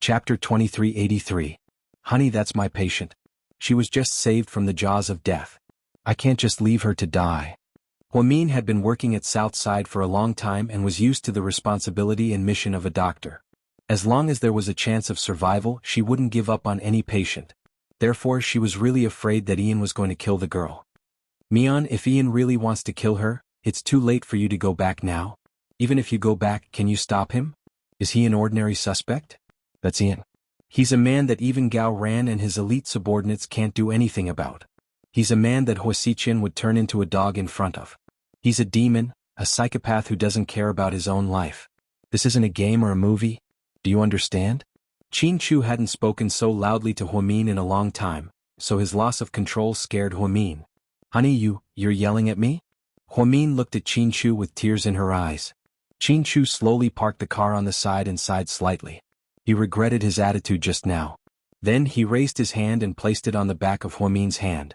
Chapter 2383. Honey, that's my patient. She was just saved from the jaws of death. I can't just leave her to die. Huamin had been working at Southside for a long time and was used to the responsibility and mission of a doctor. As long as there was a chance of survival, she wouldn't give up on any patient. Therefore, she was really afraid that Ian was going to kill the girl. Mion, if Ian really wants to kill her, it's too late for you to go back now. Even if you go back, can you stop him? Is he an ordinary suspect? That's Ian. He's a man that even Gao Ran and his elite subordinates can't do anything about. He's a man that Huasiqian would turn into a dog in front of. He's a demon, a psychopath who doesn't care about his own life. This isn't a game or a movie. Do you understand? Qin Chu hadn't spoken so loudly to Huamin in a long time, so his loss of control scared Huamin. Honey, you're yelling at me? Huamin looked at Qin Chu with tears in her eyes. Qin Chu slowly parked the car on the side and sighed slightly. He regretted his attitude just now. Then he raised his hand and placed it on the back of Huamin's hand.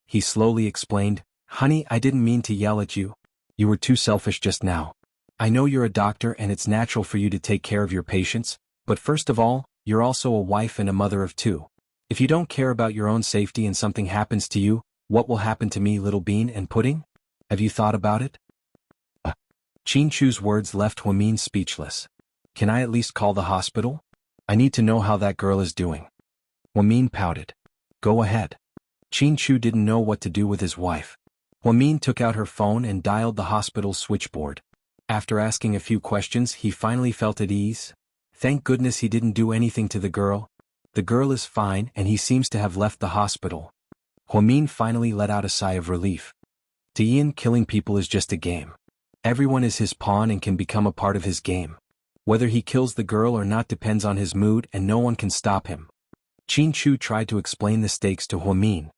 He slowly explained, Honey, I didn't mean to yell at you. You were too selfish just now. I know you're a doctor and it's natural for you to take care of your patients, but first of all, you're also a wife and a mother of two. If you don't care about your own safety and something happens to you, what will happen to me, little bean and pudding? Have you thought about it? Qin Chu's words left Huamin speechless. Can I at least call the hospital? I need to know how that girl is doing. Huamin pouted. Go ahead. Qin Chu didn't know what to do with his wife. Huamin took out her phone and dialed the hospital switchboard. After asking a few questions, he finally felt at ease. Thank goodness he didn't do anything to the girl. The girl is fine and he seems to have left the hospital. Huamin finally let out a sigh of relief. To Ian, killing people is just a game. Everyone is his pawn and can become a part of his game. Whether he kills the girl or not depends on his mood and no one can stop him. Qin Chu tried to explain the stakes to Huamin.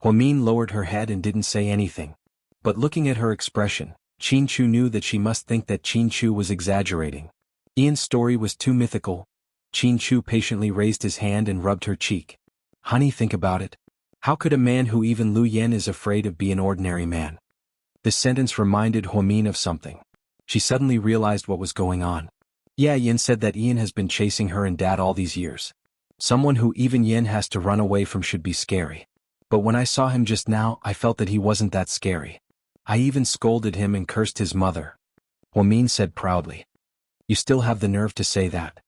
Huamin lowered her head and didn't say anything. But looking at her expression, Qin Chu knew that she must think that Qin Chu was exaggerating. Ian's story was too mythical. Qin Chu patiently raised his hand and rubbed her cheek. Honey, think about it. How could a man who even Lu Yen is afraid of be an ordinary man? This sentence reminded Huamin of something. She suddenly realized what was going on. Yeah, Yin said that Ian has been chasing her and Dad all these years. Someone who even Yin has to run away from should be scary. But when I saw him just now, I felt that he wasn't that scary. I even scolded him and cursed his mother. Huamin said proudly. You still have the nerve to say that.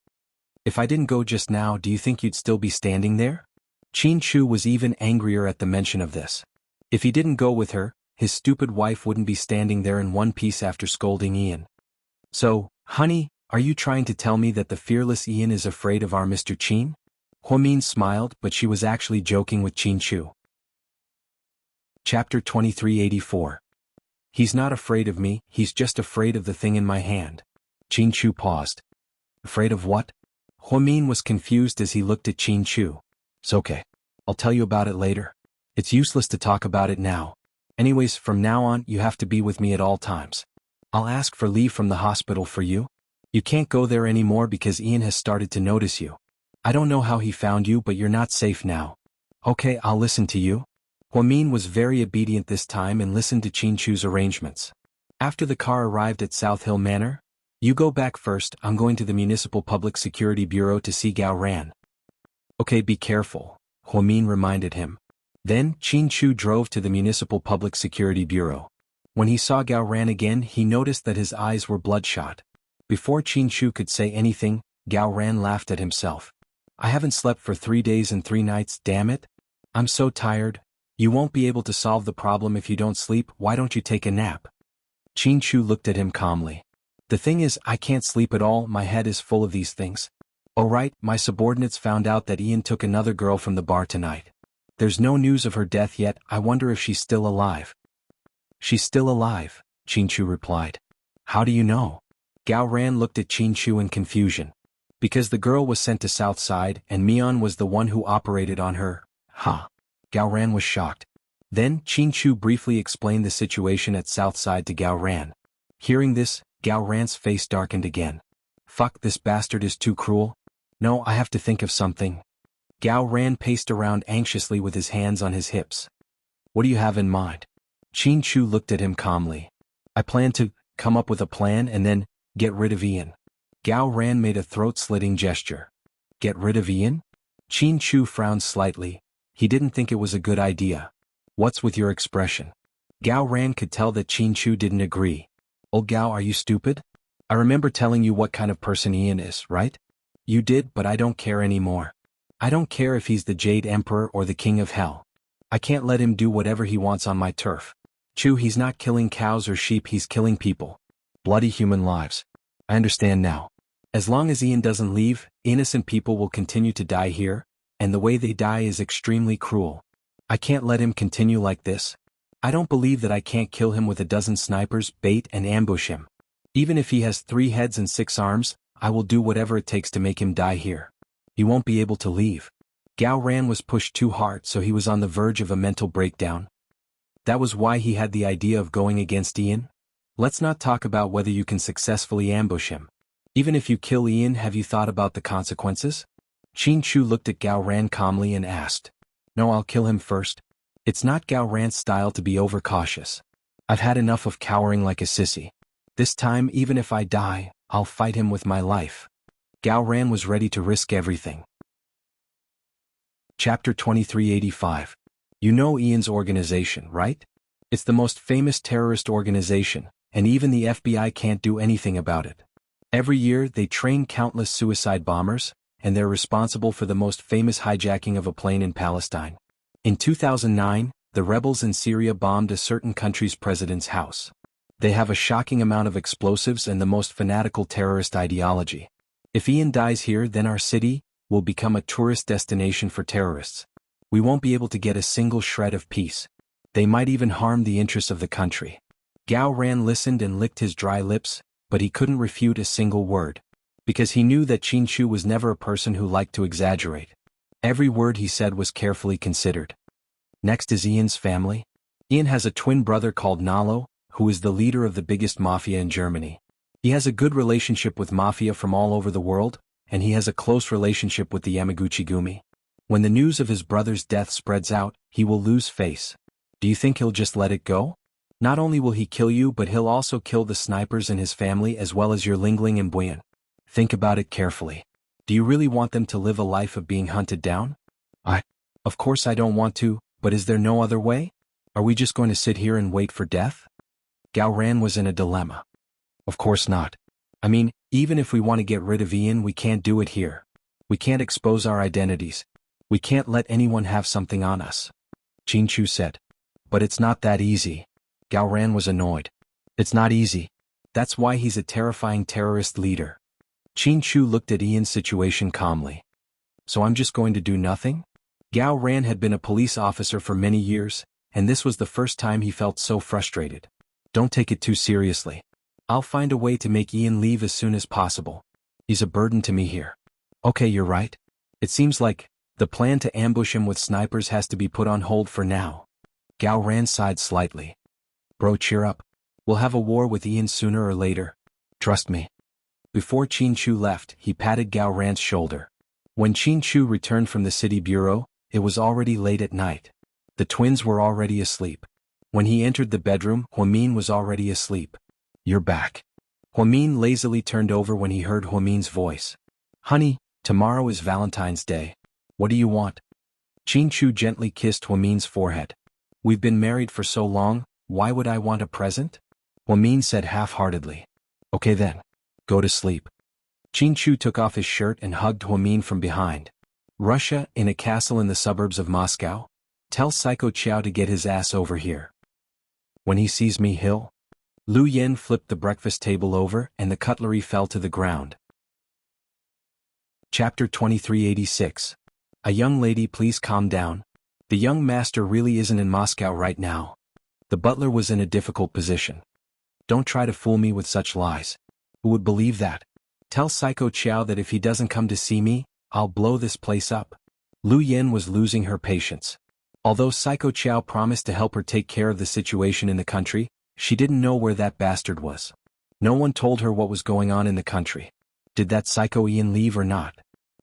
If I didn't go just now, do you think you'd still be standing there? Qin Chu was even angrier at the mention of this. If he didn't go with her, his stupid wife wouldn't be standing there in one piece after scolding Ian. So, honey, are you trying to tell me that the fearless Ian is afraid of our Mr. Qin? Huamin smiled, but she was actually joking with Qin Chu. Chapter 2384. He's not afraid of me, he's just afraid of the thing in my hand. Qin Chu paused. Afraid of what? Huamin was confused as he looked at Qin Chu. It's okay. I'll tell you about it later. It's useless to talk about it now. Anyways, from now on, you have to be with me at all times. I'll ask for leave from the hospital for you. You can't go there anymore because Ian has started to notice you. I don't know how he found you, but you're not safe now. Okay, I'll listen to you. Huamin was very obedient this time and listened to Qin Chu's arrangements. After the car arrived at South Hill Manor, you go back first, I'm going to the Municipal Public Security Bureau to see Gao Ran. Okay, be careful, Huamin reminded him. Then, Qin Chu drove to the Municipal Public Security Bureau. When he saw Gao Ran again, he noticed that his eyes were bloodshot. Before Qin Chu could say anything, Gao Ran laughed at himself. I haven't slept for 3 days and 3 nights, damn it. I'm so tired. You won't be able to solve the problem if you don't sleep, why don't you take a nap? Qin Chu looked at him calmly. The thing is, I can't sleep at all, my head is full of these things. Oh right, my subordinates found out that Ian took another girl from the bar tonight. There's no news of her death yet, I wonder if she's still alive. She's still alive, Qin Chu replied. How do you know? Gao Ran looked at Qin Chu in confusion. Because the girl was sent to Southside and Mion was the one who operated on her. Huh. Gao Ran was shocked. Then, Qin Chu briefly explained the situation at Southside to Gao Ran. Hearing this, Gao Ran's face darkened again. Fuck, this bastard is too cruel. No, I have to think of something. Gao Ran paced around anxiously with his hands on his hips. What do you have in mind? Qin Chu looked at him calmly. I plan to come up with a plan and then get rid of Ian. Gao Ran made a throat-slitting gesture. Get rid of Ian? Chin Chu frowned slightly. He didn't think it was a good idea. What's with your expression? Gao Ran could tell that Chin Chu didn't agree. Old Gao, are you stupid? I remember telling you what kind of person Ian is, right? You did, but I don't care anymore. I don't care if he's the Jade Emperor or the King of Hell. I can't let him do whatever he wants on my turf. Chu, he's not killing cows or sheep, he's killing people. Bloody human lives. I understand now. As long as Ian doesn't leave, innocent people will continue to die here, and the way they die is extremely cruel. I can't let him continue like this. I don't believe that I can't kill him with a dozen snipers, bait and ambush him. Even if he has 3 heads and 6 arms, I will do whatever it takes to make him die here. He won't be able to leave. Gao Ran was pushed too hard, so he was on the verge of a mental breakdown. That was why he had the idea of going against Ian. Let's not talk about whether you can successfully ambush him. Even if you kill Ian, have you thought about the consequences? Chin Chu looked at Gao Ran calmly and asked. No, I'll kill him first. It's not Gao Ran's style to be overcautious. I've had enough of cowering like a sissy. This time, even if I die, I'll fight him with my life. Gao Ran was ready to risk everything. Chapter 2385. You know Ian's organization, right? It's the most famous terrorist organization, and even the FBI can't do anything about it. Every year, they train countless suicide bombers, and they're responsible for the most famous hijacking of a plane in Palestine. In 2009, the rebels in Syria bombed a certain country's president's house. They have a shocking amount of explosives and the most fanatical terrorist ideology. If Ian dies here, then our city will become a tourist destination for terrorists. We won't be able to get a single shred of peace. They might even harm the interests of the country. Gao Ran listened and licked his dry lips, but he couldn't refute a single word. Because he knew that Chin Chu was never a person who liked to exaggerate. Every word he said was carefully considered. Next is Ian's family. Ian has a twin brother called Nalo, who is the leader of the biggest mafia in Germany. He has a good relationship with mafia from all over the world, and he has a close relationship with the Yamaguchi Gumi. When the news of his brother's death spreads out, he will lose face. Do you think he'll just let it go? Not only will he kill you, but he'll also kill the snipers in his family as well as your Lingling and Buyan. Think about it carefully. Do you really want them to live a life of being hunted down? Of course I don't want to, but is there no other way? Are we just going to sit here and wait for death? Gao Ran was in a dilemma. Of course not. I mean, even if we want to get rid of Ian, we can't do it here. We can't expose our identities. We can't let anyone have something on us. Chin Chu said. But it's not that easy. Gao Ran was annoyed. It's not easy. That's why he's a terrifying terrorist leader. Chin Chu looked at Ian's situation calmly. So I'm just going to do nothing? Gao Ran had been a police officer for many years, and this was the first time he felt so frustrated. Don't take it too seriously. I'll find a way to make Ian leave as soon as possible. He's a burden to me here. Okay, you're right. It seems like the plan to ambush him with snipers has to be put on hold for now. Gao Ran sighed slightly. Bro, cheer up. We'll have a war with Ian sooner or later. Trust me. Before Chin Chu left, he patted Gao Ran's shoulder. When Chin Chu returned from the city bureau, it was already late at night. The twins were already asleep. When he entered the bedroom, Huamin was already asleep. You're back. Huamin lazily turned over when he heard Huamin's voice. Honey, tomorrow is Valentine's Day. What do you want? Chin Chu gently kissed Huamin's forehead. We've been married for so long, why would I want a present? Huamin said half-heartedly. Okay then. Go to sleep. Chin Chu took off his shirt and hugged Huamin from behind. Russia, in a castle in the suburbs of Moscow? Tell Psycho Chow to get his ass over here. When he sees me, he'll... Lu Yen flipped the breakfast table over and the cutlery fell to the ground. Chapter 2386. A young lady, please calm down. The young master really isn't in Moscow right now. The butler was in a difficult position. Don't try to fool me with such lies. Who would believe that? Tell Psycho Chow that if he doesn't come to see me, I'll blow this place up. Lu Yen was losing her patience. Although Psycho Chow promised to help her take care of the situation in the country, she didn't know where that bastard was. No one told her what was going on in the country. Did that Psycho Ian leave or not?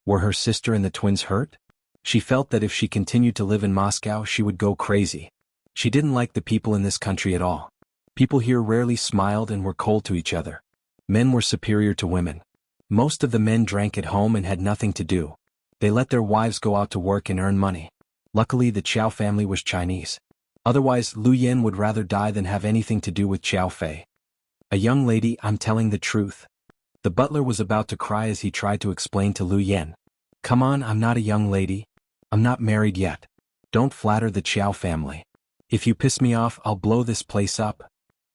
Were her sister and the twins hurt? She felt that if she continued to live in Moscow, she would go crazy. She didn't like the people in this country at all. People here rarely smiled and were cold to each other. Men were superior to women. Most of the men drank at home and had nothing to do. They let their wives go out to work and earn money. Luckily the Chow family was Chinese. Otherwise Lu Yen would rather die than have anything to do with Chow Fei. A young lady, I'm telling the truth. The butler was about to cry as he tried to explain to Lu Yen. Come on, I'm not a young lady. I'm not married yet. Don't flatter the Chow family. If you piss me off, I'll blow this place up.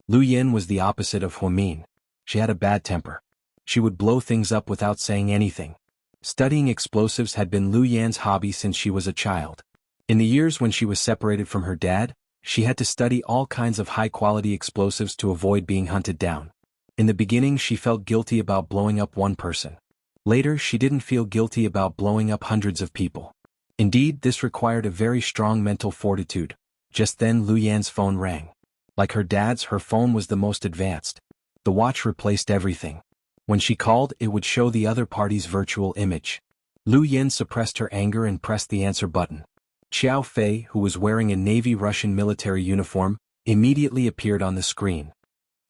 Lu Yen was the opposite of Huamin. She had a bad temper. She would blow things up without saying anything. Studying explosives had been Lu Yan's hobby since she was a child. In the years when she was separated from her dad, she had to study all kinds of high-quality explosives to avoid being hunted down. In the beginning she felt guilty about blowing up one person. Later she didn't feel guilty about blowing up hundreds of people. Indeed, this required a very strong mental fortitude. Just then Lu Yan's phone rang. Like her dad's, her phone was the most advanced. The watch replaced everything. When she called, it would show the other party's virtual image. Lu Yen suppressed her anger and pressed the answer button. Xiao Fei, who was wearing a Navy Russian military uniform, immediately appeared on the screen.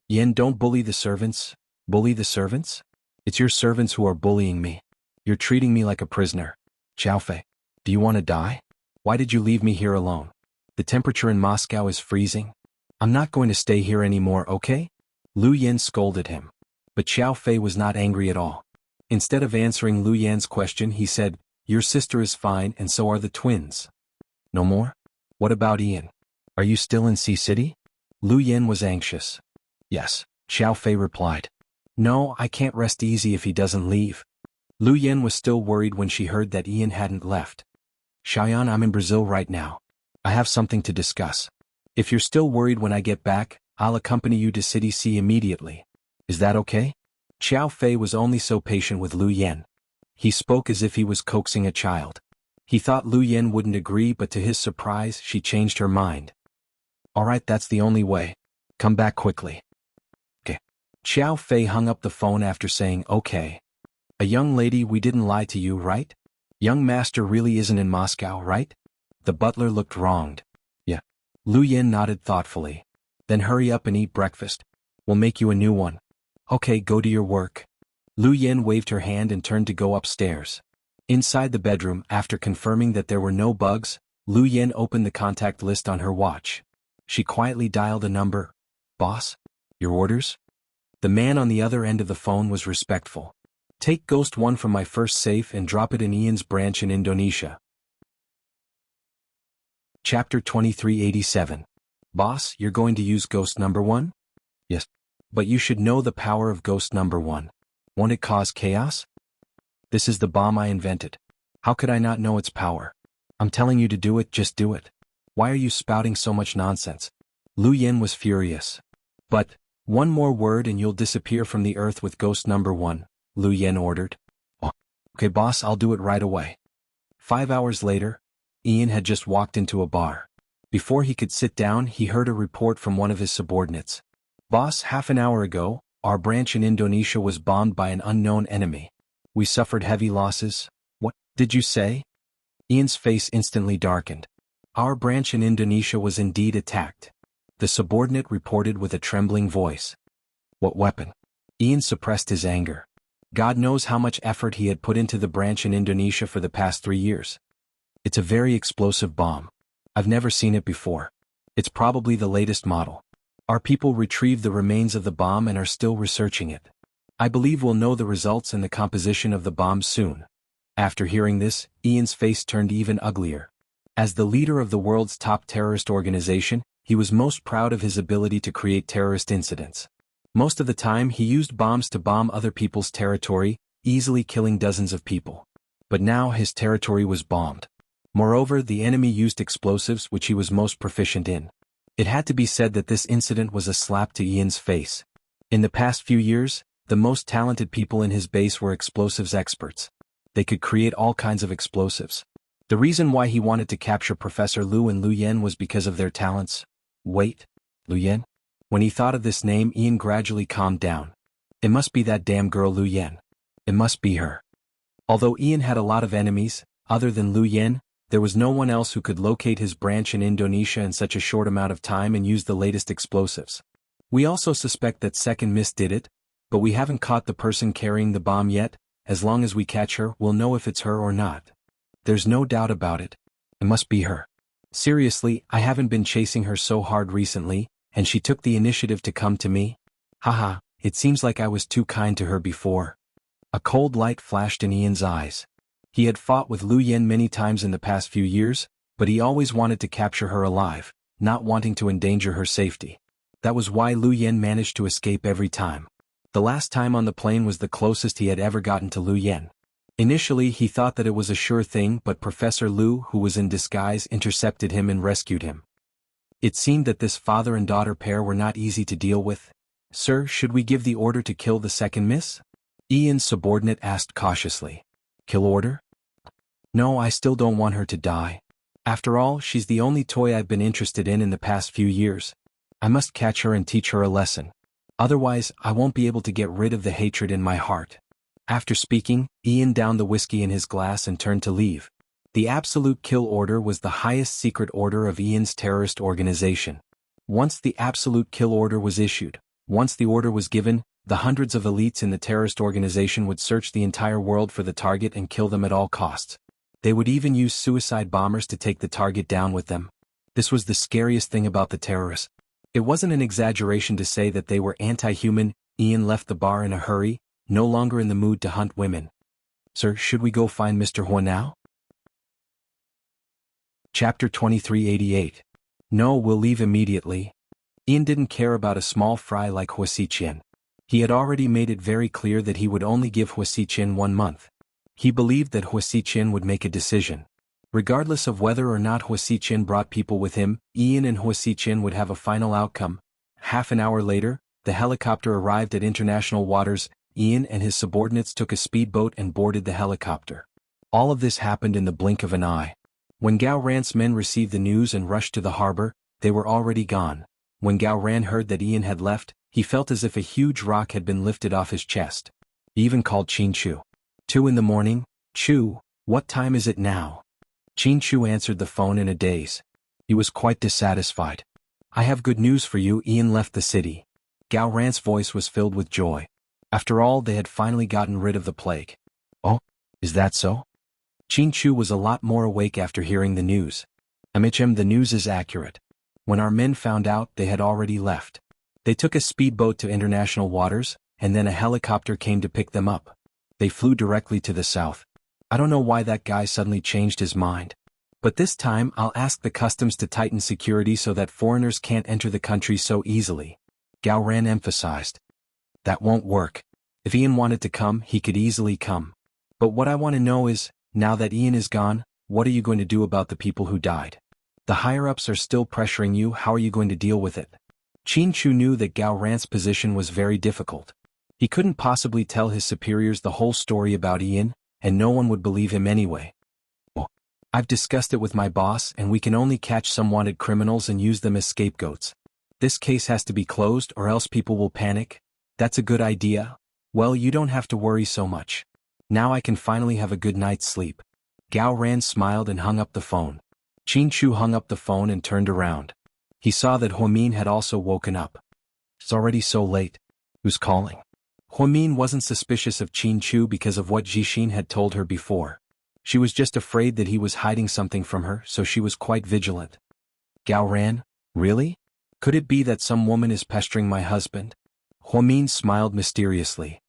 Yen, don't bully the servants. Bully the servants? It's your servants who are bullying me. You're treating me like a prisoner. Xiao Fei, do you want to die? Why did you leave me here alone? The temperature in Moscow is freezing. I'm not going to stay here anymore, okay? Lu Yen scolded him. But Xiao Fei was not angry at all. Instead of answering Lu Yan's question, he said, your sister is fine and so are the twins. No more? What about Ian? Are you still in Sea City? Lu Yen was anxious. Yes, Xiao Fei replied. No, I can't rest easy if he doesn't leave. Lu Yen was still worried when she heard that Ian hadn't left. Xiaoyan, I'm in Brazil right now. I have something to discuss. If you're still worried when I get back, I'll accompany you to City C immediately. Is that okay? Xiao Fei was only so patient with Lu Yen. He spoke as if he was coaxing a child. He thought Lu Yen wouldn't agree, but to his surprise, she changed her mind. All right, that's the only way. Come back quickly. Okay. Xiao Fei hung up the phone after saying, okay. A young lady, we didn't lie to you, right? Young master really isn't in Moscow, right? The butler looked wronged. Yeah. Lu Yen nodded thoughtfully. Then hurry up and eat breakfast. We'll make you a new one. Okay, go to your work. Lu Yen waved her hand and turned to go upstairs. Inside the bedroom, after confirming that there were no bugs, Lu Yen opened the contact list on her watch. She quietly dialed a number. Boss? Your orders? The man on the other end of the phone was respectful. Take Ghost 1 from my first safe and drop it in Ian's branch in Indonesia. Chapter 2387. Boss, you're going to use Ghost number 1? Yes. But you should know the power of Ghost number 1. Won't it cause chaos? This is the bomb I invented. How could I not know its power? I'm telling you to do it, just do it. Why are you spouting so much nonsense? Lu Yen was furious. But, one more word and you'll disappear from the earth with Ghost number 1, Lu Yen ordered. Oh, okay boss, I'll do it right away. 5 hours later, Ian had just walked into a bar. Before he could sit down, he heard a report from one of his subordinates. Boss, half an hour ago, our branch in Indonesia was bombed by an unknown enemy. We suffered heavy losses. What did you say? Ian's face instantly darkened. Our branch in Indonesia was indeed attacked. The subordinate reported with a trembling voice. What weapon? Ian suppressed his anger. God knows how much effort he had put into the branch in Indonesia for the past 3 years. It's a very explosive bomb. I've never seen it before. It's probably the latest model. Our people retrieved the remains of the bomb and are still researching it. I believe we'll know the results and the composition of the bomb soon. After hearing this, Ian's face turned even uglier. As the leader of the world's top terrorist organization, he was most proud of his ability to create terrorist incidents. Most of the time he used bombs to bomb other people's territory, easily killing dozens of people. But now his territory was bombed. Moreover, the enemy used explosives which he was most proficient in. It had to be said that this incident was a slap to Ian's face. In the past few years, the most talented people in his base were explosives experts. They could create all kinds of explosives. The reason why he wanted to capture Professor Lu and Lu Yen was because of their talents. Wait, Lu Yen? When he thought of this name, Ian gradually calmed down. It must be that damn girl Lu Yen. It must be her. Although Ian had a lot of enemies, other than Lu Yen, there was no one else who could locate his branch in Indonesia in such a short amount of time and use the latest explosives. We also suspect that Second Miss did it, but we haven't caught the person carrying the bomb yet. As long as we catch her, we'll know if it's her or not. There's no doubt about it. It must be her. Seriously, I haven't been chasing her so hard recently, and she took the initiative to come to me? Haha, it seems like I was too kind to her before. A cold light flashed in Ian's eyes. He had fought with Lu Yen many times in the past few years, but he always wanted to capture her alive, not wanting to endanger her safety. That was why Lu Yen managed to escape every time. The last time on the plane was the closest he had ever gotten to Lu Yen. Initially he thought that it was a sure thing, but Professor Lu, who was in disguise, intercepted him and rescued him. It seemed that this father and daughter pair were not easy to deal with. Sir, should we give the order to kill the second miss? Ian's subordinate asked cautiously. Kill order? No, I still don't want her to die. After all, she's the only toy I've been interested in the past few years. I must catch her and teach her a lesson. Otherwise, I won't be able to get rid of the hatred in my heart. After speaking, Ian downed the whiskey in his glass and turned to leave. The absolute kill order was the highest secret order of Ian's terrorist organization. Once the absolute kill order was issued, once the order was given, the hundreds of elites in the terrorist organization would search the entire world for the target and kill them at all costs. They would even use suicide bombers to take the target down with them. This was the scariest thing about the terrorists. It wasn't an exaggeration to say that they were anti-human. Ian left the bar in a hurry, no longer in the mood to hunt women. Sir, should we go find Mr. Hua now? Chapter 2388. No, we'll leave immediately. Ian didn't care about a small fry like Hua Xiqian. He had already made it very clear that he would only give Hua Xiqian 1 month. He believed that Hua Xiqian would make a decision. Regardless of whether or not Hua Xiqian brought people with him, Ian and Hua Xiqian would have a final outcome. Half an hour later, the helicopter arrived at international waters. Ian and his subordinates took a speedboat and boarded the helicopter. All of this happened in the blink of an eye. When Gao Ran's men received the news and rushed to the harbor, they were already gone. When Gao Ran heard that Ian had left, he felt as if a huge rock had been lifted off his chest. He even called Qin Chu. 2 in the morning, Chu, what time is it now? Qin Chu answered the phone in a daze. He was quite dissatisfied. I have good news for you. Ian left the city. Gao Ran's voice was filled with joy. After all, they had finally gotten rid of the plague. Oh, is that so? Qin Chu was a lot more awake after hearing the news. The news is accurate. When our men found out, they had already left. They took a speedboat to international waters, and then a helicopter came to pick them up. They flew directly to the south. I don't know why that guy suddenly changed his mind. But this time I'll ask the customs to tighten security so that foreigners can't enter the country so easily. Gao Ran emphasized. That won't work. If Ian wanted to come, he could easily come. But what I want to know is, now that Ian is gone, what are you going to do about the people who died? The higher-ups are still pressuring you. How are you going to deal with it? Qin Chu knew that Gao Ran's position was very difficult. He couldn't possibly tell his superiors the whole story about Ian, and no one would believe him anyway. Oh, I've discussed it with my boss, and we can only catch some wanted criminals and use them as scapegoats. This case has to be closed or else people will panic. That's a good idea. Well, you don't have to worry so much. Now I can finally have a good night's sleep. Gao Ran smiled and hung up the phone. Qin Chu hung up the phone and turned around. He saw that Hua Min had also woken up. It's already so late. Who's calling? Hua Min wasn't suspicious of Qin Chu because of what Jixin had told her before. She was just afraid that he was hiding something from her, so she was quite vigilant. Gao Ran, really? Could it be that some woman is pestering my husband? Hua Min smiled mysteriously.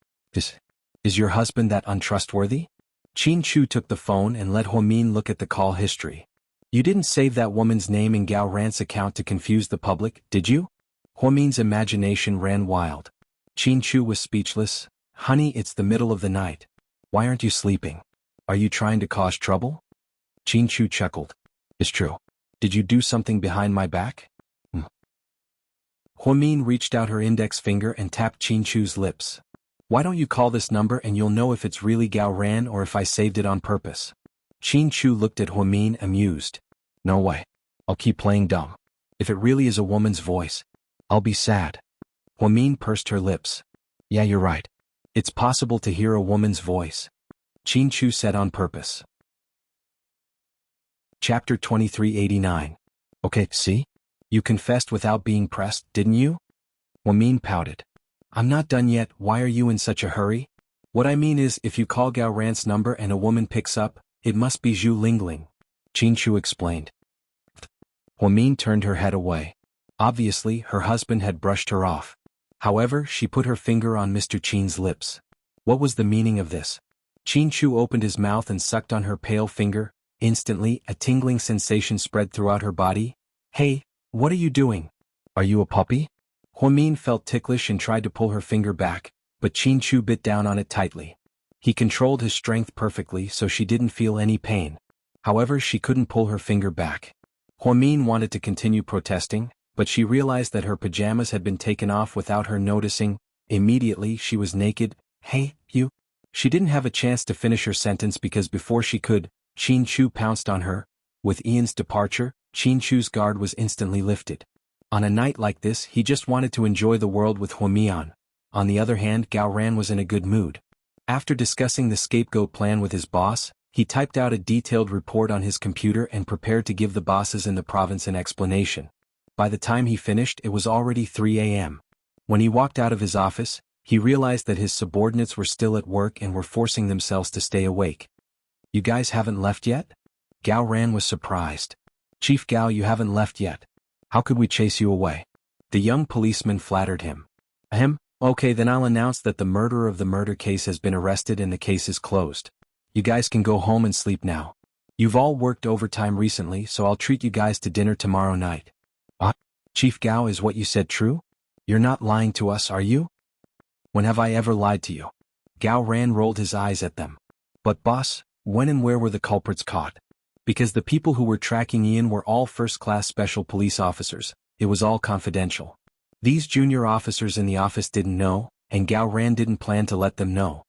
Is your husband that untrustworthy? Qin Chu took the phone and let Hua Min look at the call history. You didn't save that woman's name in Gao Ran's account to confuse the public, did you? Hua Min's imagination ran wild. Qin Chu was speechless. Honey, it's the middle of the night. Why aren't you sleeping? Are you trying to cause trouble? Qin Chu chuckled. It's true. Did you do something behind my back? Hua Min reached out her index finger and tapped Qin Chu's lips. Why don't you call this number and you'll know if it's really Gao Ran or if I saved it on purpose. Qin Chu looked at Hua Min amused. No way. I'll keep playing dumb. If it really is a woman's voice, I'll be sad. Hua Min pursed her lips. Yeah, you're right. It's possible to hear a woman's voice. Qin Chu said on purpose. Chapter 2389. Okay, see? You confessed without being pressed, didn't you? Hua Min pouted. I'm not done yet. Why are you in such a hurry? What I mean is, if you call Gao Ran's number and a woman picks up, It must be Zhu Lingling, Qin explained. Huamin turned her head away. Obviously, her husband had brushed her off. However, she put her finger on Mr. Qin's lips. What was the meaning of this? Qin opened his mouth and sucked on her pale finger. Instantly, a tingling sensation spread throughout her body. Hey, what are you doing? Are you a puppy? Huamin felt ticklish and tried to pull her finger back, but Qin bit down on it tightly. He controlled his strength perfectly so she didn't feel any pain. However, she couldn't pull her finger back. Huamin wanted to continue protesting, but she realized that her pajamas had been taken off without her noticing. Immediately, she was naked. Hey, you. She didn't have a chance to finish her sentence because before she could, Qin pounced on her. With Ian's departure, Qin guard was instantly lifted. On a night like this, he just wanted to enjoy the world with Huamian. On the other hand, Gao Ran was in a good mood. After discussing the scapegoat plan with his boss, he typed out a detailed report on his computer and prepared to give the bosses in the province an explanation. By the time he finished, it was already 3 a.m. When he walked out of his office, he realized that his subordinates were still at work and were forcing themselves to stay awake. You guys haven't left yet? Gao Ran was surprised. Chief Gao, you haven't left yet. How could we chase you away? The young policeman flattered him. Ahem, okay, then I'll announce that the murderer of the murder case has been arrested and the case is closed. You guys can go home and sleep now. You've all worked overtime recently, so I'll treat you guys to dinner tomorrow night. What? Chief Gao, is what you said true? You're not lying to us, are you? When have I ever lied to you? Gao Ran rolled his eyes at them. But boss, when and where were the culprits caught? Because the people who were tracking Ian were all first-class special police officers, it was all confidential. These junior officers in the office didn't know, and Gao Ran didn't plan to let them know.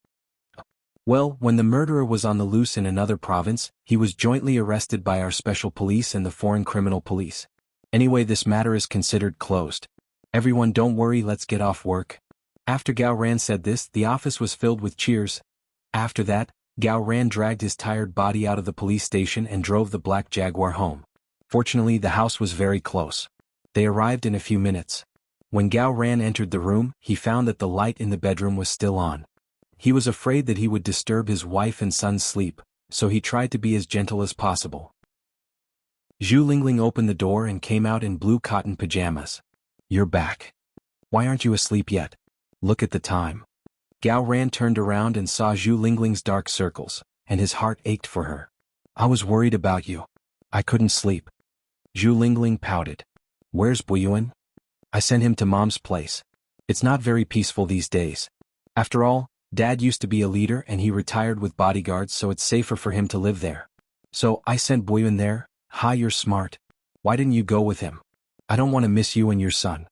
Well, when the murderer was on the loose in another province, he was jointly arrested by our special police and the foreign criminal police. Anyway, this matter is considered closed. Everyone don't worry, let's get off work. After Gao Ran said this, the office was filled with cheers. After that, Gao Ran dragged his tired body out of the police station and drove the black Jaguar home. Fortunately, the house was very close. They arrived in a few minutes. When Gao Ran entered the room, he found that the light in the bedroom was still on. He was afraid that he would disturb his wife and son's sleep, so he tried to be as gentle as possible. Zhu Lingling opened the door and came out in blue cotton pajamas. You're back. Why aren't you asleep yet? Look at the time. Gao Ran turned around and saw Zhu Lingling's dark circles, and his heart ached for her. I was worried about you. I couldn't sleep. Zhu Lingling pouted. Where's Buyuan? I sent him to Mom's place. It's not very peaceful these days. After all, Dad used to be a leader and he retired with bodyguards, so it's safer for him to live there. So I sent Buyuan there. Ha, you're smart. Why didn't you go with him? I don't want to miss you and your son.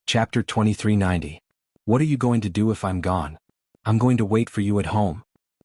Chapter 2390. What are you going to do if I'm gone? I'm going to wait for you at home.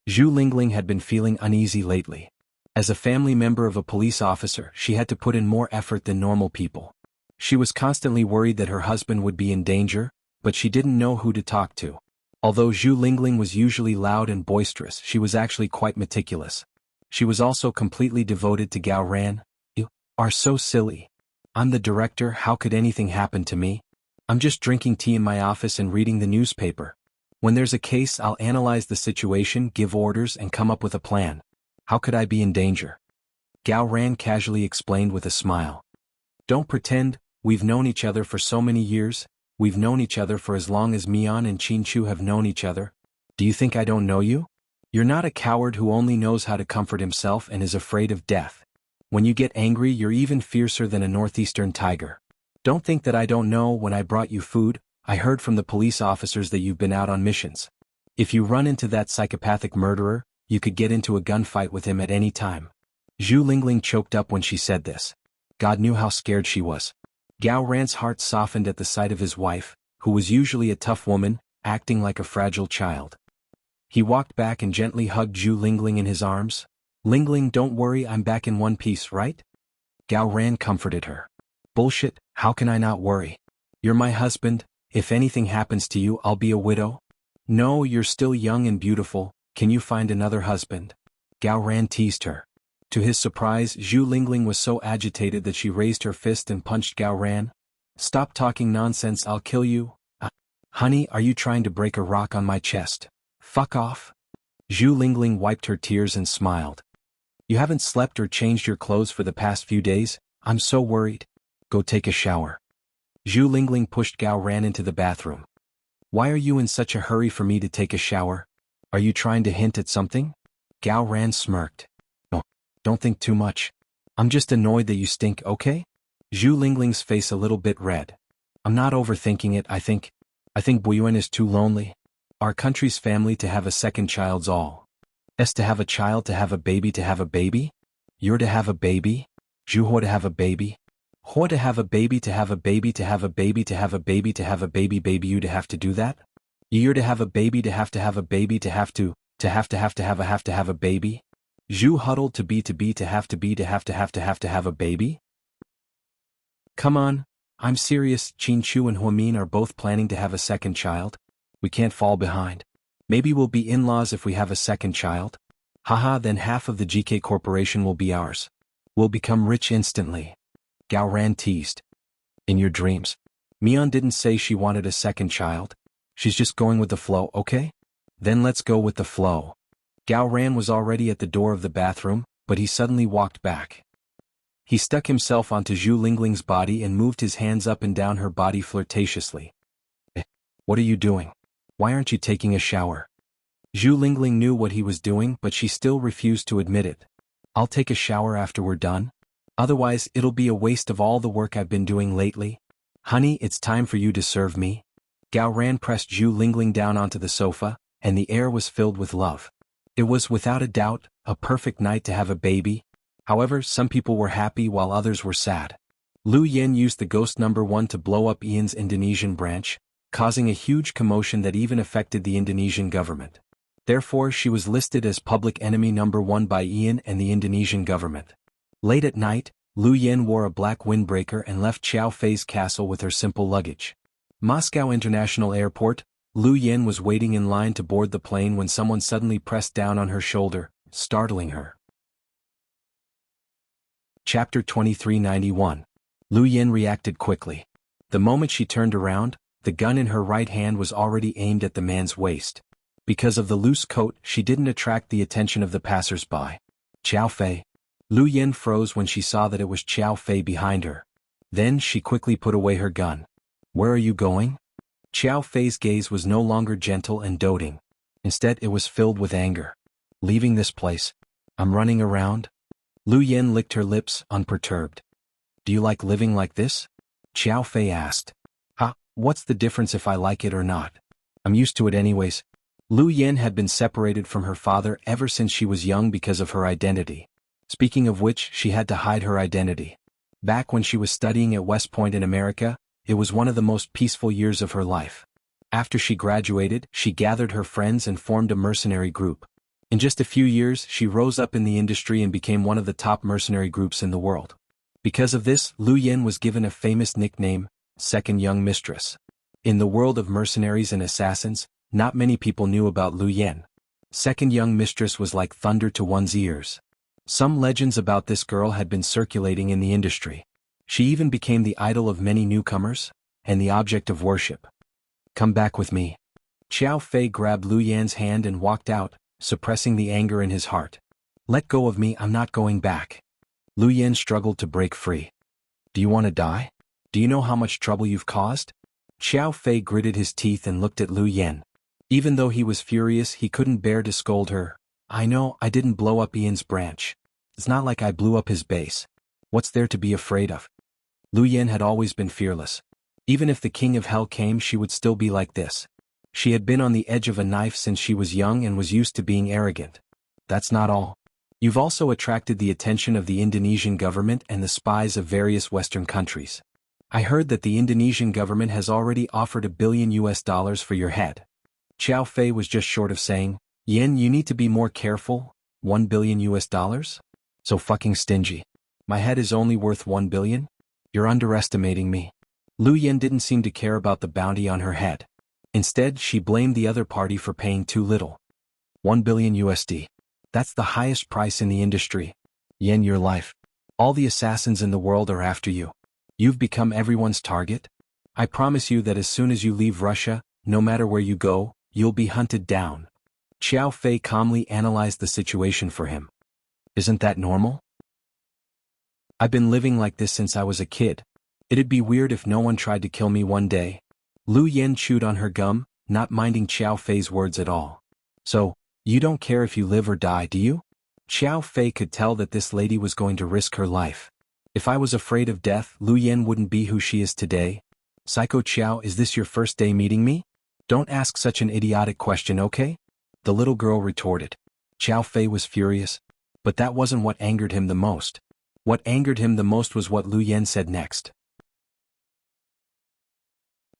Zhu Lingling had been feeling uneasy lately. As a family member of a police officer, she had to put in more effort than normal people. She was constantly worried that her husband would be in danger, but she didn't know who to talk to. Although Zhu Lingling was usually loud and boisterous, she was actually quite meticulous. She was also completely devoted to Gao Ran. You are so silly. I'm the director, how could anything happen to me? I'm just drinking tea in my office and reading the newspaper. When there's a case, I'll analyze the situation, give orders, and come up with a plan. How could I be in danger? Gao Ran casually explained with a smile. Don't pretend, we've known each other for so many years. We've known each other for as long as Mian and Qin have known each other. Do you think I don't know you? You're not a coward who only knows how to comfort himself and is afraid of death. When you get angry, you're even fiercer than a northeastern tiger. Don't think that I don't know. When I brought you food, I heard from the police officers that you've been out on missions. If you run into that psychopathic murderer, you could get into a gunfight with him at any time. Zhu Lingling choked up when she said this. God knew how scared she was. Gao Ran's heart softened at the sight of his wife, who was usually a tough woman, acting like a fragile child. He walked back and gently hugged Zhu Lingling in his arms. Lingling, don't worry, I'm back in one piece, right? Gao Ran comforted her. Bullshit, how can I not worry? You're my husband. If anything happens to you, I'll be a widow. No, you're still young and beautiful. Can you find another husband? Gao Ran teased her. To his surprise, Zhu Lingling was so agitated that she raised her fist and punched Gao Ran. Stop talking nonsense, I'll kill you. Honey, are you trying to break a rock on my chest? Fuck off. Zhu Lingling wiped her tears and smiled. You haven't slept or changed your clothes for the past few days? I'm so worried. Go take a shower. Zhu Lingling pushed Gao Ran into the bathroom. Why are you in such a hurry for me to take a shower? Are you trying to hint at something? Gao Ran smirked. No, don't think too much. I'm just annoyed that you stink, okay? Zhu Lingling's face a little bit red. I'm not overthinking it, I think Buyuan is too lonely. Our country's family to have a second child's all. To have a child, to have a baby, to have a baby? You're to have a baby? Zhu to have a baby? Ho to have a baby, to have a baby, to have a baby, to have a baby, to have a baby, baby you to have to do that? You're to have a baby, to have a baby, to have a baby? Zhu huddled to be, to have a baby? Come on, I'm serious. Qin Chu and Huamin are both planning to have a second child. We can't fall behind. Maybe we'll be in-laws if we have a second child. Haha, then half of the GK Corporation will be ours. We'll become rich instantly. Gao Ran teased. In your dreams. Mian didn't say she wanted a second child. She's just going with the flow, okay? Then let's go with the flow. Gao Ran was already at the door of the bathroom, but he suddenly walked back. He stuck himself onto Zhu Lingling's body and moved his hands up and down her body flirtatiously. What are you doing? Why aren't you taking a shower? Zhu Lingling knew what he was doing, but she still refused to admit it. I'll take a shower after we're done. Otherwise, it'll be a waste of all the work I've been doing lately. Honey, it's time for you to serve me. Gao Ran pressed Zhu Lingling down onto the sofa, and the air was filled with love. It was without a doubt a perfect night to have a baby. However, some people were happy while others were sad. Lu Yen used the ghost number 1 to blow up Ian's Indonesian branch, causing a huge commotion that even affected the Indonesian government. Therefore, she was listed as public enemy number 1 by Ian and the Indonesian government. Late at night, Lu Yen wore a black windbreaker and left Qiao Fei's castle with her simple luggage. Moscow International Airport, Lu Yen was waiting in line to board the plane when someone suddenly pressed down on her shoulder, startling her. Chapter 2391. Lu Yen reacted quickly. The moment she turned around, the gun in her right hand was already aimed at the man's waist. Because of the loose coat, she didn't attract the attention of the passers-by. Qiao Fei. Lu Yen froze when she saw that it was Qiao Fei behind her. Then she quickly put away her gun. Where are you going? Qiao Fei's gaze was no longer gentle and doting. Instead, it was filled with anger. Leaving this place. I'm running around. Lu Yen licked her lips, unperturbed. Do you like living like this? Qiao Fei asked. What's the difference if I like it or not? I'm used to it anyways. Lu Yen had been separated from her father ever since she was young because of her identity. Speaking of which, she had to hide her identity. Back when she was studying at West Point in America, it was one of the most peaceful years of her life. After she graduated, she gathered her friends and formed a mercenary group. In just a few years, she rose up in the industry and became one of the top mercenary groups in the world. Because of this, Lu Yen was given a famous nickname, Second Young Mistress. In the world of mercenaries and assassins, not many people knew about Lu Yen. Second Young Mistress was like thunder to one's ears. Some legends about this girl had been circulating in the industry. She even became the idol of many newcomers, and the object of worship. Come back with me. Qiao Fei grabbed Lu Yan's hand and walked out, suppressing the anger in his heart. Let go of me, I'm not going back. Lu Yen struggled to break free. Do you want to die? Do you know how much trouble you've caused? Qiao Fei gritted his teeth and looked at Lu Yen. Even though he was furious, he couldn't bear to scold her. I know, I didn't blow up Ian's branch. It's not like I blew up his base. What's there to be afraid of? Lu Yen had always been fearless. Even if the king of hell came, she would still be like this. She had been on the edge of a knife since she was young and was used to being arrogant. That's not all. You've also attracted the attention of the Indonesian government and the spies of various Western countries. I heard that the Indonesian government has already offered $1 billion for your head. Qiao Fei was just short of saying, Yen, you need to be more careful. $1 billion? So fucking stingy. My head is only worth $1 billion? You're underestimating me. Lu Yen didn't seem to care about the bounty on her head. Instead, she blamed the other party for paying too little. $1 billion. That's the highest price in the industry. Yen, your life. All the assassins in the world are after you. You've become everyone's target. I promise you that as soon as you leave Russia, no matter where you go, you'll be hunted down. Xiao Fei calmly analyzed the situation for him. Isn't that normal? I've been living like this since I was a kid. It'd be weird if no one tried to kill me one day. Lu Yen chewed on her gum, not minding Xiao Fei's words at all. So, you don't care if you live or die, do you? Xiao Fei could tell that this lady was going to risk her life. If I was afraid of death, Lu Yen wouldn't be who she is today. Psycho Xiao, is this your first day meeting me? Don't ask such an idiotic question, okay? The little girl retorted. Xiao Fei was furious. But that wasn't what angered him the most. What angered him the most was what Lu Yen said next.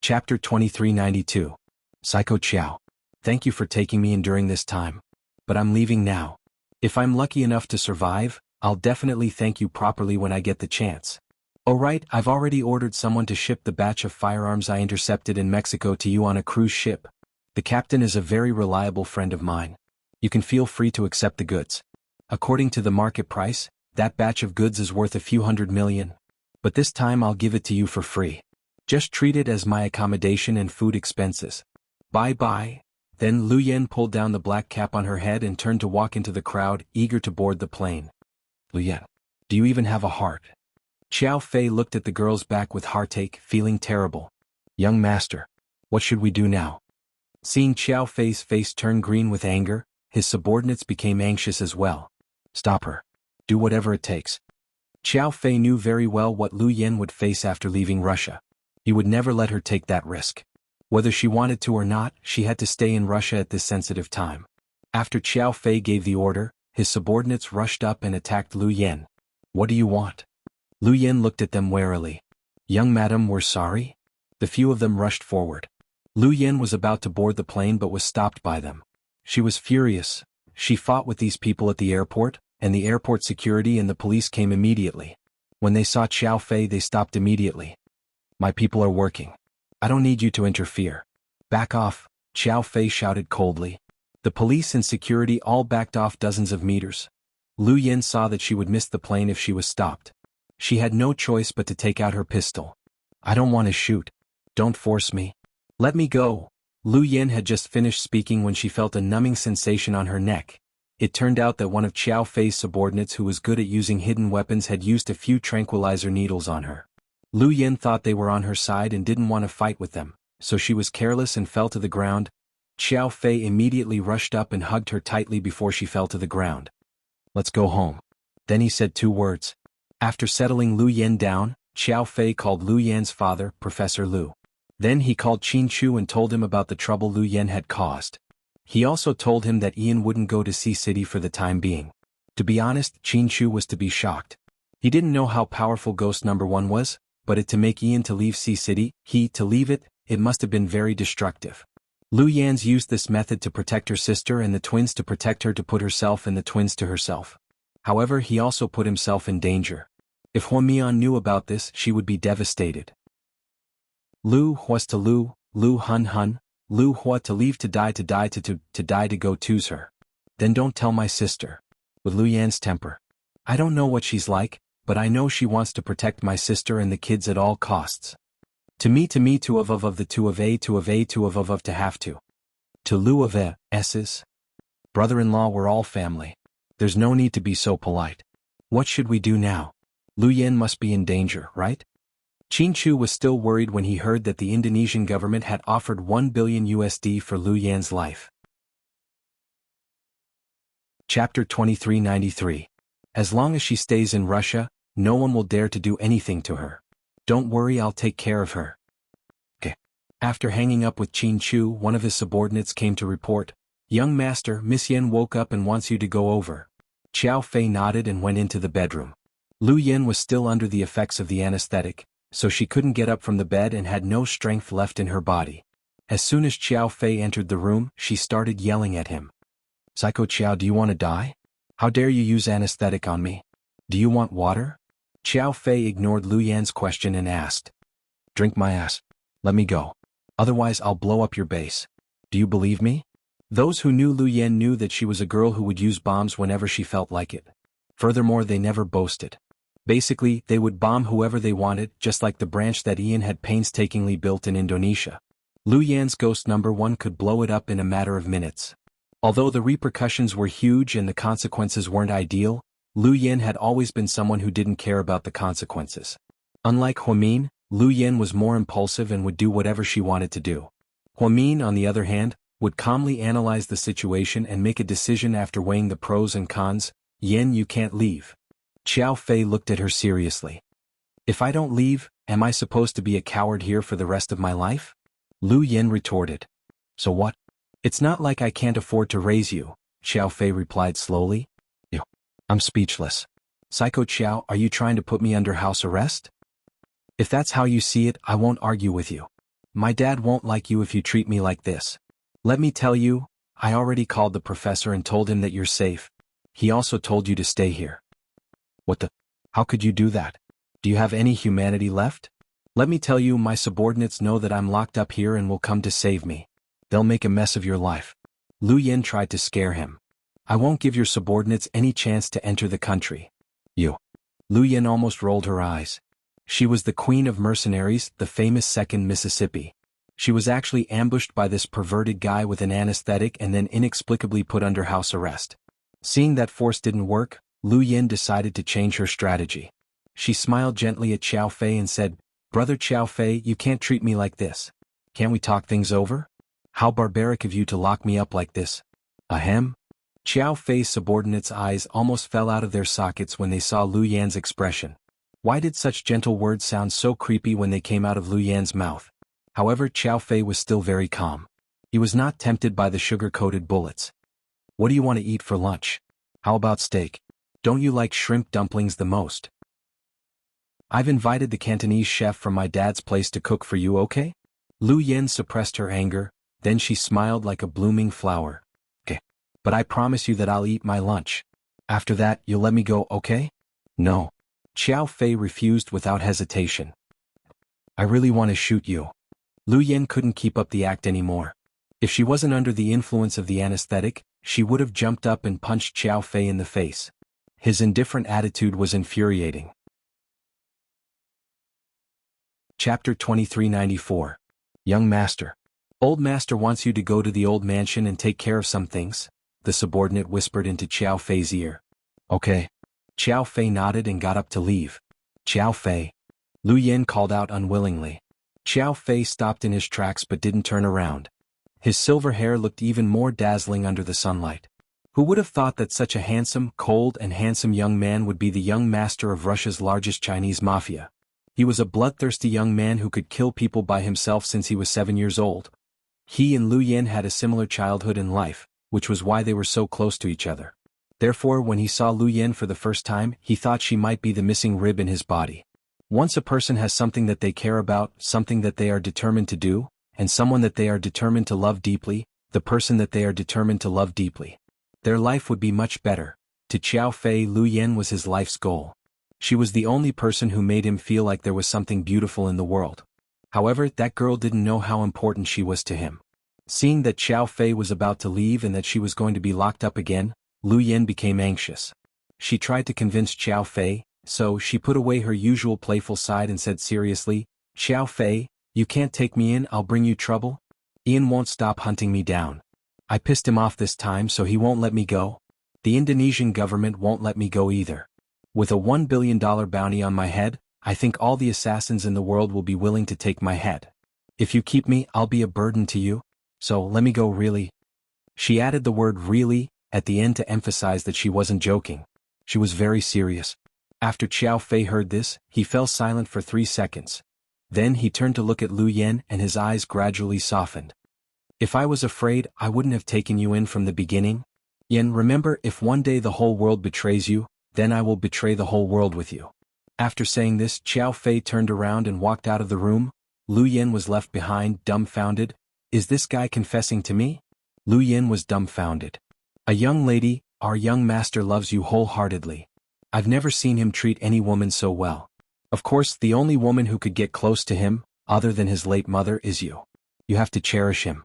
Chapter 2392. Psycho Xiao. Thank you for taking me in during this time. But I'm leaving now. If I'm lucky enough to survive, I'll definitely thank you properly when I get the chance. Alright, I've already ordered someone to ship the batch of firearms I intercepted in Mexico to you on a cruise ship. The captain is a very reliable friend of mine. You can feel free to accept the goods. According to the market price, that batch of goods is worth a few $100 million. But this time I'll give it to you for free. Just treat it as my accommodation and food expenses. Bye-bye. Then Lu Yen pulled down the black cap on her head and turned to walk into the crowd, eager to board the plane. Lu Yen, do you even have a heart? Xiao Fei looked at the girl's back with heartache, feeling terrible. Young master, what should we do now? Seeing Xiao Fei's face turn green with anger, his subordinates became anxious as well. Stop her. Do whatever it takes. Xiao Fei knew very well what Lu Yen would face after leaving Russia. He would never let her take that risk. Whether she wanted to or not, she had to stay in Russia at this sensitive time. After Xiao Fei gave the order, his subordinates rushed up and attacked Lu Yen. What do you want? Lu Yen looked at them warily. Young madam, we're sorry. The few of them rushed forward. Lu Yen was about to board the plane but was stopped by them. She was furious. She fought with these people at the airport, and the airport security and the police came immediately. When they saw Xiao Fei, they stopped immediately. My people are working. I don't need you to interfere. Back off, Xiao Fei shouted coldly. The police and security all backed off dozens of meters. Lu Yen saw that she would miss the plane if she was stopped. She had no choice but to take out her pistol. I don't want to shoot. Don't force me. Let me go. Lu Yen had just finished speaking when she felt a numbing sensation on her neck. It turned out that one of Xiao Fei's subordinates who was good at using hidden weapons had used a few tranquilizer needles on her. Lu Yen thought they were on her side and didn't want to fight with them, so she was careless and fell to the ground. Xiao Fei immediately rushed up and hugged her tightly before she fell to the ground. Let's go home. Then he said 2 words. After settling Lu Yen down, Xiao Fei called Lu Yen's father, Professor Lu. Then he called Qin Chu and told him about the trouble Lu Yen had caused. He also told him that Ian wouldn't go to Sea City for the time being. To be honest, Qin Chu was to be shocked. He didn't know how powerful Ghost Number 1 was, but to make Ian to leave Sea City, to leave it, it must have been very destructive. Lu Yan's used this method to protect her sister and the twins to protect her, to put herself and the twins to herself. However, he also put himself in danger. If Huamian knew about this, she would be devastated. Lu was to Lu, Lu Hun Hun, Lu Hua to leave to die to go to's her. Then don't tell my sister. With Lu Yan's temper. I don't know what she's like, but I know she wants to protect my sister and the kids at all costs. To me to of the two of a to of to have to. To Lu of a, s's. Brother-in-law, we're all family. There's no need to be so polite. What should we do now? Lu Yen must be in danger, right? Qin Chu was still worried when he heard that the Indonesian government had offered $1 billion for Lu Yan's life. Chapter 2393. As long as she stays in Russia, no one will dare to do anything to her. Don't worry, I'll take care of her. Okay. After hanging up with Qin Chu, one of his subordinates came to report, Young master, Miss Yen woke up and wants you to go over. Xiao Fei nodded and went into the bedroom. Lu Yen was still under the effects of the anesthetic, so she couldn't get up from the bed and had no strength left in her body. As soon as Xiao Fei entered the room, she started yelling at him. Psycho Xiao, do you want to die? How dare you use anesthetic on me? Do you want water? Xiao Fei ignored Lu Yan's question and asked. Drink my ass. Let me go. Otherwise I'll blow up your base. Do you believe me? Those who knew Lu Yen knew that she was a girl who would use bombs whenever she felt like it. Furthermore, they never boasted. Basically, they would bomb whoever they wanted, just like the branch that Ian had painstakingly built in Indonesia. Lu Yan's Ghost Number 1 could blow it up in a matter of minutes. Although the repercussions were huge and the consequences weren't ideal, Lu Yin had always been someone who didn't care about the consequences. Unlike Huamin, Lu Yin was more impulsive and would do whatever she wanted to do. Huamin, on the other hand, would calmly analyze the situation and make a decision after weighing the pros and cons. Yin, you can't leave. Xiao Fei looked at her seriously. If I don't leave, am I supposed to be a coward here for the rest of my life? Lu Yin retorted. So what? It's not like I can't afford to raise you, Xiao Fei replied slowly. Ew. I'm speechless. Psycho Xiao, are you trying to put me under house arrest? If that's how you see it, I won't argue with you. My dad won't like you if you treat me like this. Let me tell you, I already called the professor and told him that you're safe. He also told you to stay here. What the? How could you do that? Do you have any humanity left? Let me tell you, my subordinates know that I'm locked up here and will come to save me. They'll make a mess of your life. Lu Yin tried to scare him. I won't give your subordinates any chance to enter the country. You. Lu Yin almost rolled her eyes. She was the queen of mercenaries, the famous Second Mississippi. She was actually ambushed by this perverted guy with an anesthetic and then inexplicably put under house arrest. Seeing that force didn't work, Lu Yin decided to change her strategy. She smiled gently at Xiao Fei and said, Brother Xiao Fei, you can't treat me like this. Can't we talk things over? How barbaric of you to lock me up like this. Ahem. Xiao Fei's subordinates' eyes almost fell out of their sockets when they saw Lu Yan's expression. Why did such gentle words sound so creepy when they came out of Lu Yan's mouth? However, Xiao Fei was still very calm. He was not tempted by the sugar-coated bullets. What do you want to eat for lunch? How about steak? Don't you like shrimp dumplings the most? I've invited the Cantonese chef from my dad's place to cook for you, okay? Lu Yin suppressed her anger, then she smiled like a blooming flower. Okay. But I promise you that I'll eat my lunch. After that, you'll let me go, okay? No. Xiao Fei refused without hesitation. I really want to shoot you. Lu Yin couldn't keep up the act anymore. If she wasn't under the influence of the anesthetic, she would have jumped up and punched Xiao Fei in the face. His indifferent attitude was infuriating. Chapter 2394. Young Master. Old Master wants you to go to the old mansion and take care of some things, the subordinate whispered into Xiao Fei's ear. Okay. Xiao Fei nodded and got up to leave. Xiao Fei. Lu Yin called out unwillingly. Xiao Fei stopped in his tracks but didn't turn around. His silver hair looked even more dazzling under the sunlight. Who would have thought that such a handsome, cold and handsome young man would be the young master of Russia's largest Chinese mafia? He was a bloodthirsty young man who could kill people by himself since he was 7 years old. He and Lu Yin had a similar childhood and life, which was why they were so close to each other. Therefore, when he saw Lu Yin for the first time, he thought she might be the missing rib in his body. Once a person has something that they care about, something that they are determined to do, and someone that they are determined to love deeply, the person that they are determined to love deeply, their life would be much better. To Xiao Fei, Lu Yin was his life's goal. She was the only person who made him feel like there was something beautiful in the world. However, that girl didn't know how important she was to him. Seeing that Xiao Fei was about to leave and that she was going to be locked up again, Lu Yin became anxious. She tried to convince Xiao Fei, so she put away her usual playful side and said seriously, Xiao Fei, you can't take me in, I'll bring you trouble. Ian won't stop hunting me down. I pissed him off this time so he won't let me go. The Indonesian government won't let me go either. With a $1 billion bounty on my head, I think all the assassins in the world will be willing to take my head. If you keep me, I'll be a burden to you. So let me go really. She added the word really at the end to emphasize that she wasn't joking. She was very serious. After Xiao Fei heard this, he fell silent for 3 seconds. Then he turned to look at Lu Yin and his eyes gradually softened. If I was afraid, I wouldn't have taken you in from the beginning. Yin, remember, if one day the whole world betrays you, then I will betray the whole world with you. After saying this, Xiao Fei turned around and walked out of the room. Lu Yin was left behind, dumbfounded. Is this guy confessing to me? Lu Yin was dumbfounded. A young lady, our young master loves you wholeheartedly. I've never seen him treat any woman so well. Of course, the only woman who could get close to him, other than his late mother, is you. You have to cherish him.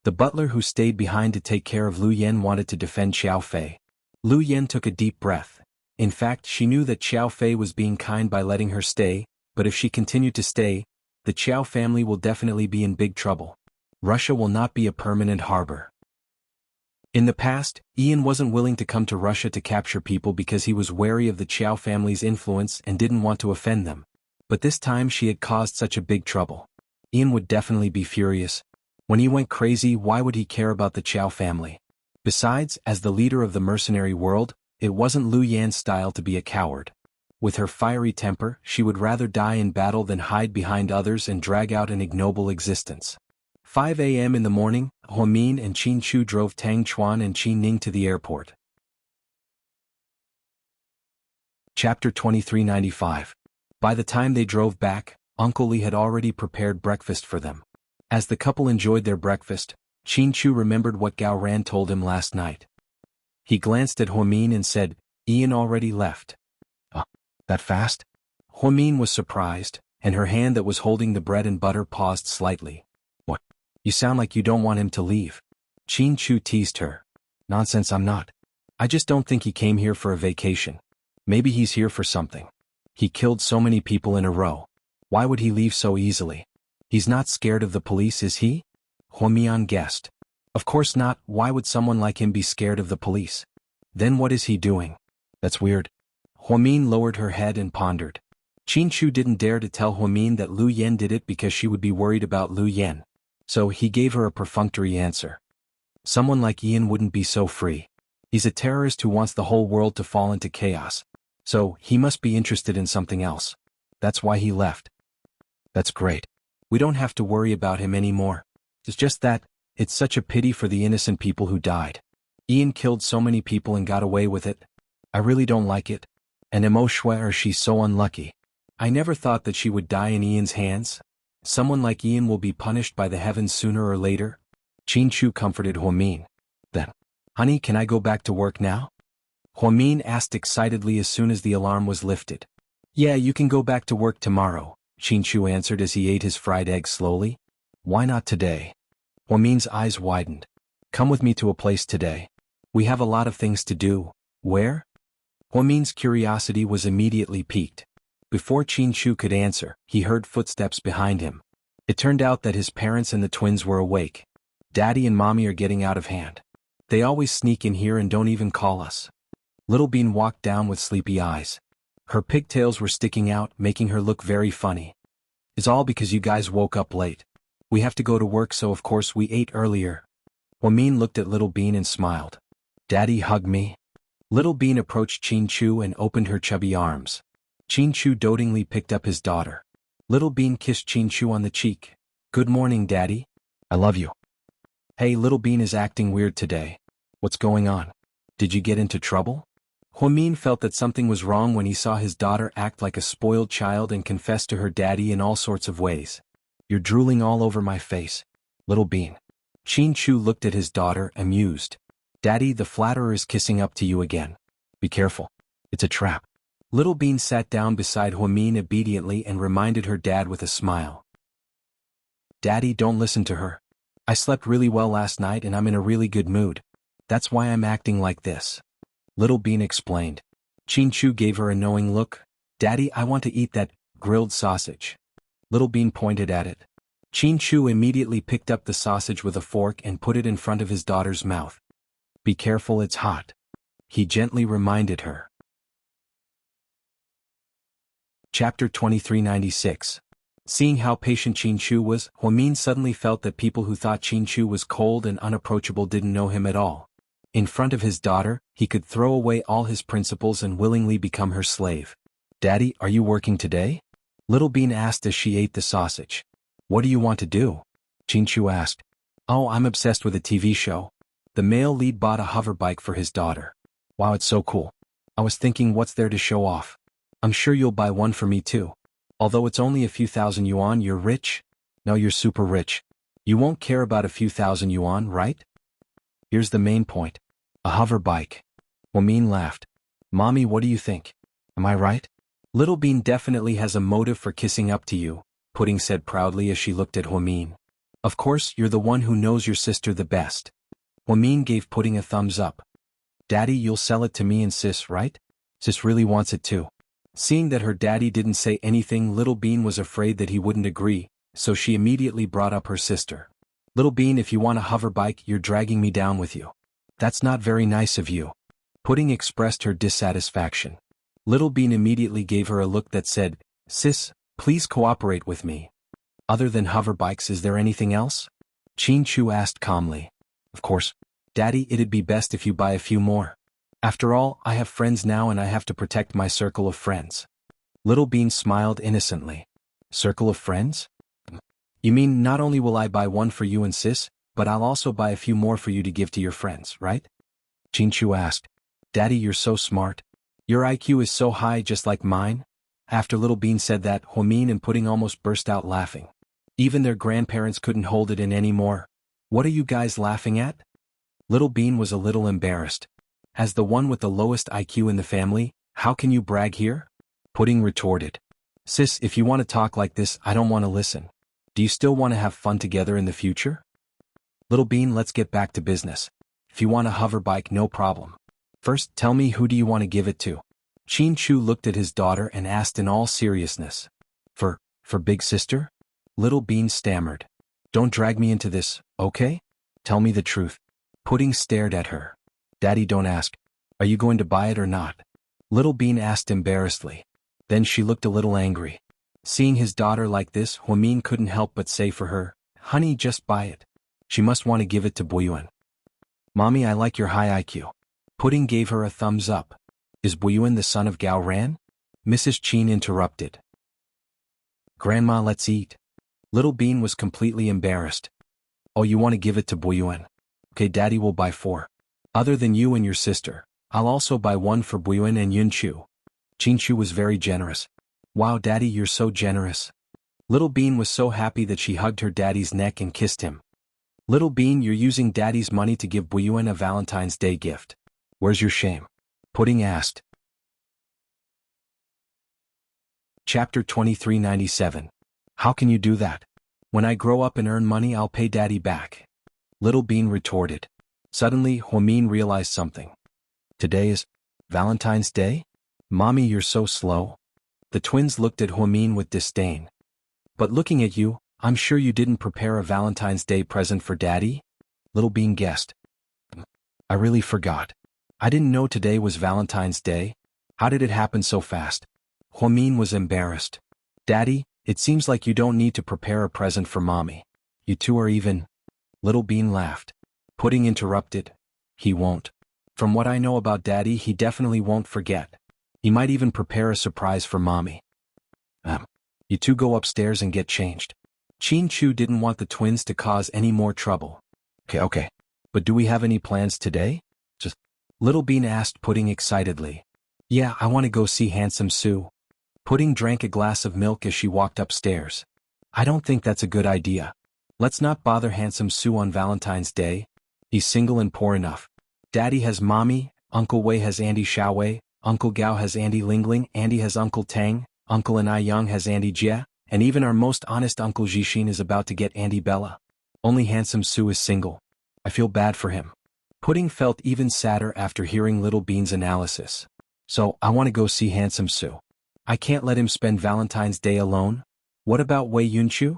The butler who stayed behind to take care of Lu Yin wanted to defend Xiao Fei. Lu Yin took a deep breath. In fact, she knew that Xiao Fei was being kind by letting her stay, but if she continued to stay, the Qiao family will definitely be in big trouble. Russia will not be a permanent harbor. In the past, Ian wasn't willing to come to Russia to capture people because he was wary of the Chow family's influence and didn't want to offend them. But this time she had caused such a big trouble. Ian would definitely be furious. When he went crazy, why would he care about the Chow family? Besides, as the leader of the mercenary world, it wasn't Lu Yan's style to be a coward. With her fiery temper, she would rather die in battle than hide behind others and drag out an ignoble existence. 5 a.m. in the morning, Huamin and Qin Chu drove Tang Chuan and Qin Ning to the airport. Chapter 2395. By the time they drove back, Uncle Li had already prepared breakfast for them. As the couple enjoyed their breakfast, Qin Chu remembered what Gao Ran told him last night. He glanced at Huamin and said, "Ian already left." That fast? Huamin was surprised, and her hand that was holding the bread and butter paused slightly. "What? You sound like you don't want him to leave." Qin Chu teased her. "Nonsense, I'm not. I just don't think he came here for a vacation. Maybe he's here for something. He killed so many people in a row. Why would he leave so easily? He's not scared of the police, is he?" Huamian guessed. "Of course not. Why would someone like him be scared of the police? Then what is he doing? That's weird." Huamin lowered her head and pondered. Qin Chu didn't dare to tell Huamin that Lu Yan did it because she would be worried about Lu Yan. So he gave her a perfunctory answer. "Someone like Ian wouldn't be so free. He's a terrorist who wants the whole world to fall into chaos. So he must be interested in something else. That's why he left." "That's great. We don't have to worry about him anymore. It's just that, it's such a pity for the innocent people who died. Ian killed so many people and got away with it. I really don't like it. And Emoshwa, she's so unlucky. I never thought that she would die in Ian's hands. Someone like Ian will be punished by the heavens sooner or later." Qin Chu comforted Huamin. "Then, honey, can I go back to work now?" Huamin asked excitedly as soon as the alarm was lifted. "Yeah, you can go back to work tomorrow," Qin Chu answered as he ate his fried egg slowly. "Why not today?" Huamin's eyes widened. "Come with me to a place today. We have a lot of things to do." "Where?" Huamin's curiosity was immediately piqued. Before Qin Chu could answer, he heard footsteps behind him. It turned out that his parents and the twins were awake. "Daddy and Mommy are getting out of hand. They always sneak in here and don't even call us." Little Bean walked down with sleepy eyes. Her pigtails were sticking out, making her look very funny. "It's all because you guys woke up late. We have to go to work, so of course we ate earlier." Huamin looked at Little Bean and smiled. "Daddy, hug me." Little Bean approached Qin Chu and opened her chubby arms. Qin Chu dotingly picked up his daughter. Little Bean kissed Qin Chu on the cheek. "Good morning, Daddy. I love you." "Hey, Little Bean is acting weird today. What's going on? Did you get into trouble?" Huamin felt that something was wrong when he saw his daughter act like a spoiled child and confess to her daddy in all sorts of ways. "You're drooling all over my face, Little Bean." Qin Chu looked at his daughter, amused. "Daddy, the flatterer is kissing up to you again. Be careful. It's a trap." Little Bean sat down beside Huamin obediently and reminded her dad with a smile. "Daddy, don't listen to her. I slept really well last night and I'm in a really good mood. That's why I'm acting like this." Little Bean explained. Qin Chu gave her a knowing look. "Daddy, I want to eat that grilled sausage." Little Bean pointed at it. Qin Chu immediately picked up the sausage with a fork and put it in front of his daughter's mouth. "Be careful, it's hot," he gently reminded her. Chapter 2396. Seeing how patient Qin Chu was, Huamin suddenly felt that people who thought Qin Chu was cold and unapproachable didn't know him at all. In front of his daughter, he could throw away all his principles and willingly become her slave. "Daddy, are you working today?" Little Bean asked as she ate the sausage. "What do you want to do?" Qin Chu asked. "Oh, I'm obsessed with a TV show." The male lead bought a hoverbike for his daughter. "Wow, it's so cool. I was thinking, what's there to show off? I'm sure you'll buy one for me too. Although it's only a few thousand yuan, you're rich? No, you're super rich. You won't care about a few thousand yuan, right? Here's the main point. A hoverbike." Huamin laughed. "Mommy, what do you think? Am I right?" "Little Bean definitely has a motive for kissing up to you," Pudding said proudly as she looked at Huamin. "Of course, you're the one who knows your sister the best." Huamin gave Pudding a thumbs up. "Daddy, you'll sell it to me and Sis, right? Sis really wants it too." Seeing that her daddy didn't say anything, Little Bean was afraid that he wouldn't agree, so she immediately brought up her sister. "Little Bean, if you want a hoverbike, you're dragging me down with you." That's not very nice of you. Pudding expressed her dissatisfaction. Little Bean immediately gave her a look that said, Sis, please cooperate with me. Other than hover bikes, is there anything else? Chin Chu asked calmly. Of course. Daddy, it'd be best if you buy a few more. After all, I have friends now and I have to protect my circle of friends. Little Bean smiled innocently. Circle of friends? You mean not only will I buy one for you and Sis, but I'll also buy a few more for you to give to your friends, right? Chin Chu asked. Daddy, you're so smart. Your IQ is so high just like mine. After Little Bean said that, Huamin and Pudding almost burst out laughing. Even their grandparents couldn't hold it in anymore. What are you guys laughing at? Little Bean was a little embarrassed. As the one with the lowest IQ in the family, how can you brag here? Pudding retorted. Sis, if you want to talk like this, I don't want to listen. Do you still want to have fun together in the future? Little Bean, let's get back to business. If you want a hover bike, no problem. First, tell me, who do you want to give it to? Chin Chu looked at his daughter and asked in all seriousness. For big sister? Little Bean stammered. Don't drag me into this, okay? Tell me the truth. Pudding stared at her. Daddy, don't ask. Are you going to buy it or not? Little Bean asked embarrassedly. Then she looked a little angry. Seeing his daughter like this, Huamin couldn't help but say for her, Honey, just buy it. She must want to give it to Buyuan. Mommy, I like your high IQ. Pudding gave her a thumbs up. Is Buyuan the son of Gao Ran? Mrs. Chin interrupted. Grandma, let's eat. Little Bean was completely embarrassed. Oh, you want to give it to Buyuan? Okay, Daddy will buy 4. Other than you and your sister, I'll also buy 1 for Buyuan and Yun Chu. Chin Chu was very generous. Wow, Daddy, you're so generous. Little Bean was so happy that she hugged her daddy's neck and kissed him. Little Bean, you're using Daddy's money to give Buyuan a Valentine's Day gift. Where's your shame? Pudding asked. Chapter 2397. How can you do that? When I grow up and earn money, I'll pay Daddy back. Little Bean retorted. Suddenly, Huamin realized something. Today is Valentine's Day? Mommy, you're so slow. The twins looked at Huamin with disdain. But looking at you, I'm sure you didn't prepare a Valentine's Day present for Daddy? Little Bean guessed. I really forgot. I didn't know today was Valentine's Day. How did it happen so fast? Huamin was embarrassed. Daddy, it seems like you don't need to prepare a present for Mommy. You two are even. Little Bean laughed. Pudding interrupted. He won't. From what I know about Daddy, he definitely won't forget. He might even prepare a surprise for Mommy. You two go upstairs and get changed. Chin Chu didn't want the twins to cause any more trouble. Okay. But do we have any plans today? Little Bean asked Pudding excitedly. Yeah, I want to go see Handsome Sue. Pudding drank a glass of milk as she walked upstairs. I don't think that's a good idea. Let's not bother Handsome Sue on Valentine's Day. He's single and poor enough. Daddy has Mommy, Uncle Wei has Auntie Xiaowei, Uncle Gao has Auntie Lingling, Andy has Uncle Tang, Uncle and I Yang has Auntie Jia, and even our most honest Uncle Jixin is about to get Auntie Bella. Only Handsome Sue is single. I feel bad for him. Pudding felt even sadder after hearing Little Bean's analysis. So, I want to go see Handsome Sue. I can't let him spend Valentine's Day alone. What about Wei Yunchu?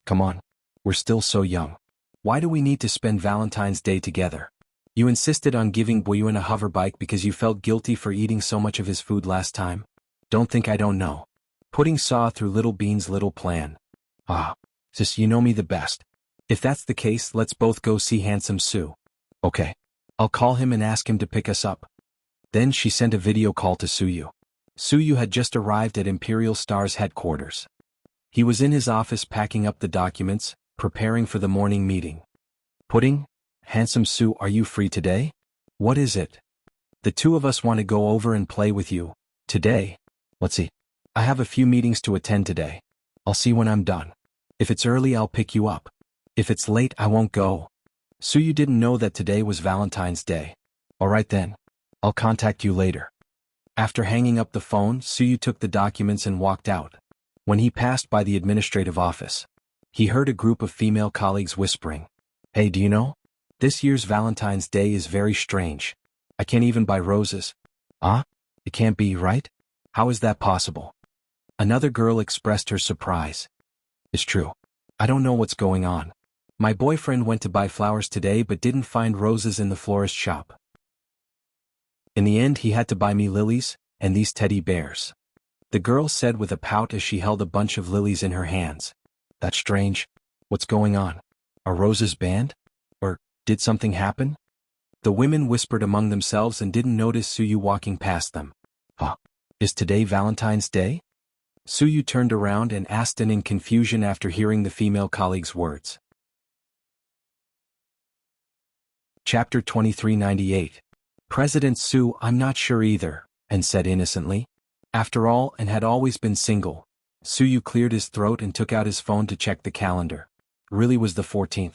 Come on. We're still so young. Why do we need to spend Valentine's Day together? You insisted on giving Buyuan a hover bike because you felt guilty for eating so much of his food last time? Don't think I don't know. Pudding saw through Little Bean's little plan. Sis, you know me the best. If that's the case, let's both go see Handsome Sue. Okay. I'll call him and ask him to pick us up. Then she sent a video call to Suyu. Suyu had just arrived at Imperial Star's headquarters. He was in his office packing up the documents, preparing for the morning meeting. Pudding? Handsome Sue, are you free today? What is it? The two of us want to go over and play with you. Today? Let's see. I have a few meetings to attend today. I'll see when I'm done. If it's early, I'll pick you up. If it's late, I won't go. Suyu didn't know that today was Valentine's Day. Alright then. I'll contact you later. After hanging up the phone, Suyu took the documents and walked out. When he passed by the administrative office, he heard a group of female colleagues whispering. Hey, do you know? This year's Valentine's Day is very strange. I can't even buy roses. It can't be, right? How is that possible? Another girl expressed her surprise. It's true. I don't know what's going on. My boyfriend went to buy flowers today but didn't find roses in the florist shop. In the end he had to buy me lilies, and these teddy bears. The girl said with a pout as she held a bunch of lilies in her hands. That's strange. What's going on? Are roses banned? Or, did something happen? The women whispered among themselves and didn't notice Suyu walking past them. Huh? Is today Valentine's Day? Suyu turned around and asked in confusion after hearing the female colleague's words. Chapter 2398. President Su, I'm not sure either, and said innocently. After all, and had always been single. Suyu cleared his throat and took out his phone to check the calendar. Really was the 14th.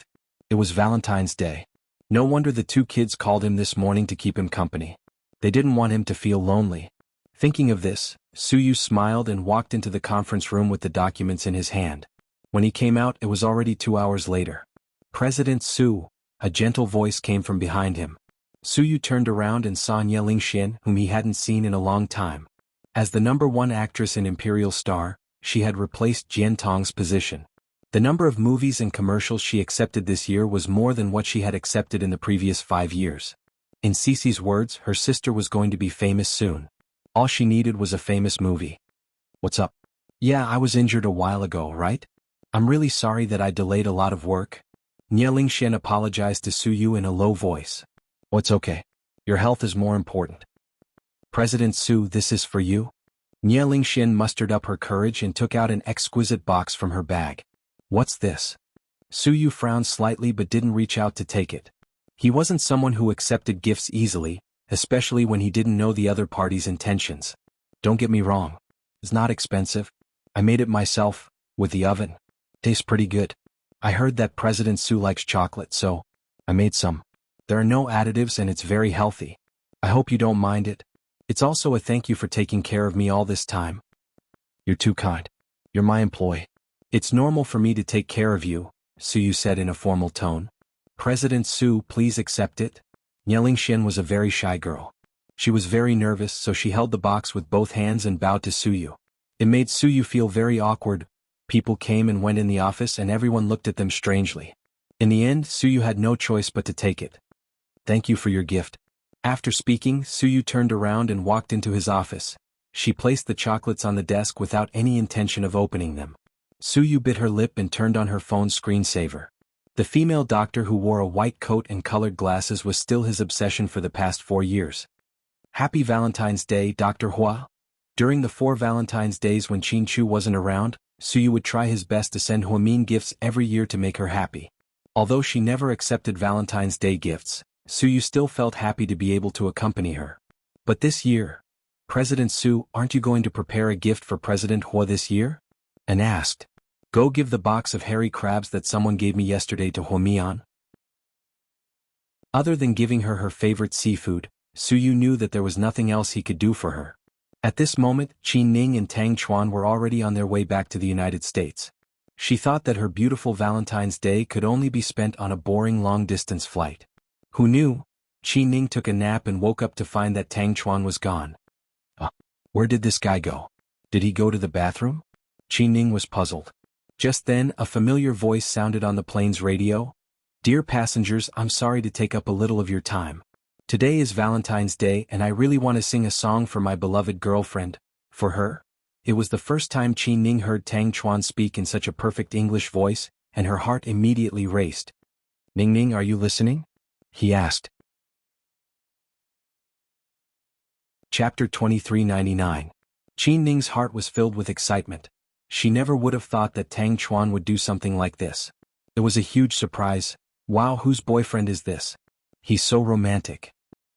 It was Valentine's Day. No wonder the two kids called him this morning to keep him company. They didn't want him to feel lonely. Thinking of this, Suyu smiled and walked into the conference room with the documents in his hand. When he came out, it was already 2 hours later. President Su, a gentle voice came from behind him. Suyu turned around and saw Nye Lingxian, whom he hadn't seen in a long time. As the #1 actress in Imperial Star, she had replaced Jian Tong's position. The number of movies and commercials she accepted this year was more than what she had accepted in the previous 5 years. In Cece's words, her sister was going to be famous soon. All she needed was a famous movie. What's up? Yeah, I was injured a while ago, right? I'm really sorry that I delayed a lot of work. Nye Lingxian apologized to Suyu in a low voice. Oh, it's okay. Your health is more important. President Su, this is for you? Nye Lingxian mustered up her courage and took out an exquisite box from her bag. What's this? Suyu frowned slightly but didn't reach out to take it. He wasn't someone who accepted gifts easily, especially when he didn't know the other party's intentions. Don't get me wrong. It's not expensive. I made it myself, with the oven. Tastes pretty good. I heard that President Su likes chocolate, so I made some. There are no additives and it's very healthy. I hope you don't mind it. It's also a thank you for taking care of me all this time. You're too kind. You're my employee. It's normal for me to take care of you, Suyu said in a formal tone. President Su, please accept it. Nye Lingxian was a very shy girl. She was very nervous, so she held the box with both hands and bowed to Suyu. It made Suyu feel very awkward. People came and went in the office and everyone looked at them strangely. In the end, Suyu had no choice but to take it. Thank you for your gift. After speaking, Suyu turned around and walked into his office. She placed the chocolates on the desk without any intention of opening them. Suyu bit her lip and turned on her phone's screensaver. The female doctor who wore a white coat and colored glasses was still his obsession for the past 4 years. Happy Valentine's Day, Dr. Hua. During the 4 Valentine's Days when Qin Chu wasn't around, Suyu would try his best to send Huamin gifts every year to make her happy. Although she never accepted Valentine's Day gifts, Suyu still felt happy to be able to accompany her. But this year, President Su, aren't you going to prepare a gift for President Hua this year? Anne asked. Go give the box of hairy crabs that someone gave me yesterday to Huamian. Other than giving her her favorite seafood, Suyu knew that there was nothing else he could do for her. At this moment, Qin Ning and Tang Chuan were already on their way back to the United States. She thought that her beautiful Valentine's Day could only be spent on a boring long-distance flight. Who knew? Qin Ning took a nap and woke up to find that Tang Chuan was gone. Where did this guy go? Did he go to the bathroom? Qin Ning was puzzled. Just then, a familiar voice sounded on the plane's radio. Dear passengers, I'm sorry to take up a little of your time. Today is Valentine's Day and I really want to sing a song for my beloved girlfriend. For her? It was the first time Qin Ning heard Tang Chuan speak in such a perfect English voice, and her heart immediately raced. Ning Ning, are you listening? He asked. Chapter 2399. Qin Ning's heart was filled with excitement. She never would have thought that Tang Chuan would do something like this. It was a huge surprise. Wow, whose boyfriend is this? He's so romantic.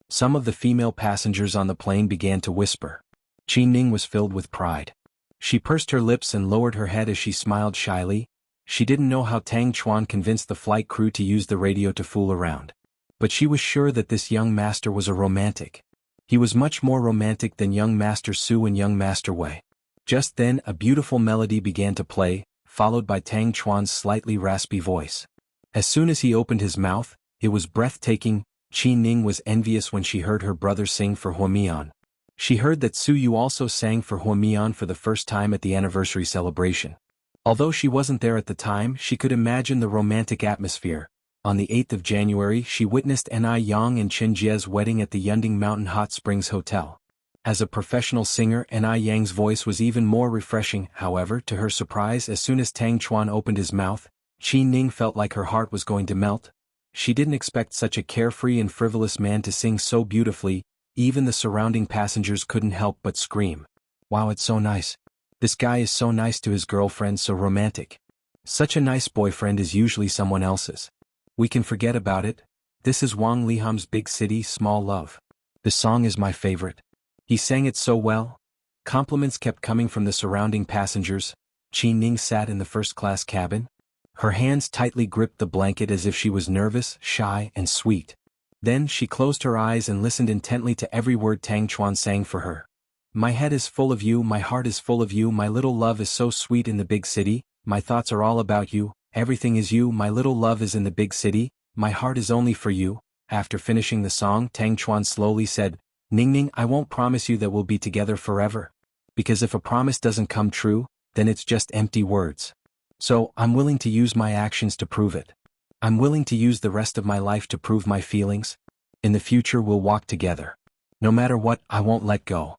Some of the female passengers on the plane began to whisper. Qin Ning was filled with pride. She pursed her lips and lowered her head as she smiled shyly. She didn't know how Tang Chuan convinced the flight crew to use the radio to fool around. But she was sure that this young master was a romantic. He was much more romantic than young Master Su and young Master Wei. Just then, a beautiful melody began to play, followed by Tang Chuan's slightly raspy voice. As soon as he opened his mouth, it was breathtaking. Qin Ning was envious when she heard her brother sing for Huamian. She heard that Suyu also sang for Huamian for the first time at the anniversary celebration. Although she wasn't there at the time, she could imagine the romantic atmosphere. On the 8th of January, she witnessed Ni Yang and Chen Jie's wedding at the Yunding Mountain Hot Springs Hotel. As a professional singer, Ni Yang's voice was even more refreshing. However, to her surprise, as soon as Tang Chuan opened his mouth, Qi Ning felt like her heart was going to melt. She didn't expect such a carefree and frivolous man to sing so beautifully. Even the surrounding passengers couldn't help but scream. Wow, it's so nice. This guy is so nice to his girlfriend, so romantic. Such a nice boyfriend is usually someone else's. We can forget about it. This is Wang Liham's Big City, Small Love. The song is my favorite. He sang it so well. Compliments kept coming from the surrounding passengers. Qi Ning sat in the first-class cabin. Her hands tightly gripped the blanket as if she was nervous, shy, and sweet. Then she closed her eyes and listened intently to every word Tang Chuan sang for her. My head is full of you, my heart is full of you, my little love is so sweet in the big city, my thoughts are all about you, everything is you, my little love is in the big city, my heart is only for you. After finishing the song, Tang Chuan slowly said, Ning Ning, I won't promise you that we'll be together forever. Because if a promise doesn't come true, then it's just empty words. So, I'm willing to use my actions to prove it. I'm willing to use the rest of my life to prove my feelings. In the future we'll walk together. No matter what, I won't let go.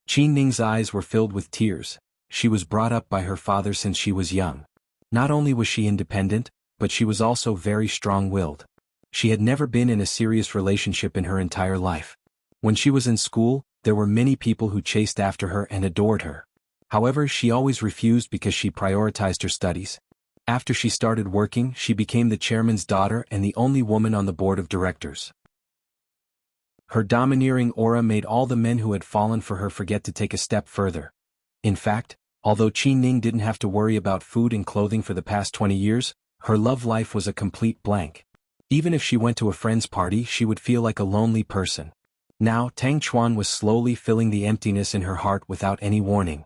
Qi Ning's eyes were filled with tears. She was brought up by her father since she was young. Not only was she independent, but she was also very strong-willed. She had never been in a serious relationship in her entire life. When she was in school, there were many people who chased after her and adored her. However, she always refused because she prioritized her studies. After she started working, she became the chairman's daughter and the only woman on the board of directors. Her domineering aura made all the men who had fallen for her forget to take a step further. In fact, although Qi Ning didn't have to worry about food and clothing for the past 20 years, her love life was a complete blank. Even if she went to a friend's party, she would feel like a lonely person. Now, Tang Chuan was slowly filling the emptiness in her heart without any warning.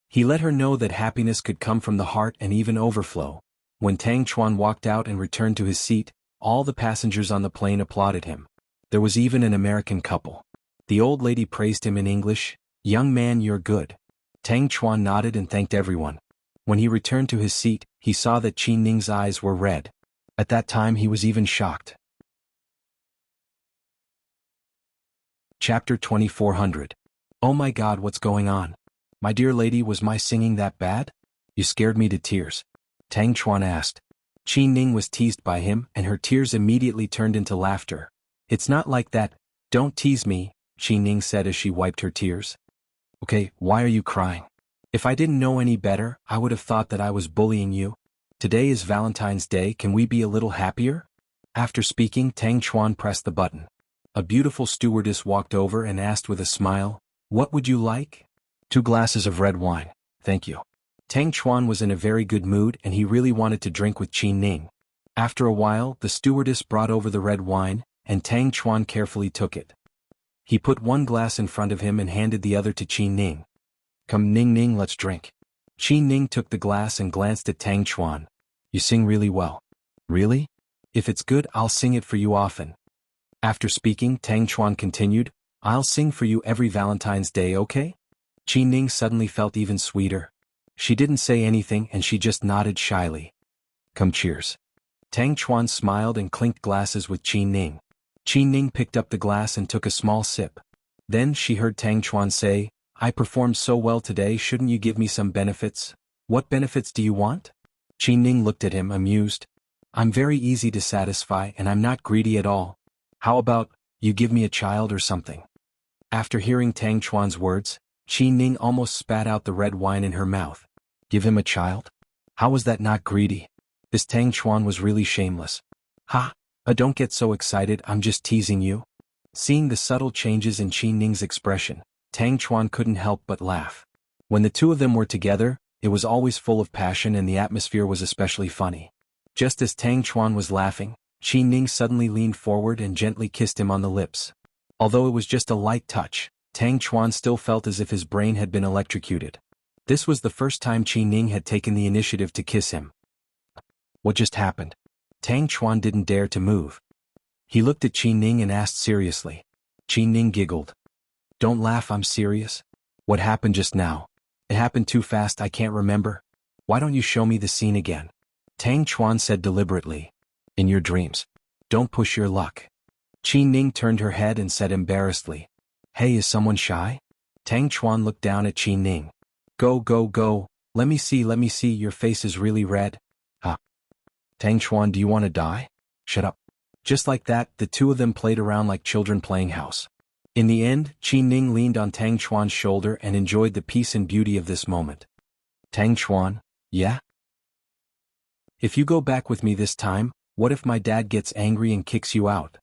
He let her know that happiness could come from the heart and even overflow. When Tang Chuan walked out and returned to his seat, all the passengers on the plane applauded him. There was even an American couple. The old lady praised him in English, "Young man, you're good." Tang Chuan nodded and thanked everyone. When he returned to his seat, he saw that Qi Ning's eyes were red. At that time he was even shocked. Chapter 2400. Oh my God, what's going on? My dear lady, was my singing that bad? You scared me to tears. Tang Chuan asked. Qi Ning was teased by him, and her tears immediately turned into laughter. It's not like that. Don't tease me, Qi Ning said as she wiped her tears. Okay, why are you crying? If I didn't know any better, I would have thought that I was bullying you. Today is Valentine's Day, can we be a little happier? After speaking, Tang Chuan pressed the button. A beautiful stewardess walked over and asked with a smile, "What would you like?" 2 glasses of red wine, thank you. Tang Chuan was in a very good mood and he really wanted to drink with Qi Ning. After a while, the stewardess brought over the red wine, and Tang Chuan carefully took it. He put 1 glass in front of him and handed the other to Qi Ning. Come Ning Ning, let's drink. Qi Ning took the glass and glanced at Tang Chuan. You sing really well. Really? If it's good, I'll sing it for you often. After speaking, Tang Chuan continued, I'll sing for you every Valentine's Day, okay? Qi Ning suddenly felt even sweeter. She didn't say anything and she just nodded shyly. Come cheers. Tang Chuan smiled and clinked glasses with Qi Ning. Qi Ning picked up the glass and took a small sip. Then she heard Tang Chuan say, I performed so well today, shouldn't you give me some benefits? What benefits do you want? Qi Ning looked at him, amused. I'm very easy to satisfy and I'm not greedy at all. How about, you give me a child or something? After hearing Tang Chuan's words, Qi Ning almost spat out the red wine in her mouth. Give him a child? How was that not greedy? This Tang Chuan was really shameless. Ha! Don't get so excited, I'm just teasing you. Seeing the subtle changes in Qi Ning's expression, Tang Chuan couldn't help but laugh. When the two of them were together, it was always full of passion and the atmosphere was especially funny. Just as Tang Chuan was laughing, Qi Ning suddenly leaned forward and gently kissed him on the lips. Although it was just a light touch, Tang Chuan still felt as if his brain had been electrocuted. This was the first time Qi Ning had taken the initiative to kiss him. What just happened? Tang Chuan didn't dare to move. He looked at Qi Ning and asked seriously. Qi Ning giggled. Don't laugh, I'm serious. What happened just now? It happened too fast, I can't remember. Why don't you show me the scene again? Tang Chuan said deliberately. In your dreams. Don't push your luck. Qi Ning turned her head and said embarrassedly. Hey, is someone shy? Tang Chuan looked down at Qi Ning. Go, go, go, let me see, your face is really red. Huh? Tang Chuan, do you want to die? Shut up. Just like that, the two of them played around like children playing house. In the end, Qi Ning leaned on Tang Chuan's shoulder and enjoyed the peace and beauty of this moment. Tang Chuan, yeah? If you go back with me this time, what if my dad gets angry and kicks you out?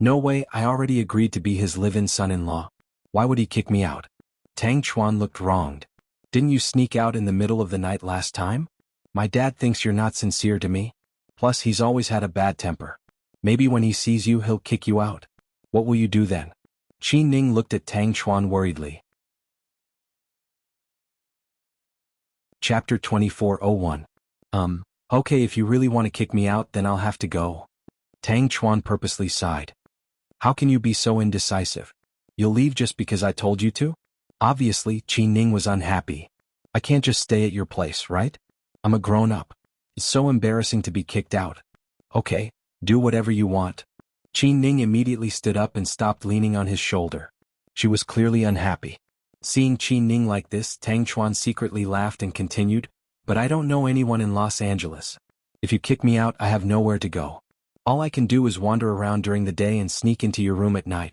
No way, I already agreed to be his live-in son-in-law. Why would he kick me out? Tang Chuan looked wronged. Didn't you sneak out in the middle of the night last time? My dad thinks you're not sincere to me. Plus, he's always had a bad temper. Maybe when he sees you, he'll kick you out. What will you do then? Qi Ning looked at Tang Chuan worriedly. Chapter 24:01. Okay, if you really want to kick me out, then I'll have to go. Tang Chuan purposely sighed. How can you be so indecisive? You'll leave just because I told you to? Obviously, Qi Ning was unhappy. I can't just stay at your place, right? I'm a grown-up. It's so embarrassing to be kicked out. Okay, do whatever you want. Qi Ning immediately stood up and stopped leaning on his shoulder. She was clearly unhappy. Seeing Qi Ning like this, Tang Chuan secretly laughed and continued, but I don't know anyone in Los Angeles. If you kick me out, I have nowhere to go. All I can do is wander around during the day and sneak into your room at night.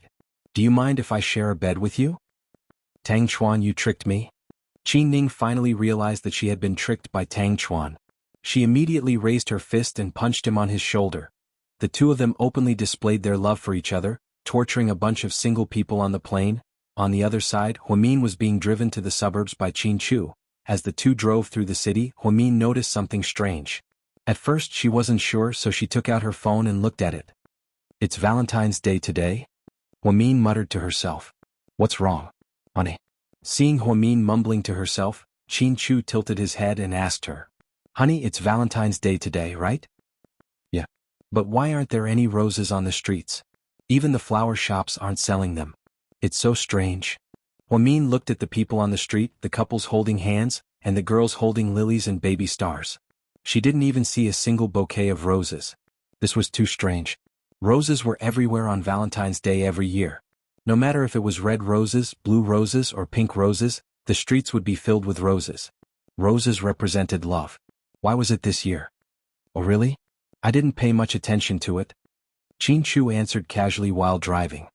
Do you mind if I share a bed with you? Tang Chuan, you tricked me? Qi Ning finally realized that she had been tricked by Tang Chuan. She immediately raised her fist and punched him on his shoulder. The two of them openly displayed their love for each other, torturing a bunch of single people on the plane. On the other side, Huamin was being driven to the suburbs by Qin Chu. As the two drove through the city, Huamin noticed something strange. At first she wasn't sure, so she took out her phone and looked at it. It's Valentine's Day today? Huamin muttered to herself. What's wrong? Honey. Seeing Huamin mumbling to herself, Qin Chu tilted his head and asked her. Honey, it's Valentine's Day today, right? Yeah. But why aren't there any roses on the streets? Even the flower shops aren't selling them. It's so strange. Huamin looked at the people on the street, the couples holding hands, and the girls holding lilies and baby stars. She didn't even see a single bouquet of roses. This was too strange. Roses were everywhere on Valentine's Day every year. No matter if it was red roses, blue roses, or pink roses, the streets would be filled with roses. Roses represented love. Why was it this year? Oh really? I didn't pay much attention to it. Qin Chu answered casually while driving.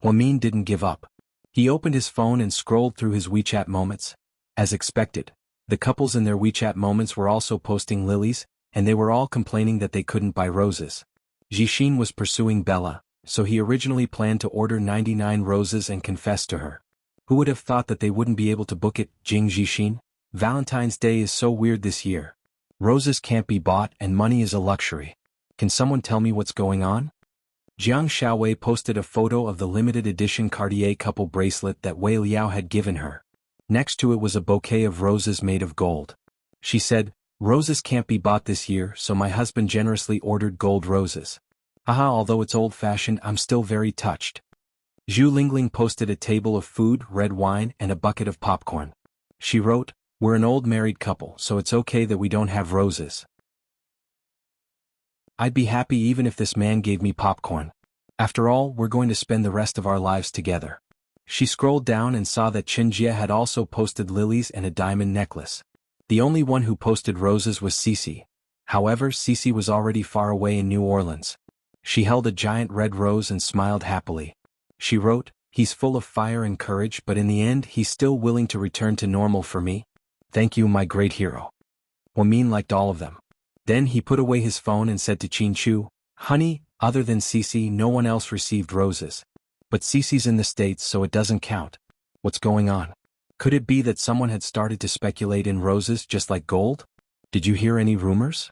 Huamin didn't give up. He opened his phone and scrolled through his WeChat moments. As expected, the couples in their WeChat moments were also posting lilies, and they were all complaining that they couldn't buy roses. Jixin was pursuing Bella, so he originally planned to order 99 roses and confess to her. Who would have thought that they wouldn't be able to book it? Jing Jixin? Valentine's Day is so weird this year. Roses can't be bought and money is a luxury. Can someone tell me what's going on? Jiang Xiaowei posted a photo of the limited edition Cartier couple bracelet that Wei Liao had given her. Next to it was a bouquet of roses made of gold. She said, roses can't be bought this year, so my husband generously ordered gold roses. Haha, although it's old-fashioned, I'm still very touched. Zhu Lingling posted a table of food, red wine, and a bucket of popcorn. She wrote, we're an old married couple, so it's okay that we don't have roses. I'd be happy even if this man gave me popcorn. After all, we're going to spend the rest of our lives together. She scrolled down and saw that Chen Jie had also posted lilies and a diamond necklace. The only one who posted roses was Cece. However, Cece was already far away in New Orleans. She held a giant red rose and smiled happily. She wrote, he's full of fire and courage, but in the end he's still willing to return to normal for me. Thank you, my great hero. Huamin liked all of them. Then he put away his phone and said to Qin Chu, honey, other than Cece, no one else received roses. But Cece's in the States, so it doesn't count. What's going on? Could it be that someone had started to speculate in roses just like gold? Did you hear any rumors?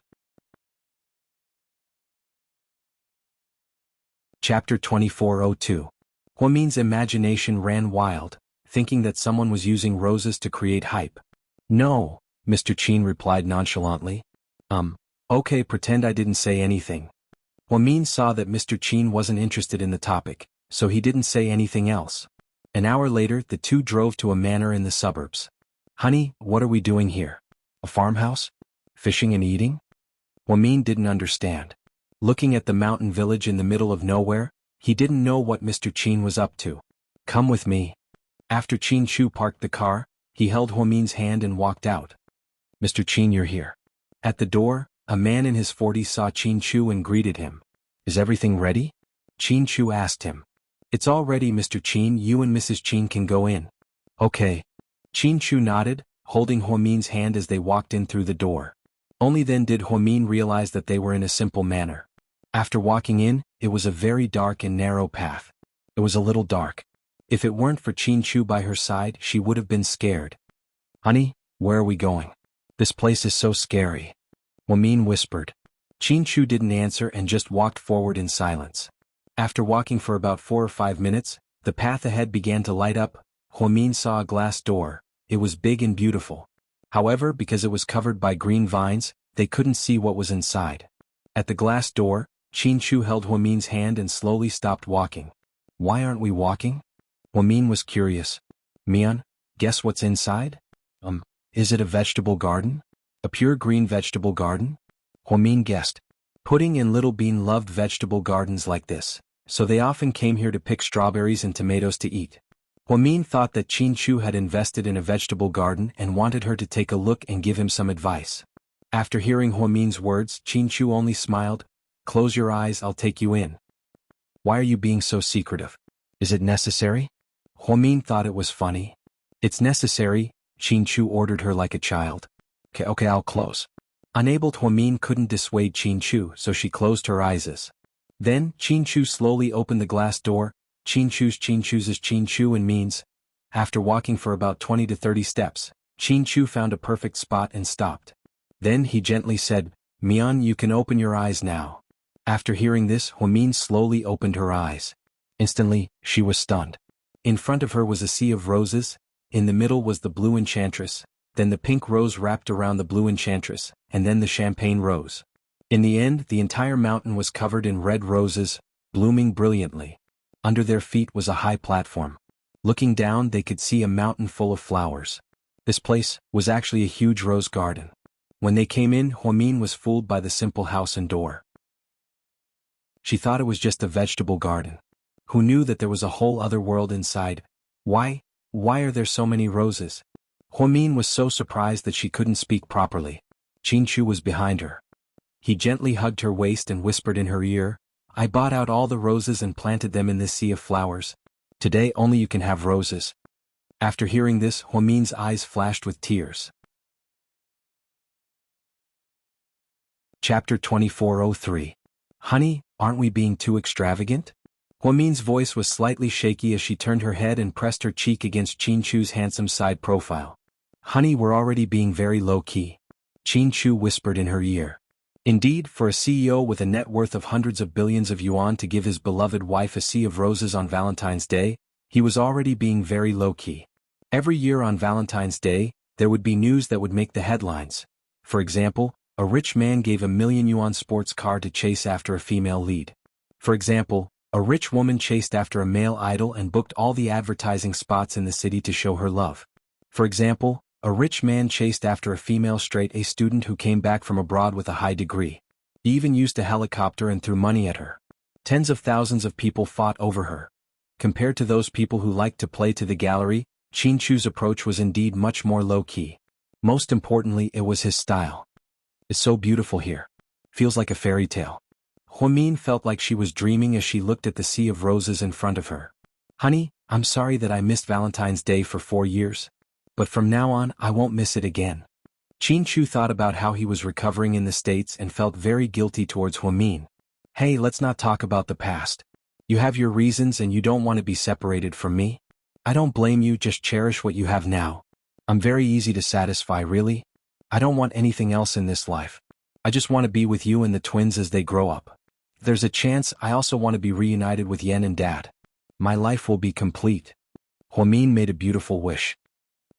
Chapter 24:02. Huamin's imagination ran wild, thinking that someone was using roses to create hype. No, Mr. Qin replied nonchalantly. Okay, pretend I didn't say anything. Huamin saw that Mr. Qin wasn't interested in the topic, so he didn't say anything else. An hour later, the two drove to a manor in the suburbs. Honey, what are we doing here? A farmhouse? Fishing and eating? Huamin didn't understand. Looking at the mountain village in the middle of nowhere, he didn't know what Mr. Qin was up to. Come with me. After Qin Shu parked the car, he held Huamin's hand and walked out. Mr. Qin, you're here. At the door, a man in his 40s saw Qin Shu and greeted him. Is everything ready? Qin Shu asked him. It's all ready, Mr. Qin. You and Mrs. Qin can go in. Okay. Qin Shu nodded, holding Huamin's hand as they walked in through the door. Only then did Huamin realize that they were in a simple manner. After walking in, it was a very dark and narrow path. It was a little dark. If it weren't for Qin Shu by her side, she would have been scared. Honey, where are we going? This place is so scary. Huamin whispered. Qin Shu didn't answer and just walked forward in silence. After walking for about 4 or 5 minutes, the path ahead began to light up. Huamin saw a glass door. It was big and beautiful. However, because it was covered by green vines, they couldn't see what was inside. At the glass door, Qin Shu held Huamin's hand and slowly stopped walking. Why aren't we walking? Huamin was curious. Mian, guess what's inside? Is it a vegetable garden? A pure green vegetable garden? Huamin guessed. Pudding and Little Bean loved vegetable gardens like this, so they often came here to pick strawberries and tomatoes to eat. Huamin thought that Qin Shu had invested in a vegetable garden and wanted her to take a look and give him some advice. After hearing Huamin's words, Qin Shu only smiled. Close your eyes, I'll take you in. Why are you being so secretive? Is it necessary? Huamin thought it was funny. It's necessary, Qin Shu ordered her like a child. Okay, I'll close. Unable, Huamin couldn't dissuade Qin Shu, so she closed her eyes. Then, Qin Shu slowly opened the glass door. Qin Shu's Qin Shu and means. After walking for about 20 to 30 steps, Qin Shu found a perfect spot and stopped. Then he gently said, Mian, you can open your eyes now. After hearing this, Huamin slowly opened her eyes. Instantly, she was stunned. In front of her was a sea of roses. In the middle was the blue enchantress, then the pink rose wrapped around the blue enchantress, and then the champagne rose. In the end, the entire mountain was covered in red roses, blooming brilliantly. Under their feet was a high platform. Looking down, they could see a mountain full of flowers. This place was actually a huge rose garden. When they came in, Huamin was fooled by the simple house and door. She thought it was just a vegetable garden. Who knew that there was a whole other world inside? Why are there so many roses? Huamin was so surprised that she couldn't speak properly. Qin Shu was behind her. He gently hugged her waist and whispered in her ear, I bought out all the roses and planted them in this sea of flowers. Today only you can have roses. After hearing this, Huamin's eyes flashed with tears. Chapter 2403. Honey, aren't we being too extravagant? Huamin's voice was slightly shaky as she turned her head and pressed her cheek against Qin Shu's handsome side profile. Honey, we're already being very low-key. Qin Shu whispered in her ear. Indeed, for a CEO with a net worth of hundreds of billions of yuan to give his beloved wife a sea of roses on Valentine's Day, he was already being very low-key. Every year on Valentine's Day, there would be news that would make the headlines. For example, a rich man gave a million-yuan sports car to chase after a female lead. For example, a rich woman chased after a male idol and booked all the advertising spots in the city to show her love. For example, a rich man chased after a female straight-A student who came back from abroad with a high degree. He even used a helicopter and threw money at her. Tens of thousands of people fought over her. Compared to those people who liked to play to the gallery, Qin Shu's approach was indeed much more low-key. Most importantly, it was his style. It's so beautiful here. Feels like a fairy tale. Huamin felt like she was dreaming as she looked at the sea of roses in front of her. Honey, I'm sorry that I missed Valentine's Day for 4 years. But from now on, I won't miss it again. Qin Shu thought about how he was recovering in the States and felt very guilty towards Huamin. Hey, let's not talk about the past. You have your reasons and you don't want to be separated from me. I don't blame you, just cherish what you have now. I'm very easy to satisfy, really. I don't want anything else in this life. I just want to be with you and the twins as they grow up. If there's a chance, I also want to be reunited with Yen and Dad. My life will be complete. Huamin made a beautiful wish.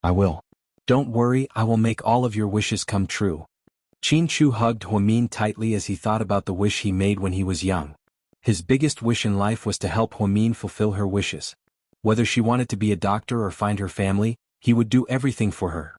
I will. Don't worry, I will make all of your wishes come true. Qin Shu hugged Huamin tightly as he thought about the wish he made when he was young. His biggest wish in life was to help Huamin fulfill her wishes. Whether she wanted to be a doctor or find her family, he would do everything for her.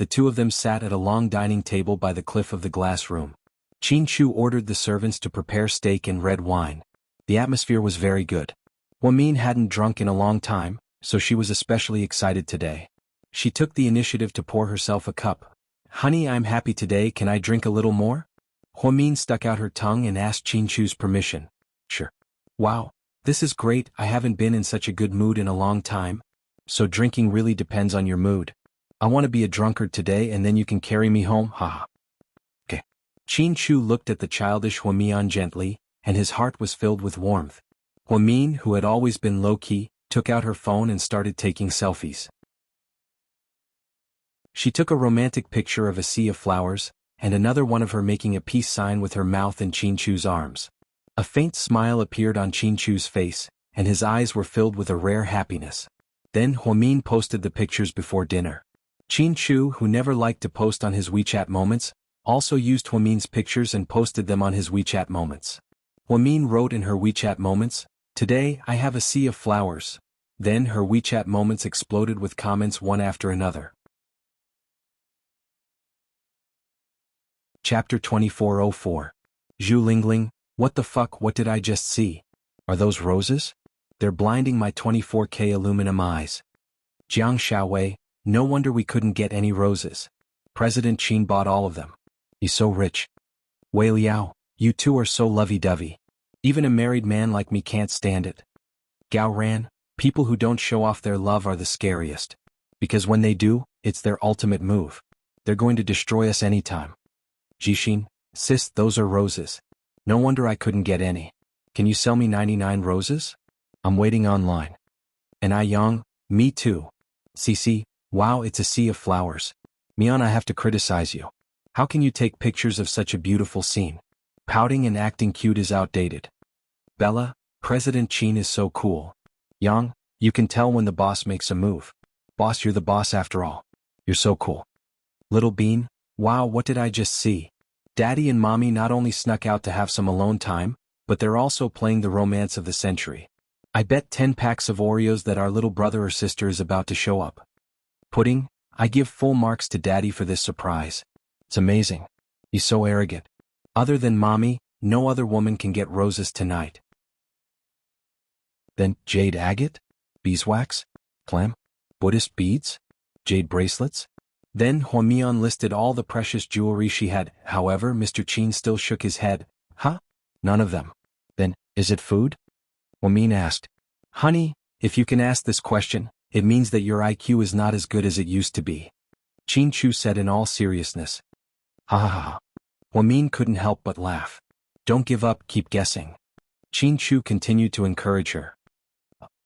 the two of them sat at a long dining table by the cliff of the glass room. Qin Chu ordered the servants to prepare steak and red wine. The atmosphere was very good. Huamin hadn't drunk in a long time, so she was especially excited today. She took the initiative to pour herself a cup. "Honey, I'm happy today, can I drink a little more?" Huamin stuck out her tongue and asked Qin Chu's permission. "Sure." "Wow, this is great, I haven't been in such a good mood in a long time." "So drinking really depends on your mood. I want to be a drunkard today and then you can carry me home, haha." "Okay." Qin Chu looked at the childish Huamian gently, and his heart was filled with warmth. Huamin, who had always been low-key, took out her phone and started taking selfies. She took a romantic picture of a sea of flowers, and another one of her making a peace sign with her mouth in Qin Chu's arms. A faint smile appeared on Qin Chu's face, and his eyes were filled with a rare happiness. Then Huamin posted the pictures before dinner. Qin Chu, who never liked to post on his WeChat moments, also used Huamin's pictures and posted them on his WeChat moments. Huamin wrote in her WeChat moments, "Today I have a sea of flowers." Then her WeChat moments exploded with comments one after another. Chapter 2404. Zhu Lingling, what the fuck, what did I just see? Are those roses? They're blinding my 24K aluminum eyes. Jiang Xiaowei, no wonder we couldn't get any roses. President Qin bought all of them. He's so rich. Wei Liao, you two are so lovey-dovey. Even a married man like me can't stand it. Gao Ran, people who don't show off their love are the scariest. Because when they do, it's their ultimate move. They're going to destroy us anytime. Jixin, sis, those are roses. No wonder I couldn't get any. Can you sell me 99 roses? I'm waiting online. And I Yang, me too. Cici, wow, it's a sea of flowers. Mian, I have to criticize you. How can you take pictures of such a beautiful scene? Pouting and acting cute is outdated. Bella, President Qin is so cool. Yang, you can tell when the boss makes a move. Boss, you're the boss after all. You're so cool. Little Bean, wow, what did I just see? Daddy and Mommy not only snuck out to have some alone time, but they're also playing the romance of the century. I bet 10 packs of Oreos that our little brother or sister is about to show up. Pudding, I give full marks to Daddy for this surprise. It's amazing. He's so arrogant. Other than Mommy, no other woman can get roses tonight. Then, jade agate? Beeswax? Clam? Buddhist beads? Jade bracelets? Then Huamian listed all the precious jewelry she had. However, Mr. Qin still shook his head. Huh? None of them. Then, is it food? Huamin asked. Honey, if you can ask this question, it means that your IQ is not as good as it used to be. Qin Chu said in all seriousness. Ha ha ha. Huamin couldn't help but laugh. Don't give up, keep guessing. Qin Chu continued to encourage her.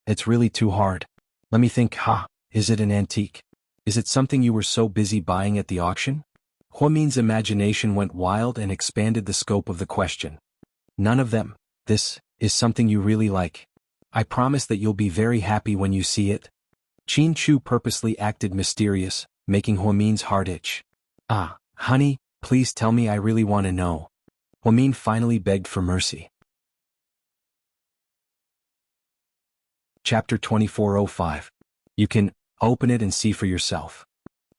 It's really too hard. Let me think. Is it an antique? Is it something you were so busy buying at the auction? Huamin's imagination went wild and expanded the scope of the question. None of them. This is something you really like. I promise that you'll be very happy when you see it. Qin Chu purposely acted mysterious, making Huamin's heart itch. Honey, please tell me, I really want to know. Huamin finally begged for mercy. Chapter 2405. You can open it and see for yourself.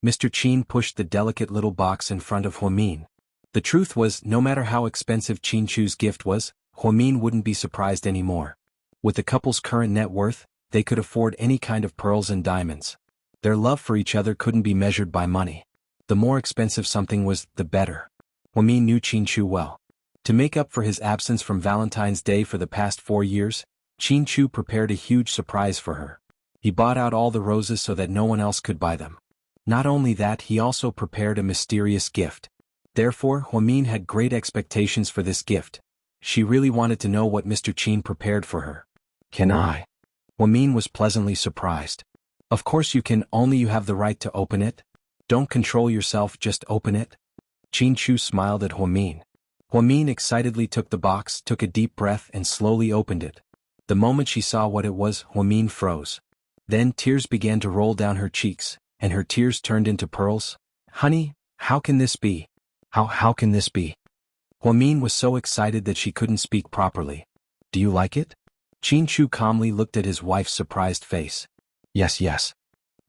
Mr. Qin pushed the delicate little box in front of Huamin. The truth was, no matter how expensive Qin Chu's gift was, Huamin wouldn't be surprised anymore. With the couple's current net worth, they could afford any kind of pearls and diamonds. Their love for each other couldn't be measured by money. The more expensive something was, the better. Huamin knew Qin Chu well. To make up for his absence from Valentine's Day for the past 4 years, Qin Chu prepared a huge surprise for her. He bought out all the roses so that no one else could buy them. Not only that, he also prepared a mysterious gift. Therefore, Huamin had great expectations for this gift. She really wanted to know what Mr. Qin prepared for her. Can I? Huamin was pleasantly surprised. Of course you can, only you have the right to open it. Don't control yourself, just open it. Qin Chu smiled at Huamin. Huamin excitedly took the box, took a deep breath and slowly opened it. The moment she saw what it was, Huamin froze. Then tears began to roll down her cheeks, and her tears turned into pearls. Honey, how can this be? How can this be? Huamin was so excited that she couldn't speak properly. Do you like it? Qin Chu calmly looked at his wife's surprised face. Yes.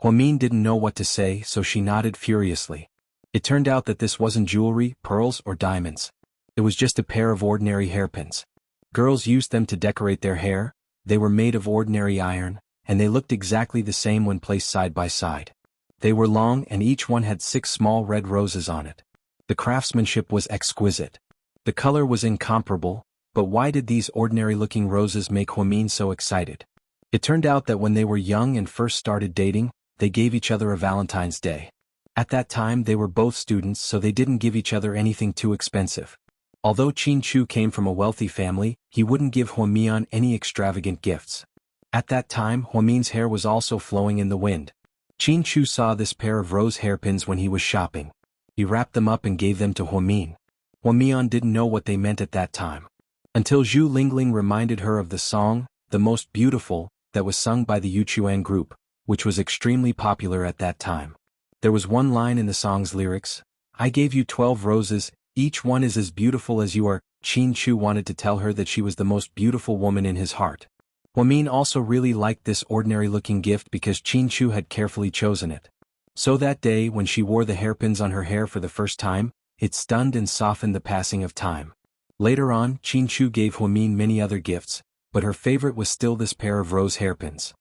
Huamin didn't know what to say, so she nodded furiously. It turned out that this wasn't jewelry, pearls, or diamonds. It was just a pair of ordinary hairpins. Girls used them to decorate their hair, they were made of ordinary iron, and they looked exactly the same when placed side by side. They were long and each one had 6 small red roses on it. The craftsmanship was exquisite. The color was incomparable, but why did these ordinary-looking roses make Huamin so excited? It turned out that when they were young and first started dating, they gave each other a Valentine's Day. At that time they were both students, so they didn't give each other anything too expensive. Although Qin Chu came from a wealthy family, he wouldn't give Huamian any extravagant gifts. At that time Huamin's hair was also flowing in the wind. Qin Chu saw this pair of rose hairpins when he was shopping. He wrapped them up and gave them to Huamin. Huamian didn't know what they meant at that time. Until Zhu Lingling reminded her of the song, The Most Beautiful, that was sung by the Yuchuan group, which was extremely popular at that time. There was one line in the song's lyrics, I gave you 12 roses, each one is as beautiful as you are. Qin Chu wanted to tell her that she was the most beautiful woman in his heart. Huamin also really liked this ordinary-looking gift because Qin Chu had carefully chosen it. So that day when she wore the hairpins on her hair for the first time, it stunned and softened the passing of time. Later on, Qin Chu gave Huamin many other gifts, but her favorite was still this pair of rose hairpins.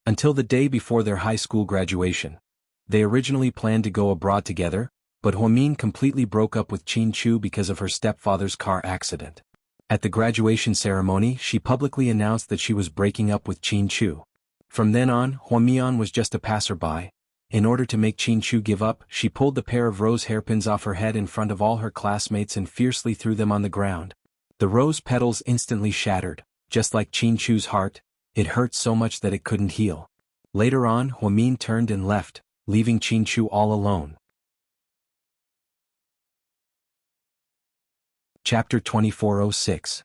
Until the day before their high school graduation. They originally planned to go abroad together, but Huamin completely broke up with Qin Chu because of her stepfather's car accident. At the graduation ceremony, she publicly announced that she was breaking up with Qin Chu. From then on, Huamian was just a passerby. In order to make Qin Chu give up, she pulled the pair of rose hairpins off her head in front of all her classmates and fiercely threw them on the ground. The rose petals instantly shattered, just like Qin Chu's heart. It hurt so much that it couldn't heal. Later on, Huamin turned and left, leaving Qin Chu all alone. Chapter 2406.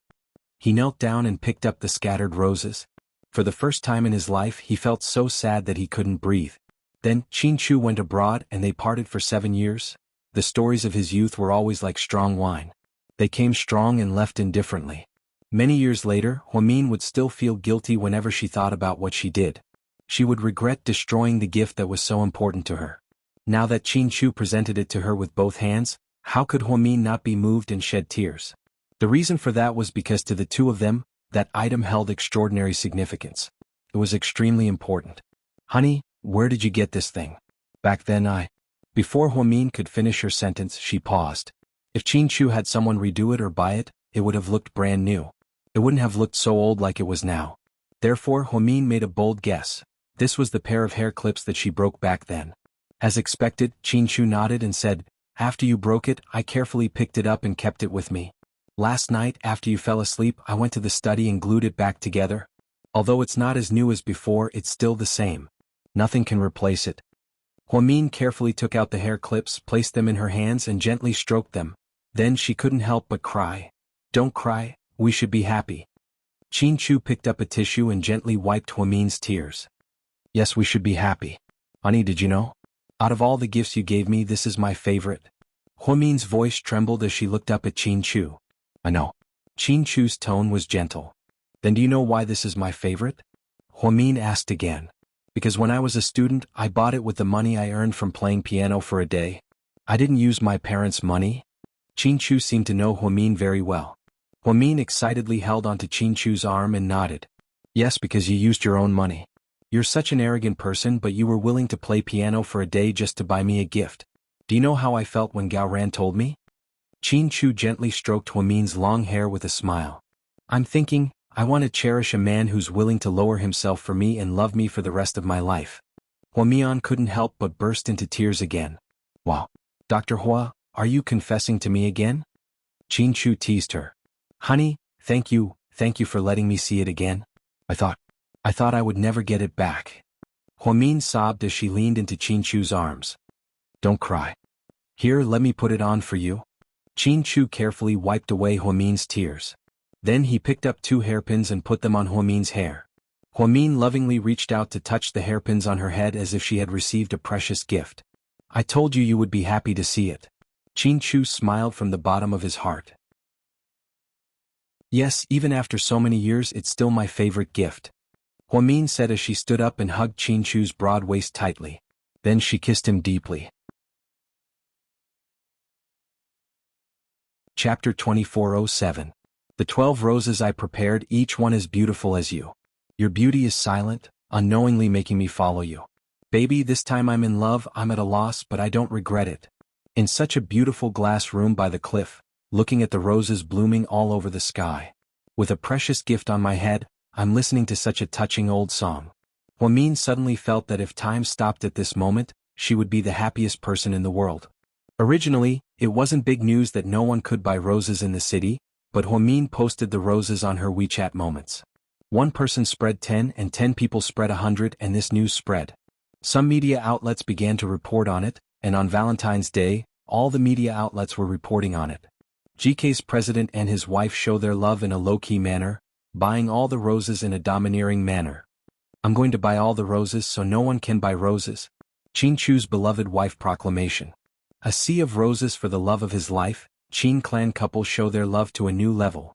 He knelt down and picked up the scattered roses. For the first time in his life he felt so sad that he couldn't breathe. Then, Qin Chu went abroad and they parted for 7 years. The stories of his youth were always like strong wine. They came strong and left indifferently. Many years later, Huamin would still feel guilty whenever she thought about what she did. She would regret destroying the gift that was so important to her. Now that Qin Chu presented it to her with both hands, how could Huamin not be moved and shed tears? The reason for that was because to the two of them, that item held extraordinary significance. It was extremely important. Honey, where did you get this thing? Back then Before Huamin could finish her sentence, she paused. If Qin Chu had someone redo it or buy it, it would have looked brand new. It wouldn't have looked so old like it was now. Therefore Huamin made a bold guess. This was the pair of hair clips that she broke back then. As expected, Qin Chu nodded and said, After you broke it, I carefully picked it up and kept it with me. Last night, after you fell asleep, I went to the study and glued it back together. Although it's not as new as before, it's still the same. Nothing can replace it. Huamin carefully took out the hair clips, placed them in her hands and gently stroked them. Then she couldn't help but cry. Don't cry, we should be happy. Qin Chu picked up a tissue and gently wiped Huamin's tears. Yes, we should be happy. Honey, did you know? Out of all the gifts you gave me, this is my favorite. Huamin's voice trembled as she looked up at Qin Chu. I know. Qin Chu's tone was gentle. Then do you know why this is my favorite? Huamin asked again. Because when I was a student, I bought it with the money I earned from playing piano for a day. I didn't use my parents' money. Qin Chu seemed to know Huamin very well. Huamin excitedly held onto Qin Chu's arm and nodded. Yes, because you used your own money. You're such an arrogant person, but you were willing to play piano for a day just to buy me a gift. Do you know how I felt when Gao Ran told me? Qin Chu gently stroked Huamin's long hair with a smile. I'm thinking, I want to cherish a man who's willing to lower himself for me and love me for the rest of my life. Huamian couldn't help but burst into tears again. Wow. Dr. Hua, are you confessing to me again? Qin Chu teased her. Honey, thank you for letting me see it again. I thought I would never get it back. Huamin sobbed as she leaned into Qin Chu's arms. Don't cry. Here, let me put it on for you. Qin Chu carefully wiped away Huamin's tears. Then he picked up 2 hairpins and put them on Huamin's hair. Huamin lovingly reached out to touch the hairpins on her head as if she had received a precious gift. I told you would be happy to see it. Qin Chu smiled from the bottom of his heart. Yes, even after so many years, it's still my favorite gift. Huamin said as she stood up and hugged Qin Chu's broad waist tightly. Then she kissed him deeply. Chapter 2407. The 12 roses I prepared, each one as beautiful as you. Your beauty is silent, unknowingly making me follow you. Baby, this time I'm in love, I'm at a loss, but I don't regret it. In such a beautiful glass room by the cliff, looking at the roses blooming all over the sky. With a precious gift on my head, I'm listening to such a touching old song. Huamin suddenly felt that if time stopped at this moment, she would be the happiest person in the world. Originally, it wasn't big news that no one could buy roses in the city, but Huamin posted the roses on her WeChat moments. One person spread 10 and 10 people spread 100, and this news spread. Some media outlets began to report on it, and on Valentine's Day, all the media outlets were reporting on it. GK's president and his wife show their love in a low-key manner, buying all the roses in a domineering manner. I'm going to buy all the roses so no one can buy roses. Qin Chu's beloved wife proclamation. A sea of roses for the love of his life, Qin clan couple show their love to a new level.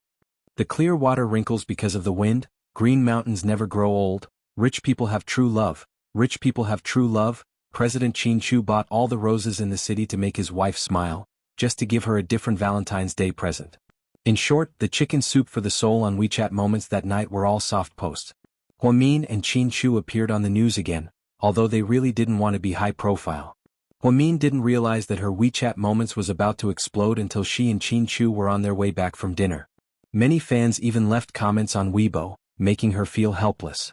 The clear water wrinkles because of the wind, green mountains never grow old, rich people have true love, rich people have true love. President Qin Chu bought all the roses in the city to make his wife smile, just to give her a different Valentine's Day present. In short, the chicken soup for the soul on WeChat moments that night were all soft posts. Huamin and Qin Chu appeared on the news again, although they really didn't want to be high profile. Huamin didn't realize that her WeChat moments was about to explode until she and Qin Chu were on their way back from dinner. Many fans even left comments on Weibo, making her feel helpless.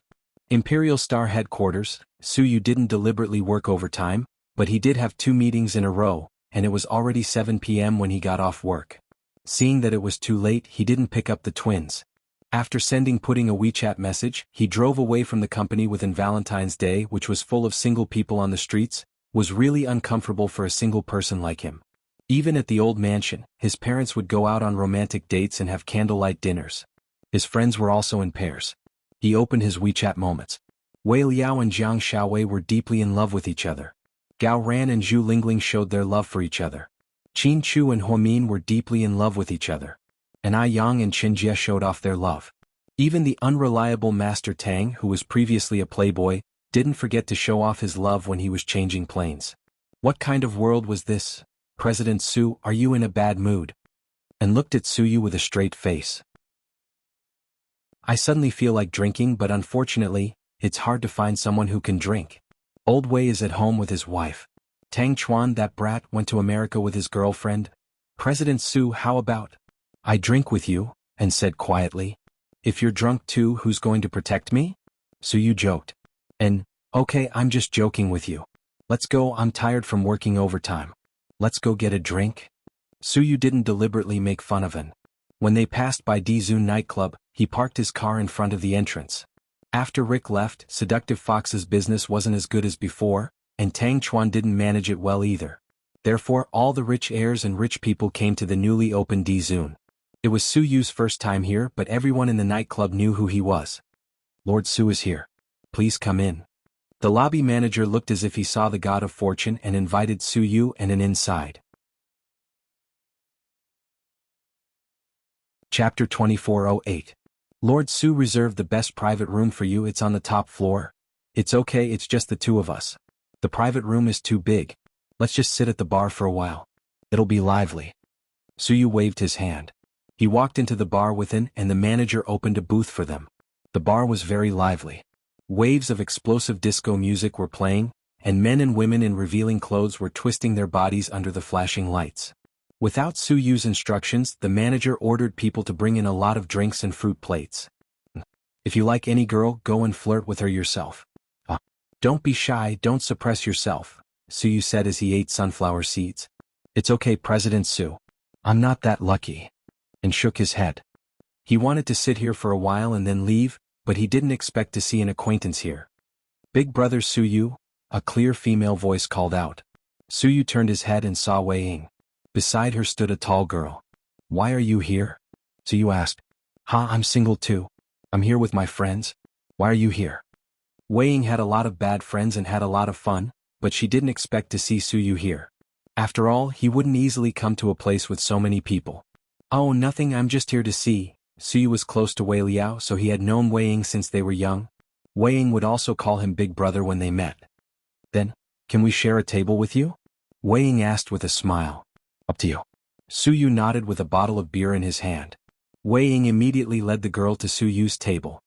Imperial Star Headquarters, Suyu didn't deliberately work overtime, but he did have 2 meetings in a row, and it was already 7 p.m. when he got off work. Seeing that it was too late, he didn't pick up the twins. After putting a WeChat message, he drove away from the company within Valentine's Day, which was full of single people on the streets, was really uncomfortable for a single person like him. Even at the old mansion, his parents would go out on romantic dates and have candlelight dinners. His friends were also in pairs. He opened his WeChat moments. Wei Liao and Jiang Xiaowei were deeply in love with each other. Gao Ran and Zhu Lingling showed their love for each other. Qin Chu and Huamin were deeply in love with each other. And Ai Yang and Chen Jie showed off their love. Even the unreliable Master Tang, who was previously a playboy, didn't forget to show off his love when he was changing planes. What kind of world was this? President Su, are you in a bad mood? And looked at Suyu with a straight face. I suddenly feel like drinking, but unfortunately, it's hard to find someone who can drink. Old Wei is at home with his wife. Tang Chuan, that brat, went to America with his girlfriend. President Su, how about I drink with you, and said quietly. If you're drunk too, who's going to protect me? Suyu joked. And, okay, I'm just joking with you. Let's go, I'm tired from working overtime. Let's go get a drink. Suyu didn't deliberately make fun of him. When they passed by Dizun nightclub, he parked his car in front of the entrance. After Rick left, Seductive Fox's business wasn't as good as before, and Tang Chuan didn't manage it well either. Therefore, all the rich heirs and rich people came to the newly opened Dizun. It was Suyu's first time here, but everyone in the nightclub knew who he was. Lord Su is here. Please come in. The lobby manager looked as if he saw the god of fortune and invited Suyu and an inside. Chapter 2408. Lord Su reserved the best private room for you, it's on the top floor. It's okay, it's just the 2 of us. The private room is too big. Let's just sit at the bar for a while. It'll be lively. Suyu waved his hand. He walked into the bar within and the manager opened a booth for them. The bar was very lively. Waves of explosive disco music were playing, and men and women in revealing clothes were twisting their bodies under the flashing lights. Without Suyu's instructions, the manager ordered people to bring in a lot of drinks and fruit plates. If you like any girl, go and flirt with her yourself. Don't be shy, don't suppress yourself, Suyu said as he ate sunflower seeds. It's okay, President Su. I'm not that lucky. And shook his head. He wanted to sit here for a while and then leave, but he didn't expect to see an acquaintance here. Big brother Suyu, a clear female voice called out. Suyu turned his head and saw Wei Ying. Beside her stood a tall girl. Why are you here? Suyu asked. I'm single too. I'm here with my friends. Why are you here? Wei Ying had a lot of bad friends and had a lot of fun, but she didn't expect to see Suyu here. After all, he wouldn't easily come to a place with so many people. Oh, nothing, I'm just here to see. Suyu was close to Wei Liao, so he had known Wei Ying since they were young. Wei Ying would also call him Big Brother when they met. Then, can we share a table with you? Wei Ying asked with a smile. Up to you. Su Yu nodded with a bottle of beer in his hand. Wei Ying immediately led the girl to Su Yu's table.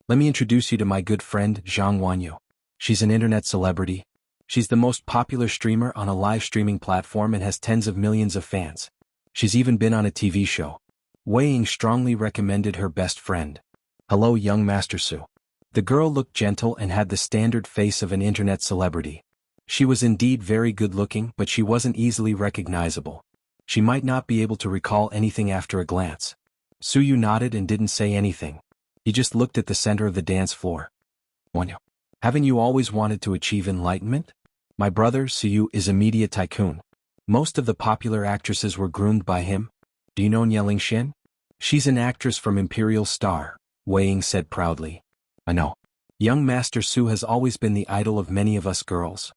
Let me introduce you to my good friend, Zhang Wanyu. She's an internet celebrity. She's the most popular streamer on a live streaming platform and has tens of millions of fans. She's even been on a TV show. Wei Ying strongly recommended her best friend. Hello, young Master Su. The girl looked gentle and had the standard face of an internet celebrity. She was indeed very good-looking, but she wasn't easily recognizable. She might not be able to recall anything after a glance. Su Yu nodded and didn't say anything. He just looked at the center of the dance floor. Wanyu, haven't you always wanted to achieve enlightenment? My brother, Su Yu, is a media tycoon. Most of the popular actresses were groomed by him. Do you know Nye Xin? She's an actress from Imperial Star, Wei Ying said proudly. I know. Young Master Su has always been the idol of many of us girls.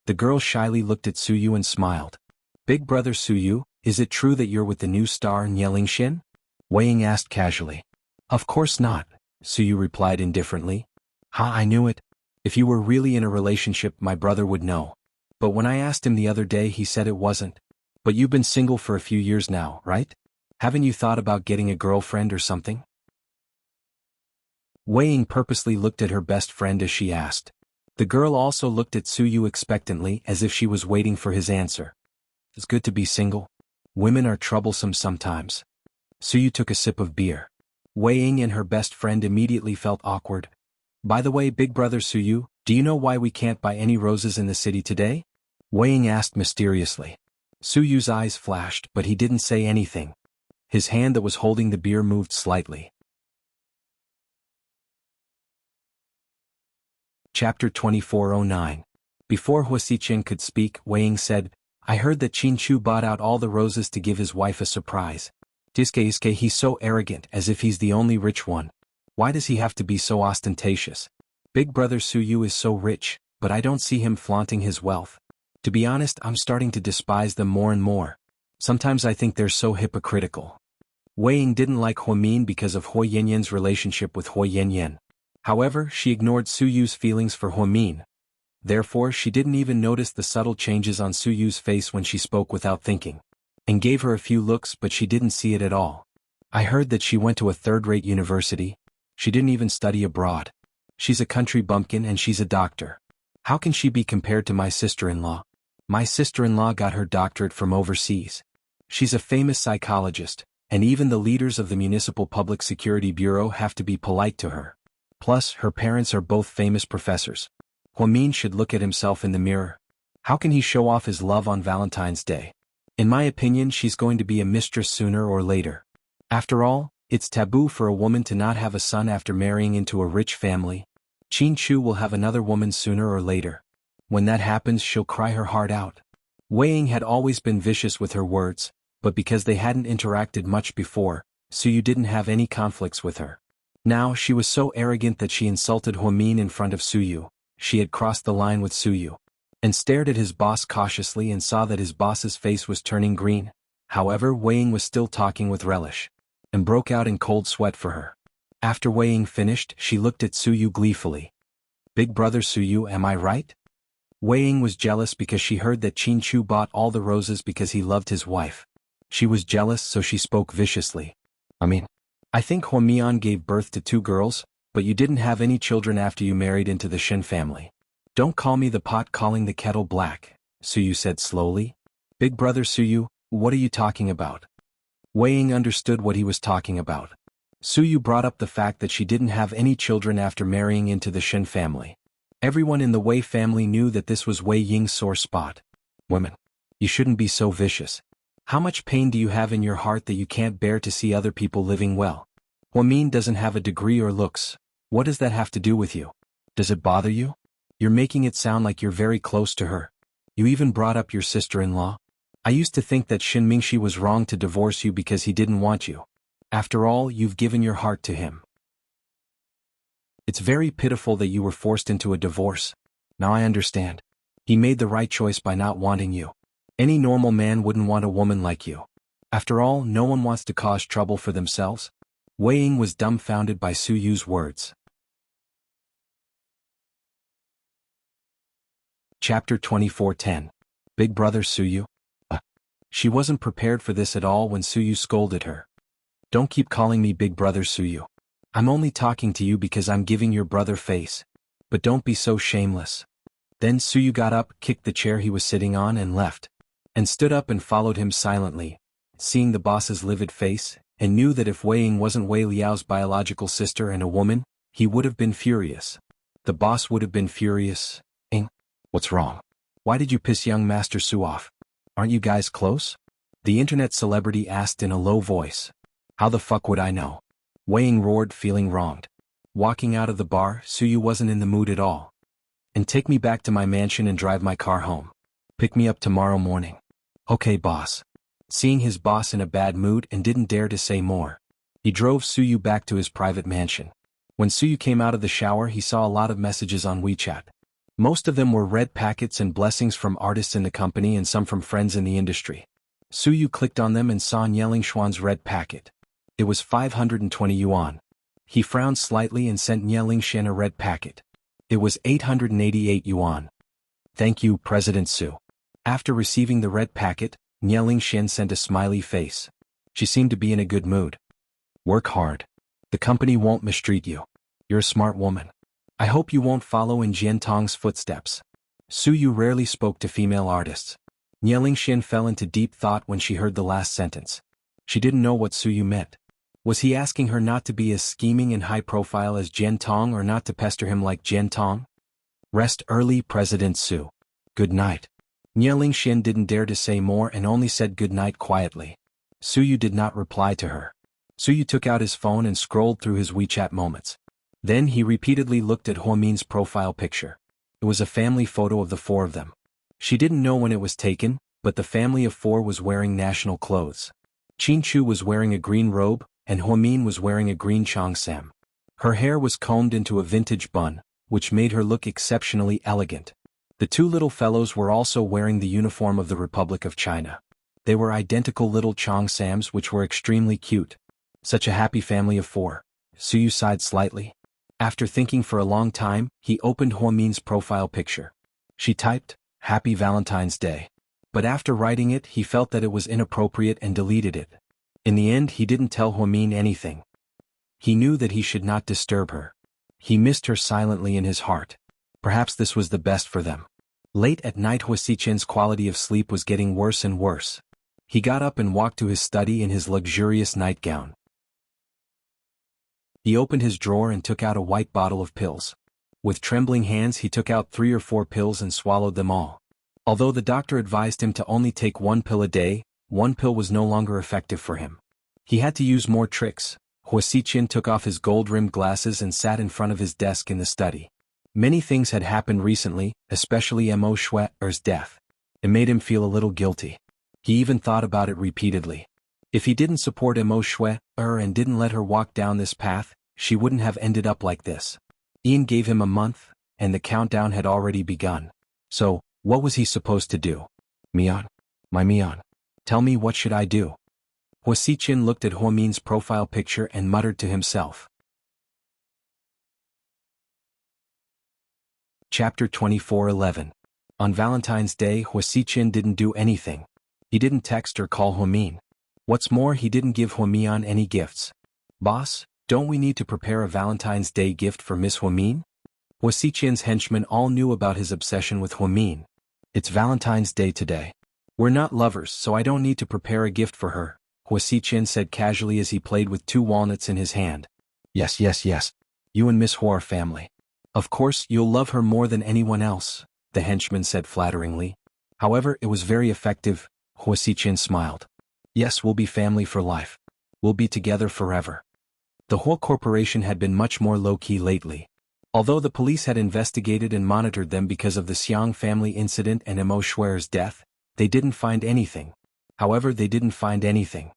The girl shyly looked at Su Yu and smiled. Big brother Su Yu, is it true that you're with the new star Nye Xin? Wei Ying asked casually. Of course not, Su Yu replied indifferently. Ha, I knew it. If you were really in a relationship, my brother would know. But when I asked him the other day, he said it wasn't. But you've been single for a few years now, right? Haven't you thought about getting a girlfriend or something? Wei Ying purposely looked at her best friend as she asked. The girl also looked at Su Yu expectantly as if she was waiting for his answer. It's good to be single. Women are troublesome sometimes. Su Yu took a sip of beer. Wei Ying and her best friend immediately felt awkward. By the way, big brother Su Yu, do you know why we can't buy any roses in the city today? Wei Ying asked mysteriously. Su Yu's eyes flashed, but he didn't say anything. His hand that was holding the beer moved slightly. Chapter 2409. Before Hua Xiqing could speak, Wei Ying said, I heard that Qin Chu bought out all the roses to give his wife a surprise. Diske, he's so arrogant, as if he's the only rich one. Why does he have to be so ostentatious? Big brother Su Yu is so rich, but I don't see him flaunting his wealth. To be honest, I'm starting to despise them more and more. Sometimes I think they're so hypocritical. Wei Ying didn't like Hua Min because of Hua Yanyan's relationship with Hua Yanyan. However, she ignored Su Yu's feelings for Hua Min. Therefore, she didn't even notice the subtle changes on Su Yu's face when she spoke without thinking. And gave her a few looks, but she didn't see it at all. I heard that she went to a third-rate university. She didn't even study abroad. She's a country bumpkin and she's a doctor. How can she be compared to my sister-in-law? My sister-in-law got her doctorate from overseas. She's a famous psychologist, and even the leaders of the Municipal Public Security Bureau have to be polite to her. Plus, her parents are both famous professors. Hua Min should look at himself in the mirror. How can he show off his love on Valentine's Day? In my opinion, she's going to be a mistress sooner or later. After all, it's taboo for a woman to not have a son after marrying into a rich family. Qin Chu will have another woman sooner or later. When that happens, she'll cry her heart out. Wei Ying had always been vicious with her words, but because they hadn't interacted much before, Su Yu didn't have any conflicts with her. Now she was so arrogant that she insulted Hua Min in front of Su Yu. She had crossed the line with Su Yu. And stared at his boss cautiously and saw that his boss's face was turning green. However, Wei Ying was still talking with relish. And broke out in cold sweat for her. After Wei Ying finished, she looked at Su Yu gleefully. Big brother Su Yu, am I right? Wei Ying was jealous because she heard that Qin Chu bought all the roses because he loved his wife. She was jealous, so she spoke viciously. I think Hua Mian gave birth to 2 girls, but you didn't have any children after you married into the Shen family. Don't call me the pot calling the kettle black, Su Yu said slowly. Big brother Su Yu, what are you talking about? Wei Ying understood what he was talking about. Su Yu brought up the fact that she didn't have any children after marrying into the Shen family. Everyone in the Wei family knew that this was Wei Ying's sore spot. Women, you shouldn't be so vicious. How much pain do you have in your heart that you can't bear to see other people living well? Hua Min doesn't have a degree or looks. What does that have to do with you? Does it bother you? You're making it sound like you're very close to her. You even brought up your sister-in-law. I used to think that Shin Mingxi was wrong to divorce you because he didn't want you. After all, you've given your heart to him. It's very pitiful that you were forced into a divorce. Now I understand. He made the right choice by not wanting you. Any normal man wouldn't want a woman like you. After all, no one wants to cause trouble for themselves. Wei Ying was dumbfounded by Su Yu's words. Chapter 24:10. Big Brother Suyu? She wasn't prepared for this at all when Suyu scolded her. Don't keep calling me Big Brother Suyu. I'm only talking to you because I'm giving your brother face. But don't be so shameless. Then Suyu got up, kicked the chair he was sitting on and left. And stood up and followed him silently, seeing the boss's livid face, and knew that if Wei Ying wasn't Wei Liao's biological sister and a woman, he would have been furious. The boss would have been furious. Ying, what's wrong? Why did you piss young Master Su off? Aren't you guys close? The internet celebrity asked in a low voice. How the fuck would I know? Wei Ying roared, feeling wronged. Walking out of the bar, Suyu wasn't in the mood at all. And take me back to my mansion and drive my car home. Pick me up tomorrow morning. Okay, boss. Seeing his boss in a bad mood and didn't dare to say more, he drove Suyu back to his private mansion. When Suyu came out of the shower, he saw a lot of messages on WeChat. Most of them were red packets and blessings from artists in the company and some from friends in the industry. Suyu clicked on them and saw Nieling Xuan's red packet. It was 520 yuan. He frowned slightly and sent Nieling Xuan a red packet. It was 888 yuan. Thank you, President Su. After receiving the red packet, Nieling Xuan sent a smiley face. She seemed to be in a good mood. Work hard. The company won't mistreat you. You're a smart woman. I hope you won't follow in Jian Tong's footsteps. Suyu rarely spoke to female artists. Nieling Xuan fell into deep thought when she heard the last sentence. She didn't know what Suyu meant. Was he asking her not to be as scheming and high-profile as Jian Tong or not to pester him like Jian Tong? Rest early, President Su. Good night. Nieling Xuan didn't dare to say more and only said good night quietly. Suyu did not reply to her. Suyu took out his phone and scrolled through his WeChat moments. Then he repeatedly looked at Huomin's profile picture. It was a family photo of the four of them. She didn't know when it was taken, but the family of four was wearing national clothes. Qin Chu was wearing a green robe, and Huomin was wearing a green cheongsam. Her hair was combed into a vintage bun, which made her look exceptionally elegant. The two little fellows were also wearing the uniform of the Republic of China. They were identical little cheongsams which were extremely cute. Such a happy family of four. Suyu sighed slightly. After thinking for a long time, he opened Huomin's profile picture. She typed, Happy Valentine's Day. But after writing it, he felt that it was inappropriate and deleted it. In the end, he didn't tell Huomin anything. He knew that he should not disturb her. He missed her silently in his heart. Perhaps this was the best for them. Late at night, Huosichen's quality of sleep was getting worse and worse. He got up and walked to his study in his luxurious nightgown. He opened his drawer and took out a white bottle of pills. With trembling hands he took out 3 or 4 pills and swallowed them all. Although the doctor advised him to only take 1 pill a day, 1 pill was no longer effective for him. He had to use more tricks. Huosichin took off his gold-rimmed glasses and sat in front of his desk in the study. Many things had happened recently, especially Mo Shue's death. It made him feel a little guilty. He even thought about it repeatedly. If he didn't support Mo Shue and didn't let her walk down this path, she wouldn't have ended up like this. Ian gave him a month, and the countdown had already begun. So, what was he supposed to do? Mian. My Mian. Tell me, what should I do? Huosichin looked at Huomin's profile picture and muttered to himself. Chapter 24:11. On Valentine's Day, Huosichin didn't do anything. He didn't text or call Huomin. What's more, he didn't give Huomin any gifts. Boss, don't we need to prepare a Valentine's Day gift for Miss Huomin? Huosichin's henchmen all knew about his obsession with Huomin. It's Valentine's Day today. We're not lovers, so I don't need to prepare a gift for her, Huosichin said casually as he played with 2 walnuts in his hand. Yes. You and Miss Huo are family. Of course, you'll love her more than anyone else, the henchman said flatteringly. However, it was very effective. Huosichin smiled. Yes, we'll be family for life. We'll be together forever. The Huo Corporation had been much more low-key lately. Although the police had investigated and monitored them because of the Xiang family incident and Mo Shue's death, they didn't find anything. However, they didn't find anything.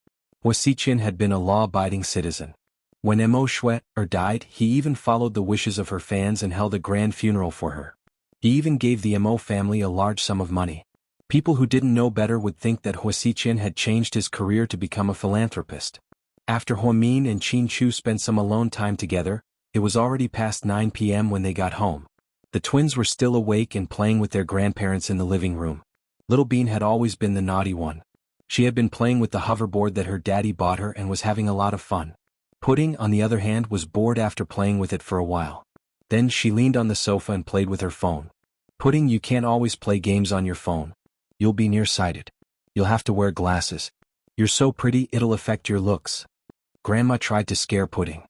Huosichin had been a law-abiding citizen. When Mo Shue died, he even followed the wishes of her fans and held a grand funeral for her. He even gave the Mo family a large sum of money. People who didn't know better would think that Huosichin had changed his career to become a philanthropist. After Huomin and Qin Chu spent some alone time together, it was already past 9 p.m. when they got home. The twins were still awake and playing with their grandparents in the living room. Little Bean had always been the naughty one. She had been playing with the hoverboard that her daddy bought her and was having a lot of fun. Pudding, on the other hand, was bored after playing with it for a while. Then she leaned on the sofa and played with her phone. Pudding, you can't always play games on your phone. You'll be nearsighted. You'll have to wear glasses. You're so pretty it'll affect your looks. Grandma tried to scare Pudding.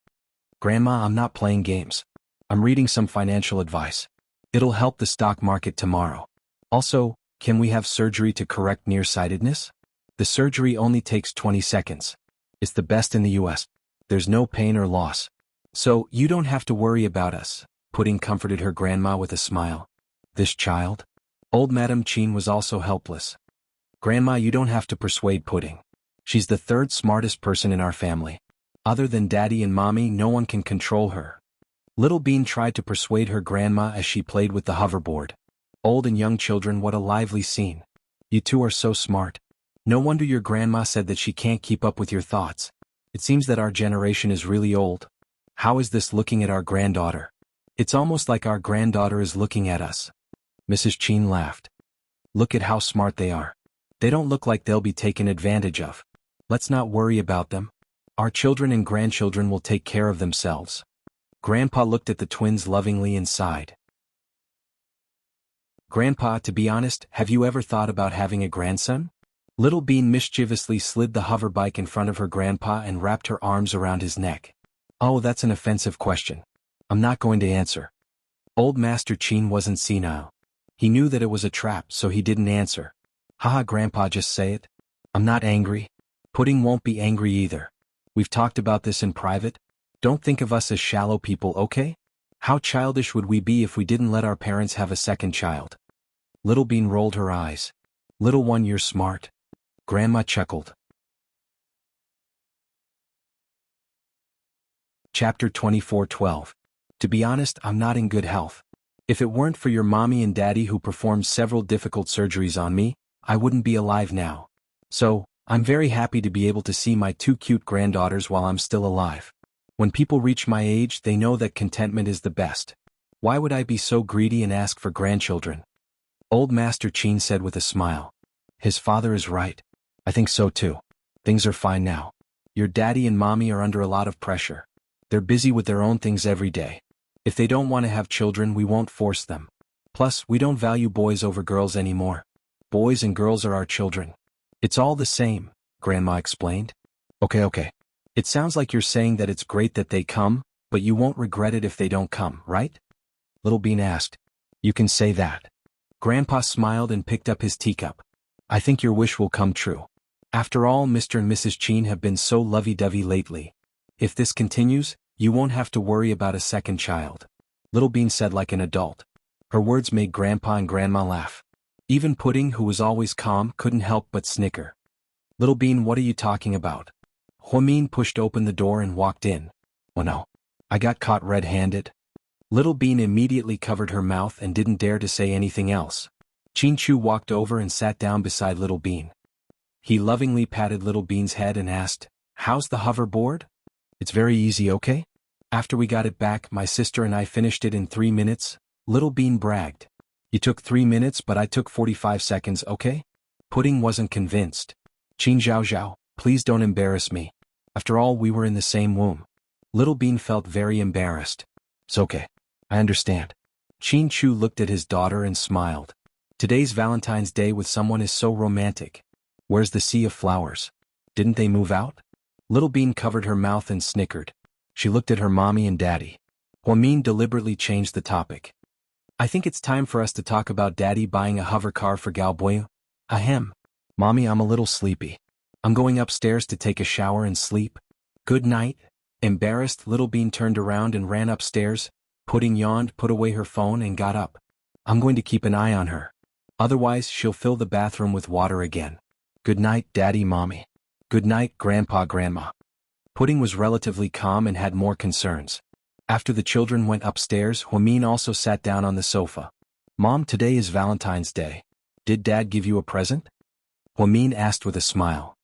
Grandma, I'm not playing games. I'm reading some financial advice. It'll help the stock market tomorrow. Also, can we have surgery to correct nearsightedness? The surgery only takes 20 seconds. It's the best in the US. There's no pain or loss. So, you don't have to worry about us, Pudding comforted her grandma with a smile. This child? Old Madame Chin was also helpless. Grandma, you don't have to persuade Pudding. She's the third smartest person in our family. Other than Daddy and Mommy, no one can control her. Little Bean tried to persuade her grandma as she played with the hoverboard. Old and young children, what a lively scene. You two are so smart. No wonder your grandma said that she can't keep up with your thoughts. It seems that our generation is really old. How is this looking at our granddaughter? It's almost like our granddaughter is looking at us. Mrs. Chin laughed. Look at how smart they are. They don't look like they'll be taken advantage of. Let's not worry about them. Our children and grandchildren will take care of themselves. Grandpa looked at the twins lovingly and sighed. Grandpa, to be honest, have you ever thought about having a grandson? Little Bean mischievously slid the hover bike in front of her grandpa and wrapped her arms around his neck. Oh, that's an offensive question. I'm not going to answer. Old Master Chin wasn't senile. He knew that it was a trap, so he didn't answer. Haha, Grandpa, just say it. I'm not angry. Pudding won't be angry either. We've talked about this in private. Don't think of us as shallow people, okay? How childish would we be if we didn't let our parents have a second child? Little Bean rolled her eyes. Little one, you're smart. Grandma chuckled. Chapter 24:12. To be honest, I'm not in good health. If it weren't for your mommy and daddy who performed several difficult surgeries on me, I wouldn't be alive now. So, I'm very happy to be able to see my two cute granddaughters while I'm still alive. When people reach my age, they know that contentment is the best. Why would I be so greedy and ask for grandchildren? Old Master Chin said with a smile. His father is right. I think so too. Things are fine now. Your daddy and mommy are under a lot of pressure. They're busy with their own things every day. If they don't want to have children, we won't force them. Plus, we don't value boys over girls anymore. Boys and girls are our children. It's all the same, Grandma explained. Okay. It sounds like you're saying that it's great that they come, but you won't regret it if they don't come, right? Little Bean asked. You can say that. Grandpa smiled and picked up his teacup. I think your wish will come true. After all, Mr. and Mrs. Chin have been so lovey-dovey lately. If this continues, you won't have to worry about a second child. Little Bean said like an adult. Her words made Grandpa and Grandma laugh. Even Pudding, who was always calm, couldn't help but snicker. Little Bean, what are you talking about? Huamin pushed open the door and walked in. Oh no. I got caught red-handed. Little Bean immediately covered her mouth and didn't dare to say anything else. Chin Chu walked over and sat down beside Little Bean. He lovingly patted Little Bean's head and asked, How's the hoverboard? It's very easy, okay? After we got it back, my sister and I finished it in 3 minutes, Little Bean bragged. You took 3 minutes, but I took 45 seconds, okay? Pudding wasn't convinced. Chin Zhao Zhao, please don't embarrass me. After all, we were in the same womb. Little Bean felt very embarrassed. It's okay. I understand. Chin Chu looked at his daughter and smiled. Today's Valentine's Day with someone is so romantic. Where's the sea of flowers? Didn't they move out? Little Bean covered her mouth and snickered. She looked at her mommy and daddy. Huamin deliberately changed the topic. I think it's time for us to talk about Daddy buying a hover car for Galboy. Ahem. Mommy, I'm a little sleepy. I'm going upstairs to take a shower and sleep. Good night. Embarrassed, Little Bean turned around and ran upstairs. Pudding yawned, put away her phone and got up. I'm going to keep an eye on her. Otherwise, she'll fill the bathroom with water again. Good night, Daddy, Mommy. Good night, Grandpa, Grandma. Pudding was relatively calm and had more concerns. After the children went upstairs, Huamin also sat down on the sofa. Mom, today is Valentine's Day. Did Dad give you a present? Huamin asked with a smile.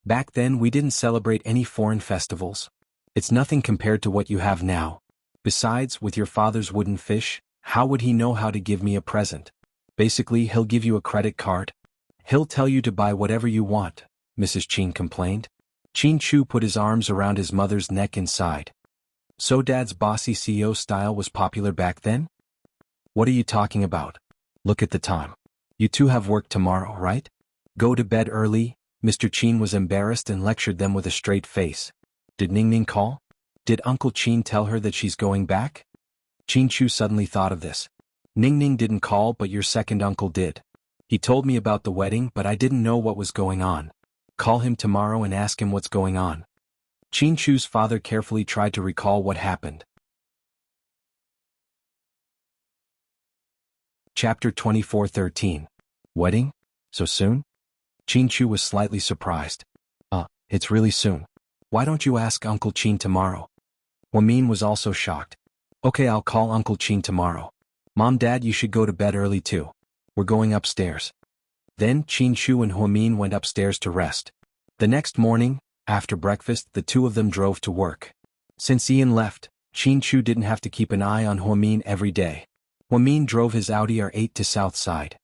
Back then we didn't celebrate any foreign festivals. It's nothing compared to what you have now. Besides, with your father's wooden fish, how would he know how to give me a present? Basically, he'll give you a credit card. He'll tell you to buy whatever you want, Mrs. Chin complained. Chin Chu put his arms around his mother's neck and sighed. So Dad's bossy CEO style was popular back then? What are you talking about? Look at the time. You two have work tomorrow, right? Go to bed early. Mr. Chin was embarrassed and lectured them with a straight face. Did Ning Ning call? Did Uncle Chin tell her that she's going back? Chin Chu suddenly thought of this. Ning Ning didn't call, but your second uncle did. He told me about the wedding, but I didn't know what was going on. Call him tomorrow and ask him what's going on. Chin Chu's father carefully tried to recall what happened. Chapter 24:13. Wedding? So soon? Chin Chu was slightly surprised. It's really soon. Why don't you ask Uncle Chin tomorrow? Min was also shocked. Okay, I'll call Uncle Chin tomorrow. Mom, Dad, you should go to bed early too. We're going upstairs. Then Chin Chu and Min went upstairs to rest. The next morning, after breakfast, the two of them drove to work. Since Ian left, Chin Chu didn't have to keep an eye on Min every day. Min drove his Audi R8 to Southside.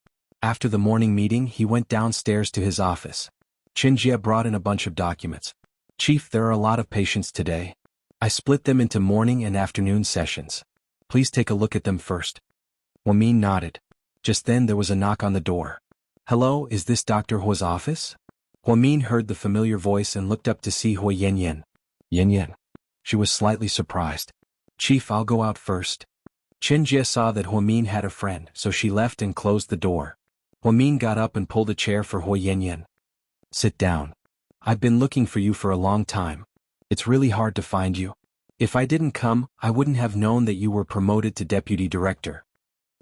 After the morning meeting, he went downstairs to his office. Chinjia brought in a bunch of documents. Chief, there are a lot of patients today. I split them into morning and afternoon sessions. Please take a look at them first. Min nodded. Just then there was a knock on the door. Hello, is this Dr. Hua's office? Min heard the familiar voice and looked up to see Hui Yanyan. Yanyan. She was slightly surprised. Chief, I'll go out first. Chinjia saw that Min had a friend, so she left and closed the door. Min got up and pulled a chair for Hui Yanyan. Sit down. I've been looking for you for a long time. It's really hard to find you. If I didn't come, I wouldn't have known that you were promoted to deputy director.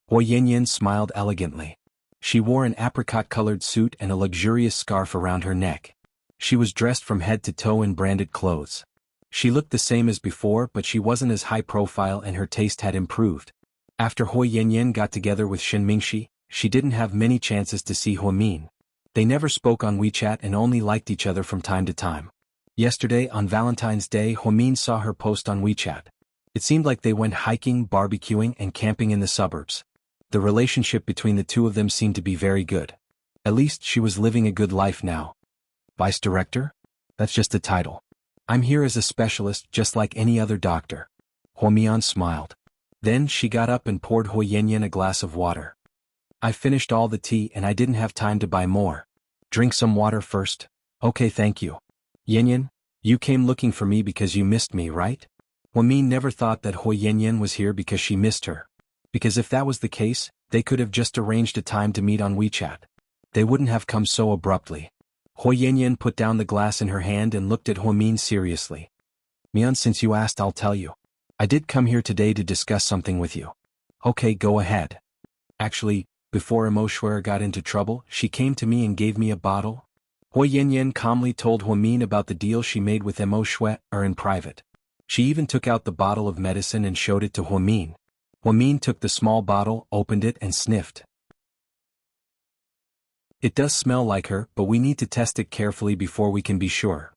Hui Yanyan smiled elegantly. She wore an apricot-colored suit and a luxurious scarf around her neck. She was dressed from head to toe in branded clothes. She looked the same as before, but she wasn't as high profile and her taste had improved. After Hui Yanyan got together with Shen Mingxi, she didn't have many chances to see Min. They never spoke on WeChat and only liked each other from time to time. Yesterday, on Valentine's Day, Min saw her post on WeChat. It seemed like they went hiking, barbecuing, and camping in the suburbs. The relationship between the two of them seemed to be very good. At least she was living a good life now. Vice Director? That's just a title. I'm here as a specialist just like any other doctor. Mian smiled. Then she got up and poured Hui Yanyan a glass of water. I finished all the tea and I didn't have time to buy more. Drink some water first. Okay, thank you. Yanyan, you came looking for me because you missed me, right? Min never thought that Hui Yanyan was here because she missed her. Because if that was the case, they could have just arranged a time to meet on WeChat. They wouldn't have come so abruptly. Hui Yanyan put down the glass in her hand and looked at Min seriously. Mian, since you asked, I'll tell you. I did come here today to discuss something with you. Okay, go ahead. Actually, before Emoshwara got into trouble, she came to me and gave me a bottle. Hui Yanyan calmly told Min about the deal she made with Emoshwara in private. She even took out the bottle of medicine and showed it to Min. Min took the small bottle, opened it and sniffed. It does smell like her, but we need to test it carefully before we can be sure.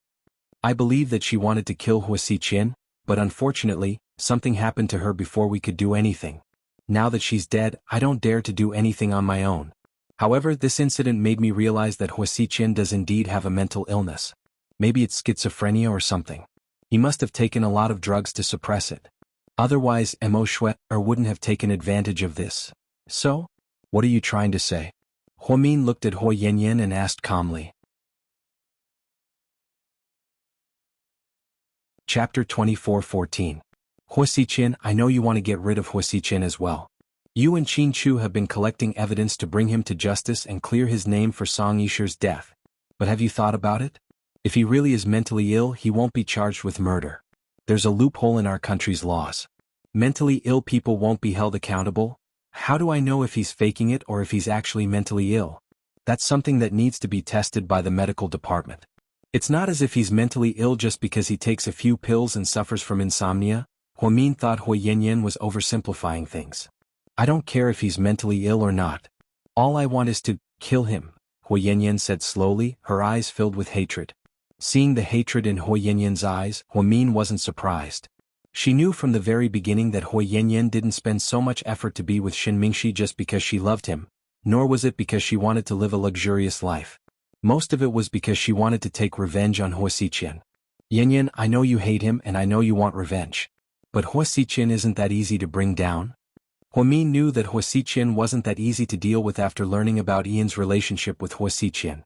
I believe that she wanted to kill Hua Xiqin, but unfortunately, something happened to her before we could do anything. Now that she's dead, I don't dare to do anything on my own. However, this incident made me realize that Hua Xiqin does indeed have a mental illness. Maybe it's schizophrenia or something. He must have taken a lot of drugs to suppress it. Otherwise, Emoshwara wouldn't have taken advantage of this. So? What are you trying to say? Min looked at Hui Yanyan and asked calmly. Chapter 24:14. Hua Xiqin, I know you want to get rid of Hua Xiqin as well. You and Chin Chu have been collecting evidence to bring him to justice and clear his name for Song Yisher's death. But have you thought about it? If he really is mentally ill, he won't be charged with murder. There's a loophole in our country's laws. Mentally ill people won't be held accountable. How do I know if he's faking it or if he's actually mentally ill? That's something that needs to be tested by the medical department. It's not as if he's mentally ill just because he takes a few pills and suffers from insomnia. Min thought Hui Yanyan was oversimplifying things. I don't care if he's mentally ill or not. All I want is to kill him, Hui Yanyan said slowly, her eyes filled with hatred. Seeing the hatred in Hui Yanyan's eyes, Min wasn't surprised. She knew from the very beginning that Hui Yanyan didn't spend so much effort to be with Shin Mingxi just because she loved him, nor was it because she wanted to live a luxurious life. Most of it was because she wanted to take revenge on Hua Xiqian. Yanyan, I know you hate him and I know you want revenge. But Hua Xiqian isn't that easy to bring down. Hua Min knew that Hua Xiqian wasn't that easy to deal with after learning about Ian's relationship with Hua Xiqian.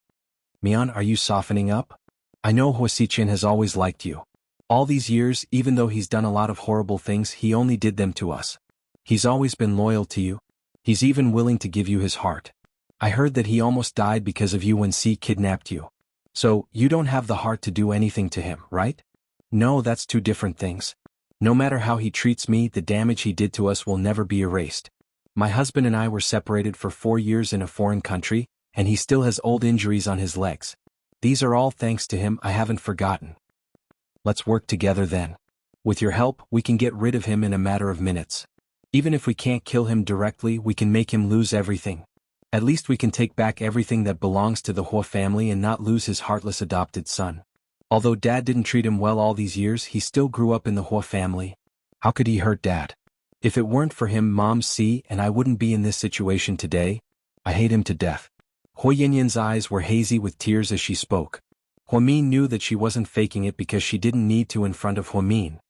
Mian, are you softening up? I know Hua Xiqian has always liked you. All these years, even though he's done a lot of horrible things, he only did them to us. He's always been loyal to you. He's even willing to give you his heart. I heard that he almost died because of you when C kidnapped you. So, you don't have the heart to do anything to him, right? No, that's two different things. No matter how he treats me, the damage he did to us will never be erased. My husband and I were separated for 4 years in a foreign country, and he still has old injuries on his legs. These are all thanks to him. I haven't forgotten. Let's work together then. With your help, we can get rid of him in a matter of minutes. Even if we can't kill him directly, we can make him lose everything. At least we can take back everything that belongs to the Hua family and not lose his heartless adopted son. Although Dad didn't treat him well all these years, he still grew up in the Hua family. How could he hurt Dad? If it weren't for him, Mom, C, and I wouldn't be in this situation today. I hate him to death. Hua Yanyan's eyes were hazy with tears as she spoke. Hua Min knew that she wasn't faking it because she didn't need to in front of Hua Min.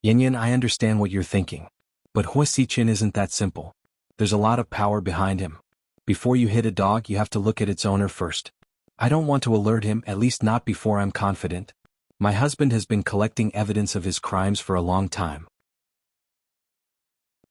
Yanyan, I understand what you're thinking. But Hua Xiqian isn't that simple. There's a lot of power behind him. Before you hit a dog, you have to look at its owner first. I don't want to alert him, at least not before I'm confident. My husband has been collecting evidence of his crimes for a long time.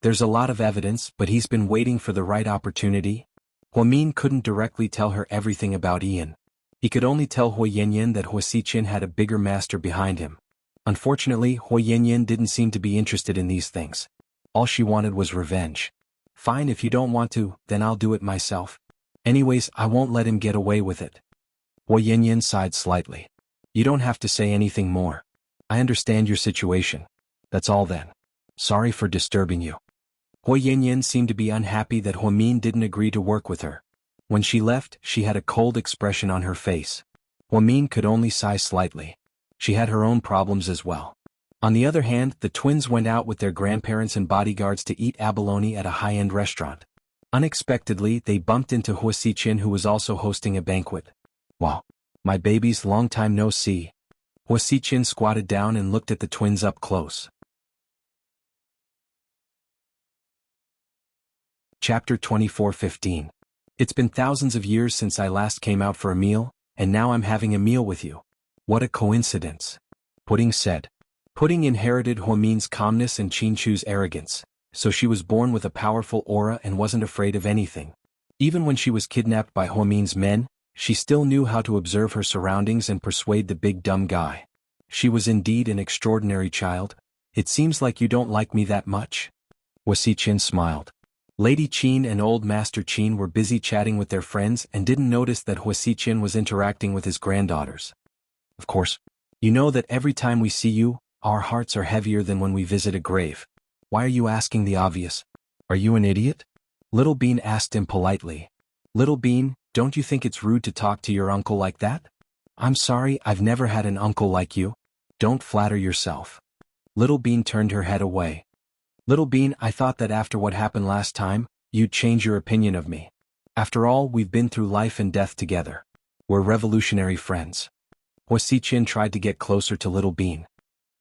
There's a lot of evidence, but he's been waiting for the right opportunity. Hua Min couldn't directly tell her everything about Ian. He could only tell Hua Yanyan that Hua Xiqian had a bigger master behind him. Unfortunately, Hua Yanyan didn't seem to be interested in these things. All she wanted was revenge. Fine, if you don't want to, then I'll do it myself. Anyways, I won't let him get away with it. Hua Yanyan sighed slightly. You don't have to say anything more. I understand your situation. That's all then. Sorry for disturbing you. Hua Yanyan seemed to be unhappy that Hua Min didn't agree to work with her. When she left, she had a cold expression on her face. Hua Min could only sigh slightly. She had her own problems as well. On the other hand, the twins went out with their grandparents and bodyguards to eat abalone at a high-end restaurant. Unexpectedly, they bumped into Hua Xiqian, who was also hosting a banquet. Wow. My babies, long time no see. Hua Xiqian squatted down and looked at the twins up close. Chapter 24:15. It's been thousands of years since I last came out for a meal, and now I'm having a meal with you. What a coincidence. Pudding said. Pudding inherited Hua Min's calmness and Chinchu's arrogance, so she was born with a powerful aura and wasn't afraid of anything. Even when she was kidnapped by Hua Min's men, she still knew how to observe her surroundings and persuade the big dumb guy. She was indeed an extraordinary child. It seems like you don't like me that much. Hua Xiqian smiled. Lady Qin and Old Master Qin were busy chatting with their friends and didn't notice that Hua Xiqian was interacting with his granddaughters. Of course. You know that every time we see you, our hearts are heavier than when we visit a grave. Why are you asking the obvious? Are you an idiot? Little Bean asked him politely. Little Bean, don't you think it's rude to talk to your uncle like that? I'm sorry, I've never had an uncle like you. Don't flatter yourself. Little Bean turned her head away. Little Bean, I thought that after what happened last time, you'd change your opinion of me. After all, we've been through life and death together. We're revolutionary friends. Hua Xiqian tried to get closer to Little Bean.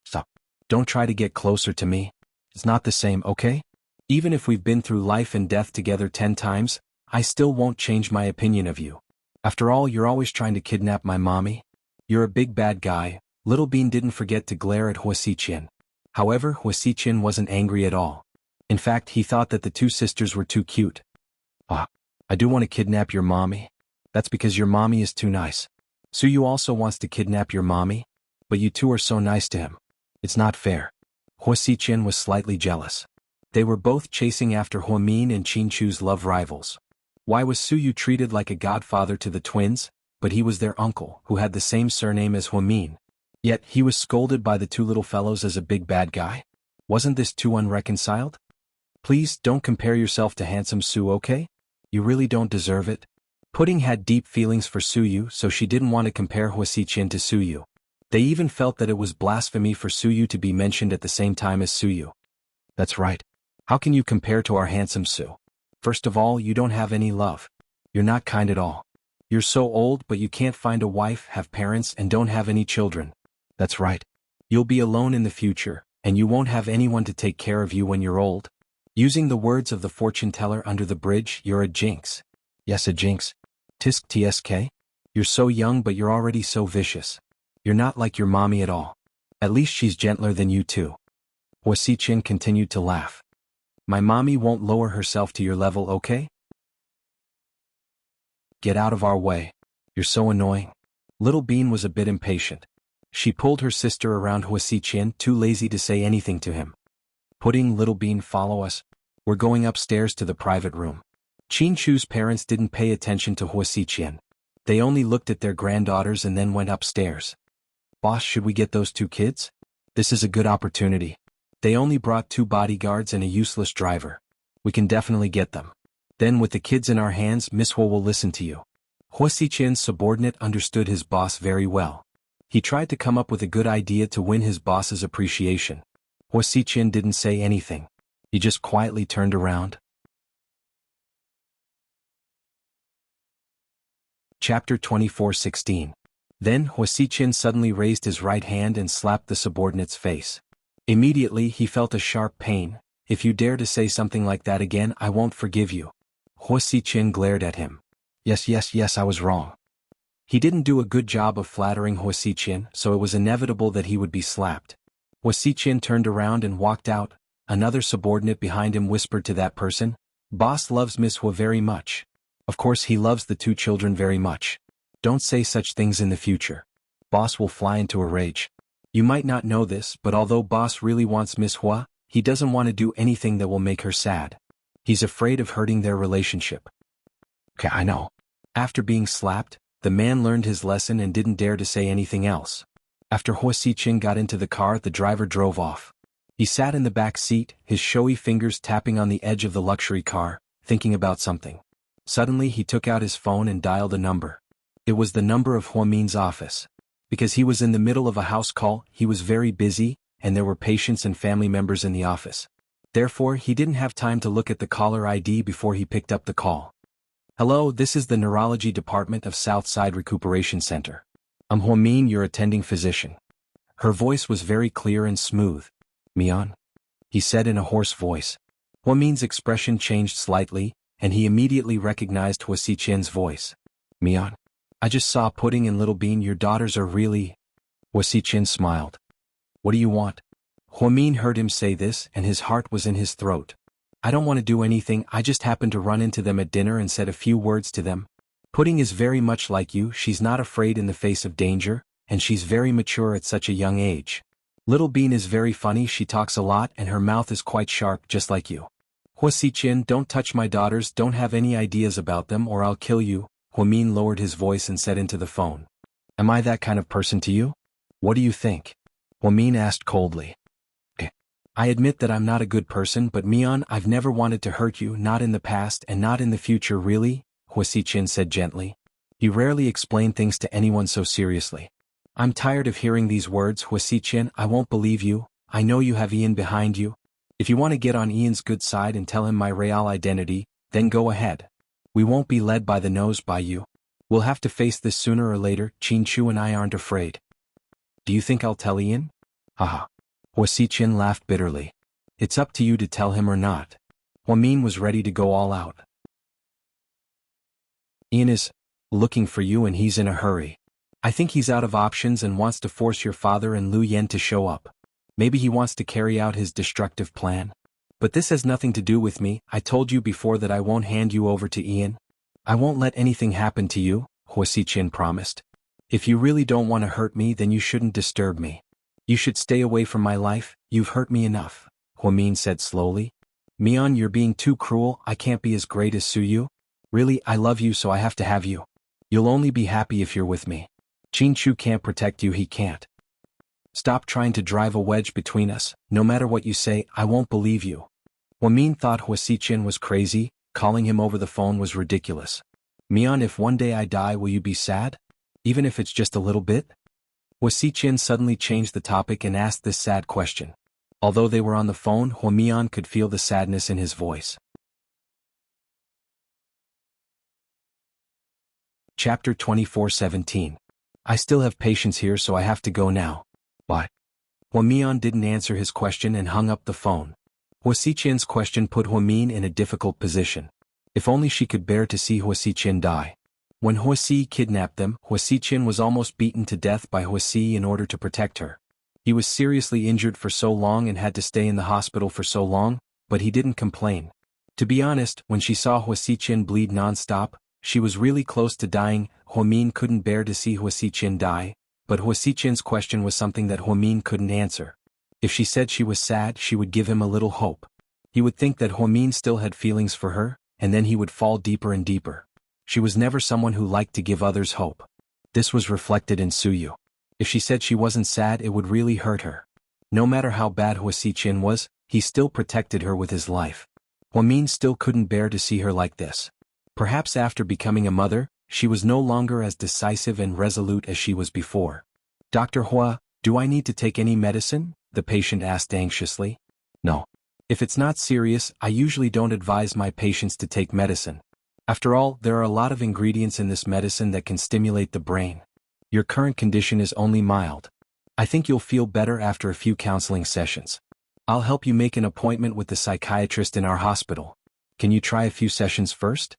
Stop. Don't try to get closer to me. It's not the same, okay? Even if we've been through life and death together 10 times, I still won't change my opinion of you. After all, you're always trying to kidnap my mommy. You're a big bad guy. Little Bean didn't forget to glare at Hua Xiqian. However, Hua Xiqian wasn't angry at all. In fact, he thought that the two sisters were too cute. Ah, I do want to kidnap your mommy. That's because your mommy is too nice. Suyu also wants to kidnap your mommy, but you two are so nice to him. It's not fair. Hua Xiqian was slightly jealous. They were both chasing after Hua Min and Chinchu's love rivals. Why was Suyu treated like a godfather to the twins, but he was their uncle, who had the same surname as Hua Min? Yet he was scolded by the two little fellows as a big bad guy? Wasn't this too unreconciled? Please don't compare yourself to handsome Su, okay? You really don't deserve it. Pudding had deep feelings for Suyu, so she didn't want to compare Hua Xiqian to Suyu. They even felt that it was blasphemy for Suyu to be mentioned at the same time as Suyu. That's right. How can you compare to our handsome Su? First of all, you don't have any love. You're not kind at all. You're so old but you can't find a wife, have parents, and don't have any children. That's right. You'll be alone in the future, and you won't have anyone to take care of you when you're old. Using the words of the fortune teller under the bridge, you're a jinx. Yes, a jinx. Tisk tsk? You're so young but you're already so vicious. You're not like your mommy at all. At least she's gentler than you too. Hua Xiqin continued to laugh. My mommy won't lower herself to your level, okay? Get out of our way. You're so annoying. Little Bean was a bit impatient. She pulled her sister around Hua Xiqin, too lazy to say anything to him. Pudding, Little Bean, follow us. We're going upstairs to the private room. Qin Chu's parents didn't pay attention to Hua Xiqin. They only looked at their granddaughters and then went upstairs. Boss, should we get those 2 kids? This is a good opportunity. They only brought 2 bodyguards and a useless driver. We can definitely get them. Then with the kids in our hands, Miss Hua will listen to you. Hua Xiqin's subordinate understood his boss very well. He tried to come up with a good idea to win his boss's appreciation. Hua Xiqin didn't say anything. He just quietly turned around. Chapter 24:16. Then Hua Xiqin suddenly raised his right hand and slapped the subordinate's face. Immediately he felt a sharp pain. If you dare to say something like that again, I won't forgive you. Hua Xiqin glared at him. Yes, I was wrong. He didn't do a good job of flattering Hua Xiqin, so it was inevitable that he would be slapped. Hua Xiqin turned around and walked out. Another subordinate behind him whispered to that person, Boss loves Miss Hua very much. Of course he loves the 2 children very much. Don't say such things in the future. Boss will fly into a rage. You might not know this, but although Boss really wants Miss Hua, he doesn't want to do anything that will make her sad. He's afraid of hurting their relationship. Okay, I know. After being slapped, the man learned his lesson and didn't dare to say anything else. After Hua Xiqin got into the car, the driver drove off. He sat in the back seat, his showy fingers tapping on the edge of the luxury car, thinking about something. Suddenly he took out his phone and dialed a number. It was the number of Hua Min's office. Because he was in the middle of a house call, he was very busy, and there were patients and family members in the office. Therefore, he didn't have time to look at the caller ID before he picked up the call. Hello, this is the Neurology Department of Southside Recuperation Center. I'm Hua Min, your attending physician. Her voice was very clear and smooth. Mian? He said in a hoarse voice. Hua Min's expression changed slightly, and he immediately recognized Hua Xiqin's voice. Mian? I just saw Pudding and Little Bean, your daughters are really… Hua Xiqin smiled. What do you want? Hua Min heard him say this and his heart was in his throat. I don't want to do anything, I just happened to run into them at dinner and said a few words to them. Pudding is very much like you, she's not afraid in the face of danger, and she's very mature at such a young age. Little Bean is very funny, she talks a lot and her mouth is quite sharp just like you. Hua Xiqin, don't touch my daughters, don't have any ideas about them or I'll kill you. Hua Min lowered his voice and said into the phone. Am I that kind of person to you? What do you think? Hua Min asked coldly. I admit that I'm not a good person, but Mian, I've never wanted to hurt you, not in the past and not in the future, really, Hua Xiqin said gently. He rarely explained things to anyone so seriously. I'm tired of hearing these words, Hua Xiqin, I won't believe you, I know you have Ian behind you. If you want to get on Ian's good side and tell him my real identity, then go ahead. We won't be led by the nose by you. We'll have to face this sooner or later, Qin Chu and I aren't afraid. Do you think I'll tell Ian? Haha. Hua Xiqin laughed bitterly. It's up to you to tell him or not. Hua Min was ready to go all out. Ian is looking for you and he's in a hurry. I think he's out of options and wants to force your father and Lu Yen to show up. Maybe he wants to carry out his destructive plan. But this has nothing to do with me, I told you before that I won't hand you over to Ian. I won't let anything happen to you, Hua Xiqin promised. If you really don't want to hurt me then you shouldn't disturb me. You should stay away from my life, you've hurt me enough, Hua Min said slowly. Mian, you're being too cruel, I can't be as great as Suyu. Really, I love you so I have to have you. You'll only be happy if you're with me. Qin Chu can't protect you, he can't. Stop trying to drive a wedge between us, no matter what you say, I won't believe you. Hua Min thought Hua Xiqin was crazy, calling him over the phone was ridiculous. Mian, if one day I die will you be sad? Even if it's just a little bit? Hua Xiqin suddenly changed the topic and asked this sad question. Although they were on the phone, Hua Mian could feel the sadness in his voice. Chapter 24:17. I still have patients here, so I have to go now. Why? Hua Mian didn't answer his question and hung up the phone. Hua Xiqin's question put Hua Min in a difficult position. If only she could bear to see Hua Xiqin die. When Hua Xi kidnapped them, Hua Xiqin was almost beaten to death by Hua Xi in order to protect her. He was seriously injured for so long and had to stay in the hospital for so long, but he didn't complain. To be honest, when she saw Hua Xiqin bleed non-stop, she was really close to dying. Hua Min couldn't bear to see Hua Xiqin die, but Hua Xiqin's question was something that Hua Min couldn't answer. If she said she was sad, she would give him a little hope. He would think that Hua Min still had feelings for her, and then he would fall deeper and deeper. She was never someone who liked to give others hope. This was reflected in Suyu. If she said she wasn't sad, it would really hurt her. No matter how bad Hua Xiqin was, he still protected her with his life. Hua Min still couldn't bear to see her like this. Perhaps after becoming a mother, she was no longer as decisive and resolute as she was before. Dr. Hua, do I need to take any medicine? The patient asked anxiously. No. If it's not serious, I usually don't advise my patients to take medicine. After all, there are a lot of ingredients in this medicine that can stimulate the brain. Your current condition is only mild. I think you'll feel better after a few counseling sessions. I'll help you make an appointment with the psychiatrist in our hospital. Can you try a few sessions first?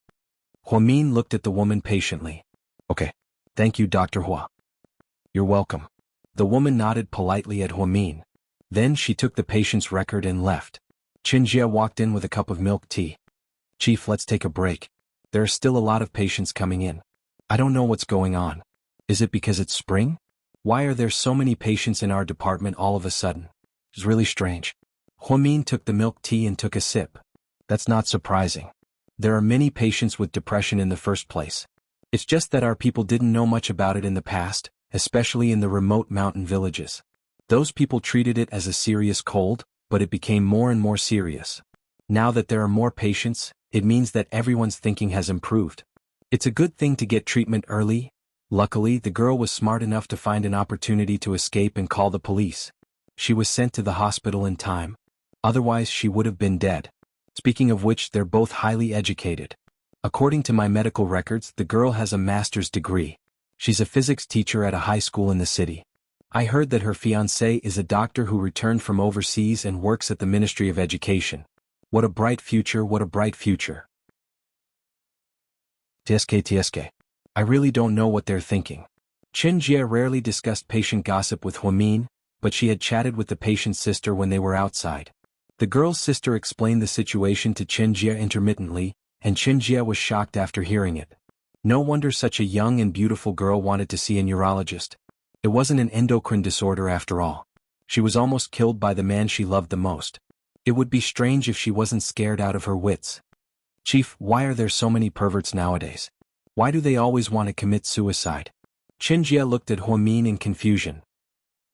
Hua Min looked at the woman patiently. Okay. Thank you, Dr. Hua. You're welcome. The woman nodded politely at Hua Min. Then she took the patient's record and left. Qinjie walked in with a cup of milk tea. Chief, let's take a break. There are still a lot of patients coming in. I don't know what's going on. Is it because it's spring? Why are there so many patients in our department all of a sudden? It's really strange. Hua Min took the milk tea and took a sip. That's not surprising. There are many patients with depression in the first place. It's just that our people didn't know much about it in the past, especially in the remote mountain villages. Those people treated it as a serious cold, but it became more and more serious. Now that there are more patients, it means that everyone's thinking has improved. It's a good thing to get treatment early. Luckily, the girl was smart enough to find an opportunity to escape and call the police. She was sent to the hospital in time. Otherwise, she would have been dead. Speaking of which, they're both highly educated. According to my medical records, the girl has a master's degree. She's a physics teacher at a high school in the city. I heard that her fiancé is a doctor who returned from overseas and works at the Ministry of Education. What a bright future, what a bright future. TSK. I really don't know what they're thinking. Qinjie rarely discussed patient gossip with Hua Min, but she had chatted with the patient's sister when they were outside. The girl's sister explained the situation to Qinjie intermittently, and Qinjie was shocked after hearing it. No wonder such a young and beautiful girl wanted to see a neurologist. It wasn't an endocrine disorder after all. She was almost killed by the man she loved the most. It would be strange if she wasn't scared out of her wits. Chief, why are there so many perverts nowadays? Why do they always want to commit suicide? Qinjie looked at Hua Min in confusion.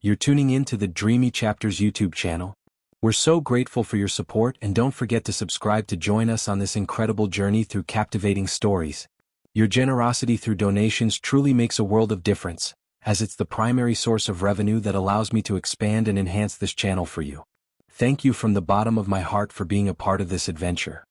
You're tuning in to the Dreamy Chapters YouTube channel. We're so grateful for your support, and don't forget to subscribe to join us on this incredible journey through captivating stories. Your generosity through donations truly makes a world of difference, as it's the primary source of revenue that allows me to expand and enhance this channel for you. Thank you from the bottom of my heart for being a part of this adventure.